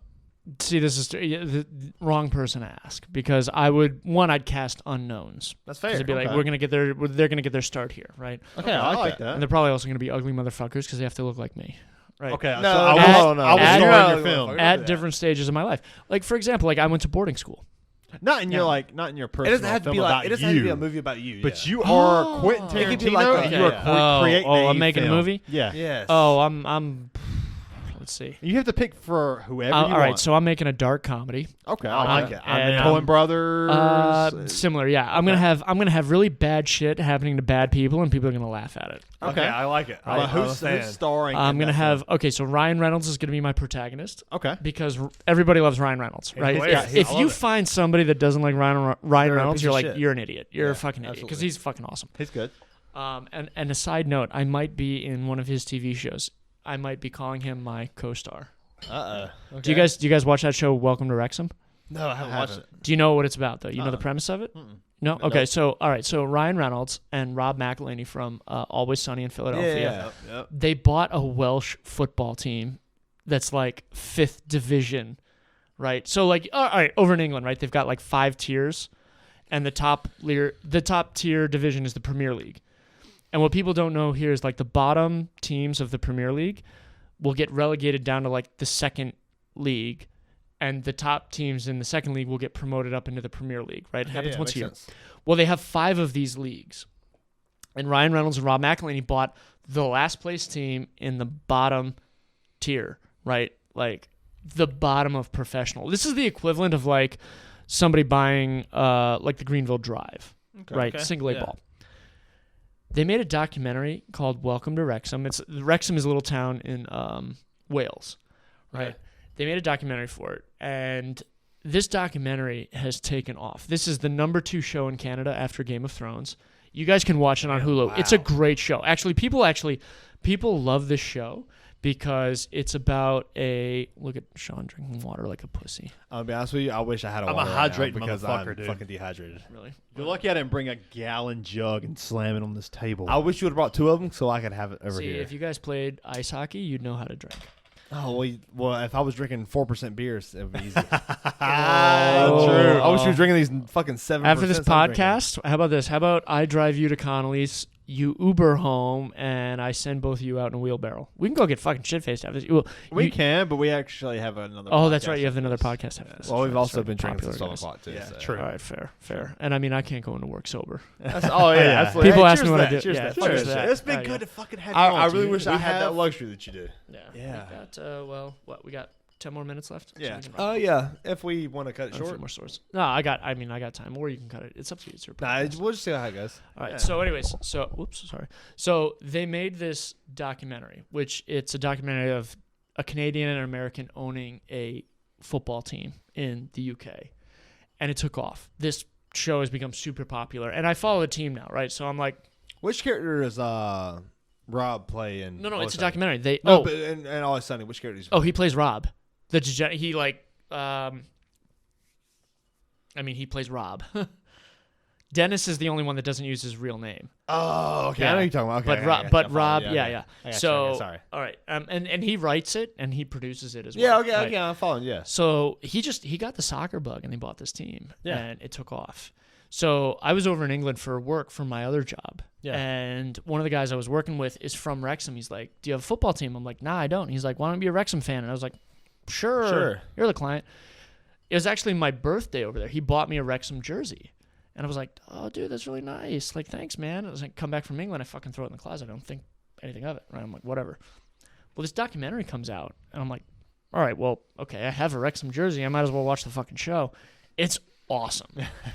See, this is the wrong person to ask because I'd cast unknowns. That's 'Cause fair. it'd be like Okay. they're gonna get their start here, right? Okay, I like that. And they're probably also gonna be ugly motherfuckers because they have to look like me, right? Okay, No, so I was, no, I was add- starring add- your film. Don't At do that. different stages of my life, like for example, like I went to boarding school. Not in your Yeah. not in your It personal doesn't have to film be about like. It doesn't you. have to be a movie about you. But yeah. you are Quentin It Tarantino. could be like a- and you are yeah. creating I'm a making a film. movie? Yeah. Yes. Oh, I'm. Let's see. You have to pick for whoever you All right, want. so I'm making a dark comedy. Okay, I like it. And, I'm Coen Brothers. Similar, yeah. I'm gonna have really bad shit happening to bad people, and people are gonna laugh at it. Okay, I like it. But I who's understand. starring? I'm in gonna that have so Ryan Reynolds is gonna be my protagonist film? Okay. because everybody loves Ryan Reynolds, right? hilarious. If I love you it. find somebody that doesn't like Ryan They're a Reynolds, piece you're of like shit. you're an idiot. You're Yeah, a fucking idiot because absolutely. he's fucking awesome. He's good. And a side note, I might be in one of his TV shows. I might be calling him my co-star. Okay. Do you guys watch that show Welcome to Wrexham? No, I haven't watched it. Do you know what it's about though? You know the premise of it? No? Okay, so all right, so Ryan Reynolds and Rob McElhenney from Always Sunny in Philadelphia. Yeah. They bought a Welsh football team that's like 5th division, right? So like all right, over in England, right? They've got like 5 tiers and the top tier division is the Premier League. And what people don't know here is like the bottom teams of the Premier League will get relegated down to like the 2nd league, and the top teams in the 2nd league will get promoted up into the Premier League, right? It happens once a year. Well, they have 5 of these leagues. And Ryan Reynolds and Rob McElhenney bought the last place team in the bottom tier, right? Like the bottom of professional. This is the equivalent of like somebody buying like the Greenville Drive, right? Okay. Single A Yeah. ball. They made a documentary called Welcome to Wrexham. Wrexham is a little town in Wales, right? Okay. They made a documentary for it, and this documentary has taken off. This is the number 2 show in Canada after Game of Thrones. You guys can watch it on Hulu. Wow. It's a great show. People love this show because it's about look at Shawn drinking water like a pussy. I'll be honest with you. I wish I had a I'm a water right now hydrated because motherfucker, I'm dude. fucking dehydrated. Really? You're lucky I didn't bring a gallon jug and slam it on this table. I wish you would have brought 2 of them so I could have it over See, here. if you guys played ice hockey, you'd know how to drink. Oh well, if I was drinking 4% beers, it would be easy. True. I wish you were drinking these fucking 7%. After this I'm drinking. podcast, how about this? How about I drive you to Connolly's, you Uber home, and I send both of you out in a wheelbarrow? We can go get fucking shit-faced after this. We can, but we actually have another. Oh, that's podcast right. You have after another this. podcast after this. Well, we've That's also right. been drinking Popular since 12 guys. o'clock too. Yeah, so. true. All right, fair. And I mean, I can't go into work sober. Oh yeah, absolutely. People Hey, ask me cheers what to I that, do. cheers to Yeah, that. cheers Cheers to to that. that. It's been Yeah. good to fucking have. I you on, really dude. wish I We had that have- luxury that you do. Yeah. We got 10 more minutes left. Yeah. we can Oh yeah, if we want to cut it run a few short. more stories. No, I got time, or you can cut it. It's up to you. It's your Nah, podcast. we'll just see how it goes. All right. Yeah. So, anyways, So they made this documentary, which it's a documentary of a Canadian and an American owning a football team in the UK, and it took off. This show has become super popular, and I follow the team now, right? So I'm like, Which character does Rob play in? No, Always it's a Sunny? documentary. They No, but in Always Sunny, which character? he plays Rob. He he plays Rob. Dennis is the only one that doesn't use his real name. Oh, okay. Yeah. I know you're talking about. Okay, But Rob, yeah. I got So, you. Sorry. all right, and he writes it and he produces it as well. Yeah, okay, I'm following. Yeah. So he got the soccer bug and they bought this team. Yeah. And it took off. So I was over in England for work for my other job. Yeah. And one of the guys I was working with is from Wrexham. He's like, "Do you have a football team?" I'm like, "Nah, I don't." He's like, "Why don't you be a Wrexham fan?" And I was like, Sure. You're the client." It was actually my birthday over there. He bought me a Wrexham jersey. And I was like, "Oh, dude, that's really nice. Like, thanks, man." I was like, come back from England, I fucking throw it in the closet. I don't think anything of it. Right? I'm like, whatever. Well, this documentary comes out, and I'm like, all right, well, okay, I have a Wrexham jersey. I might as well watch the fucking show. It's awesome.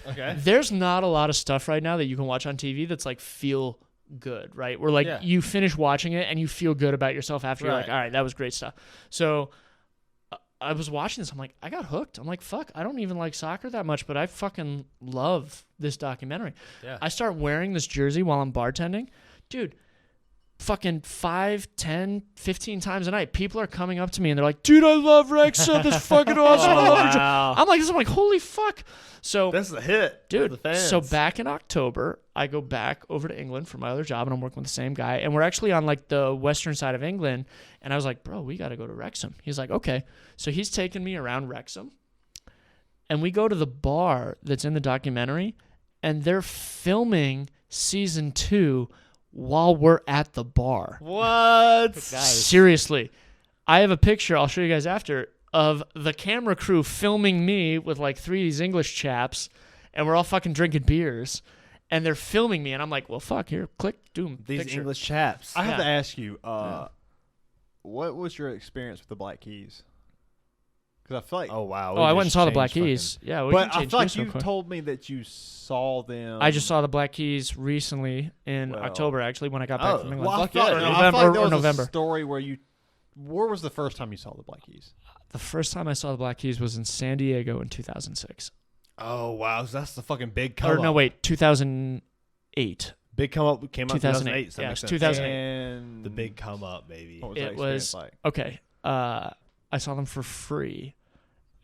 Okay. There's not a lot of stuff right now that you can watch on TV that's like feel good, right? Where like you finish watching it and you feel good about yourself after. You're like, all right, that was great stuff. So I was watching this. I'm like, I got hooked. I'm like, fuck, I don't even like soccer that much, but I fucking love this documentary. Yeah. I start wearing this jersey while I'm bartending. Dude, fucking 5, 10, 15 times a night, people are coming up to me and they're like, "Dude, I love Wrexham. This is fucking awesome. I love your jersey." I'm like, holy fuck. So That's a hit, dude. for the fans. So back in October, I go back over to England for my other job, and I'm working with the same guy, and we're actually on like the western side of England. And I was like, "Bro, we got to go to Wrexham." He's like, "Okay." So he's taking me around Wrexham, and we go to the bar that's in the documentary, and they're filming season 2 while we're at the bar. What? Seriously. I have a picture, I'll show you guys after, of the camera crew filming me with like 3 of these English chaps, and we're all fucking drinking beers, and they're filming me, and I'm like, well, fuck, here, click, doom, These picture. English chaps. I have Yeah. to ask you, what was your experience with the Black Keys? Because I feel like, Oh wow. Oh, I went and saw the Black Keys. Yeah, we but can I change feel like gears real you quick. told me that you saw them. I just saw the Black Keys recently in Well- October, actually, when I got back Oh, from England. Well, I Fuck felt, yeah, I dude. felt November like there or was November. a story where you. Where was the first time you saw the Black Keys? The first time I saw the Black Keys was in San Diego in 2006. Oh wow. So that's the fucking big come Or up. no, wait, 2008. Big come up came out 2008. 2008. So that Yeah, makes it's sense. 2008. And The big come up, baby. What was that It experience was like? okay. I saw them for free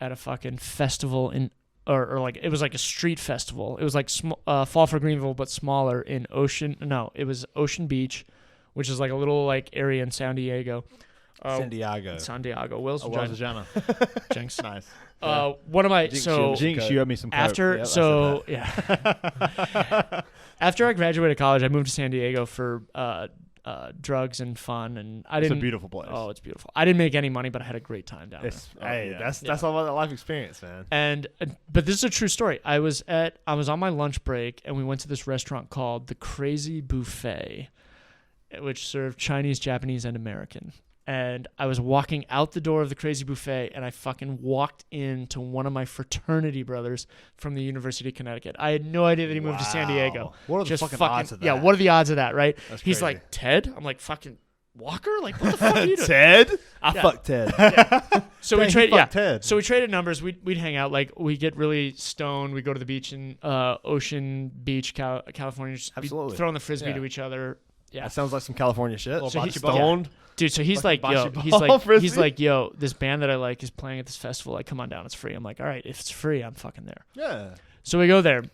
at a fucking festival in, or like it was like a street festival. It was like Fall for Greenville, but smaller in Ocean. No, it was Ocean Beach, which is like a little like area in San Diego. San Diego. San Diego. Will's Oh, vagina. Vagina. Jinx. Nice. One of my Jinx, so Jinx, you owe me some Coke. after Yep, I so yeah. After I graduated college, I moved to San Diego for drugs and fun, and I It's a didn't. beautiful place. Oh, it's beautiful. I didn't make any money, but I had a great time down there. It's, hey, yeah. that's all about that life experience, man. And but this is a true story. I was on my lunch break, and we went to this restaurant called the Crazy Buffet, which served Chinese, Japanese, and American. And I was walking out the door of the Crazy Buffet, and I fucking walked into one of my fraternity brothers from the University of Connecticut. I had no idea that he moved to San Diego. Wow. What are the Just fucking odds of that? Yeah, what are the odds of that, right? That's He's crazy. like, "Ted?" I'm like, "Fucking Walker? Like, what the fuck are you doing?" Ted? I Yeah. fucked Ted. So we Dang, traded, fuck yeah. Ted. So we traded numbers. We'd hang out. Like we get really stoned. We go to the beach in Ocean Beach, California. Just be Absolutely. throwing the frisbee Yeah. to each other. Yeah, That sounds like some California shit. So he's- stoned. dude. So he's Fucking like, yo, bocce he's ball like, frisbee? he's like, yo, this band that I like is playing at this festival. Like, come on down. It's free. I'm like, all right, if it's free, I'm fucking there. Yeah. So we go there,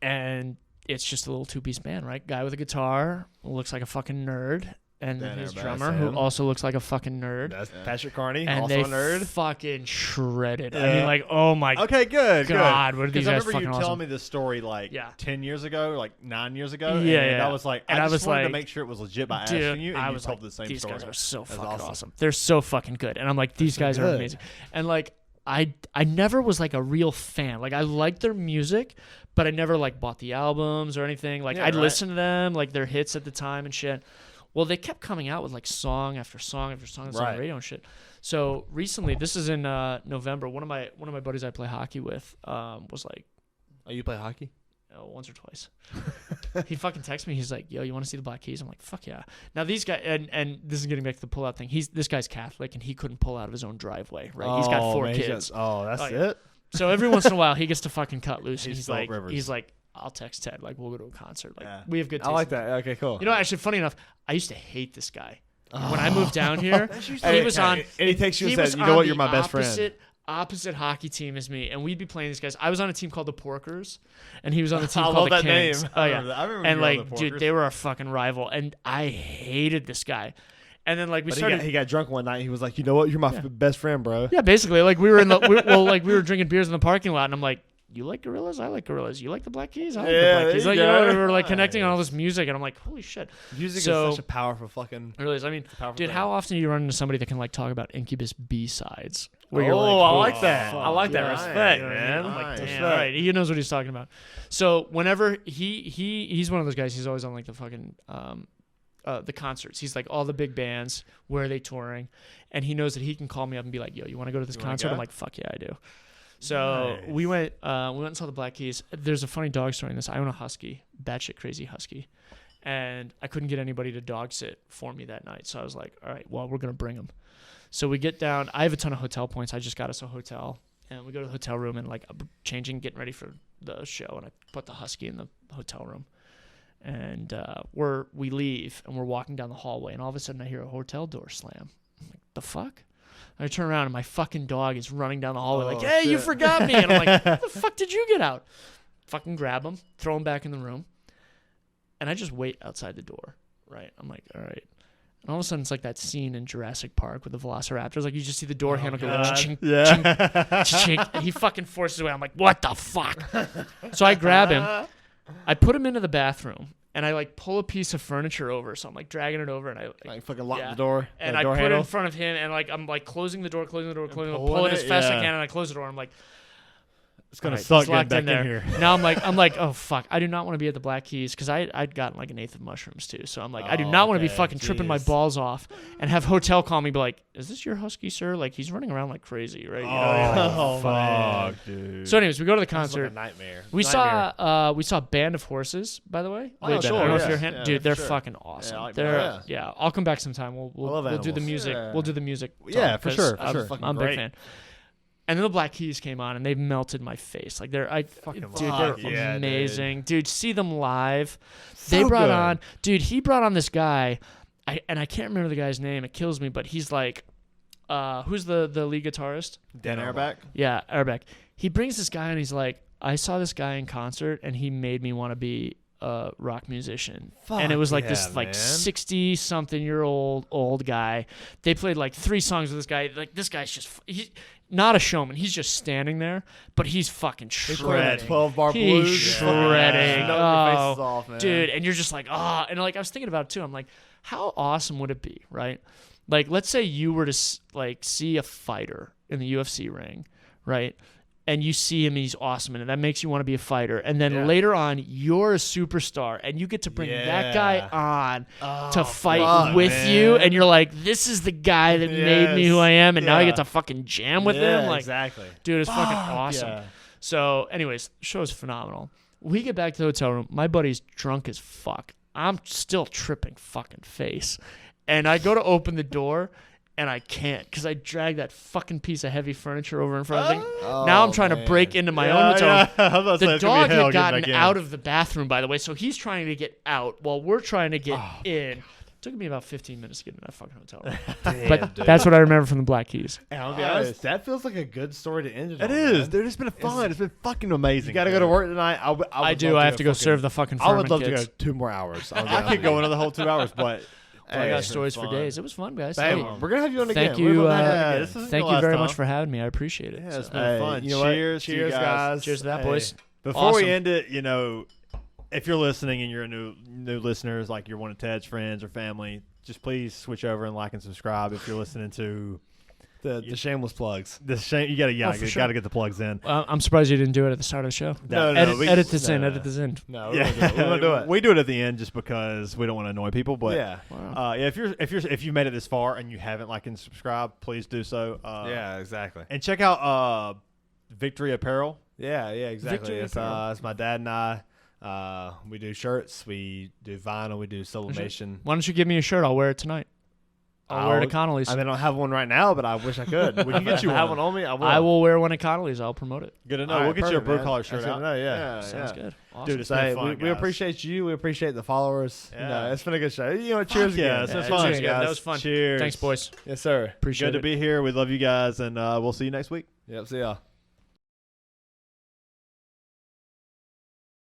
and it's just a little 2-piece band, right? Guy with a guitar, looks like a fucking nerd, and then Dan his Airbag, drummer, Sam. who also looks like a fucking nerd. That's Patrick Carney, And also they a nerd. fucking shredded. I Yeah. mean, like, oh my Okay, good. God, what are Because these I guys remember fucking you awesome. telling me this story like Yeah. 10 years ago, like 9 years ago. Yeah, and yeah. I was like, And I I just was wanted to like, make sure it was legit by Dude, asking you, and I you was told like, the same these story. guys are so That's fucking awesome. awesome. They're so fucking good. And I'm like, these so guys are good. amazing. And like, I never was like a real fan. Like, I liked their music, but I never like bought the albums or anything. Like, Yeah, I'd right. listen to them, like their hits at the time and shit. Well, they kept coming out with like song after song after song that's on Right. the radio and shit. So recently, this is in November. One of my buddies I play hockey with was like, Oh, you play hockey? once or twice. He fucking texted me. He's like, "Yo, you want to see the Black Keys?" I'm like, "Fuck yeah!" Now these guys, and this is getting back to the pull-out thing. This guy's Catholic, and he couldn't pull out of his own driveway. Right? He's got 4 man, kids. that's Oh, yeah. it. So every once in a while, he gets to fucking cut loose, and He's he's Phillip like, Rivers. he's like, I'll text Ted. Like, we'll go to a concert. Like, Yeah. we have good taste. I like that. Okay, cool. You know, actually, funny enough, I used to hate this guy. When I moved down here, he was on. And he takes you he and was says, "You know on what? the You're my best friend." Opposite hockey team as me, and we'd be playing these guys. I was on a team called the Porkers, and he was on the team I called love the that Kings. name. Oh I yeah, remember that. I remember and you were on like, the dude, Porkers. they were a fucking rival, and I hated this guy. And then like we But started. he got drunk one night. And he was like, "You know what? You're my best friend, bro." Yeah, basically, like we were in the we were drinking beers in the parking lot, and I'm like, "You like Gorillas? I like Gorillas. You like the Black Keys? I like Yeah, the Black there Keys." you Like, you know, go. we were like connecting on all this music, and I'm like, "Holy shit!" Music So- is such a powerful fucking. I realize, I mean, powerful dude, thing. how often do you run into somebody that can like talk about Incubus B-sides? Where Oh, you're like, I "Holy like that. fuck, I like that yeah." respect, You know what I man. mean? I'm like, Nice. damn, Respect. all right, he knows what he's talking about. So whenever he's one of those guys, he's always on like the fucking the concerts. He's like all the big bands, where are they touring, and he knows that he can call me up and be like, "Yo, you want to go to this You wanna concert?" go? I'm like, "Fuck yeah, I do." So Nice. we went and saw the Black Keys. There's a funny dog story in this. I own a husky, batshit crazy husky, and I couldn't get anybody to dog sit for me that night. So I was like, all right, well, we're gonna bring him. So we get down. I have a ton of hotel points. I just got us a hotel, and we go to the hotel room and like I'm changing, getting ready for the show, and I put the husky in the hotel room. And we leave, and we're walking down the hallway, and all of a sudden I hear a hotel door slam. I'm like, the fuck? And I turn around, and my fucking dog is running down the hallway like, hey, you forgot me. And I'm like, how the fuck did you get out? Fucking grab him, throw him back in the room. And I just wait outside the door, right? I'm like, all right. And all of a sudden, it's like that scene in Jurassic Park with the velociraptors. Like, you just see the door handle go, chink, chink, chink, and he fucking forces away. I'm like, what the fuck? So I grab him. I put him into the bathroom, and I like pull a piece of furniture over. So I'm like dragging it over, and I Like fucking lock Yeah. the door. and the I door put it handle. in front of him, and like I'm like closing the door, pulling pull it as it, fast as I yeah. can, and I close the door. I'm like, It's gonna all right, suck he's getting locked back in there. here. Now I'm like, oh fuck, I do not want to be at the Black Keys because I'd gotten like an eighth of mushrooms too. So I'm like, I do Oh, not want to be okay, fucking tripping my jeez. balls off and have hotel call me be like, is this your husky, sir? Like he's running around like crazy, right? You know what I mean? Oh, man. fuck, dude. So anyways, we go to the This is like concert. a nightmare. We Nightmare. saw Band of Horses, by the way. Oh, I sure, don't know if yeah. you're Yeah, dude, for they're sure. fucking awesome. I like They're that. I'll come back sometime. I love We'll do the animals. music. Yeah. We'll do the music. Yeah, talk, for 'cause sure, for I'm, sure. I'm a big Great. fan. And then the Black Keys came on, and they melted my face. Like they're Fucking they're fuck yeah, amazing, dude. See them live. So They brought good. on, dude. He brought on this guy, I can't remember the guy's name. It kills me, but he's like, who's the lead guitarist? Dan Auerbach. Yeah, Arabic. He brings this guy, and he's like, I saw this guy in concert, and he made me want to be a rock musician. And it was like this yeah, like man. 60-something-year-old guy. They played like 3 songs with this guy. Like this guy's just he's not a showman. He's just standing there, but he's fucking shredding. 12-bar He's blues. shredding. Snug your Oh, faces off, man. dude, and you're just like, and like I was thinking about it too. I'm like, how awesome would it be, right? Like, let's say you were to like see a fighter in the UFC ring, right? And you see him, and he's awesome, and that makes you want to be a fighter. And then Yeah. later on, you're a superstar, and you get to bring that guy Yeah. on to fight fuck, with man. you, and you're like, this is the guy that made me who I am, and now I Yeah. get to fucking jam with Yeah, him. Like, exactly. dude, it's fucking awesome. Yeah. So, anyways, show's phenomenal. We get back to the hotel room. My buddy's drunk as fuck. I'm still tripping fucking face. And I go to open the door, and I can't because I dragged that fucking piece of heavy furniture over in front of the thing. now I'm trying to break into my own hotel room. I was about to say, The it's gonna be dog hell had getting gotten back in. out of the bathroom, by the way, so he's trying to get out while we're trying to get in. Took me about 15 minutes to get in that fucking hotel room. But that's what I remember from the Black Keys. And I'll be honest, that feels like a good story to end it on. It is, man. dude. It's been fun. It's been fucking amazing. You got to go to work tonight. I do. I have to go serve the fucking I Furman would love kids. to go 2 more hours. I could go another whole 2 hours, but I Hey, got it's been stories for fun. days. It was fun, guys. Hey, Hey, we're gonna have you on again. thank you, yeah, We're this gonna is thank the you last very time. much for having me. I appreciate it. Yeah, So- it's been fun. You know what? Cheers, to you Cheers, guys. Cheers to that, Hey. boys. Before Awesome. we end it, if you're listening and you're a new listeners, like you're one of Ted's friends or family, just please switch over and like and subscribe. If you're listening to the shameless plugs. the shame, you gotta for sure. gotta get the plugs in. I'm surprised you didn't do it at the start of the show. No, Edit this in. Edit this in. No, we're gonna do it. We do it at the end just because we don't want to annoy people. But Yeah. if you made it this far and you haven't liked and subscribed, please do so. Yeah, exactly. And check out Victory Apparel. Yeah, exactly. Victory It's Apparel. it's my dad and I. We do shirts, we do vinyl, we do sublimation. Why don't you give me a shirt? I'll wear it tonight. I'll wear it at Connolly's. I mean, I don't have one right now, but I wish I could. We can get you. I have one on me. I will. Wear one at Connolly's. I'll promote it. Good to know. All right, We'll get you a perfect, Brew man. Collar shirt That's good out. to know, yeah. Sounds good. Awesome. Dude, it's been fun, we guys. appreciate you. We appreciate the followers. Yeah. It's been a good show. Cheers again. yes, that's Yeah, fun. cheers, guys. That was fun. Cheers. Thanks, boys. Yes, sir. Appreciate Good it. to be here. We love you guys, and we'll see you next week. Yep. See ya.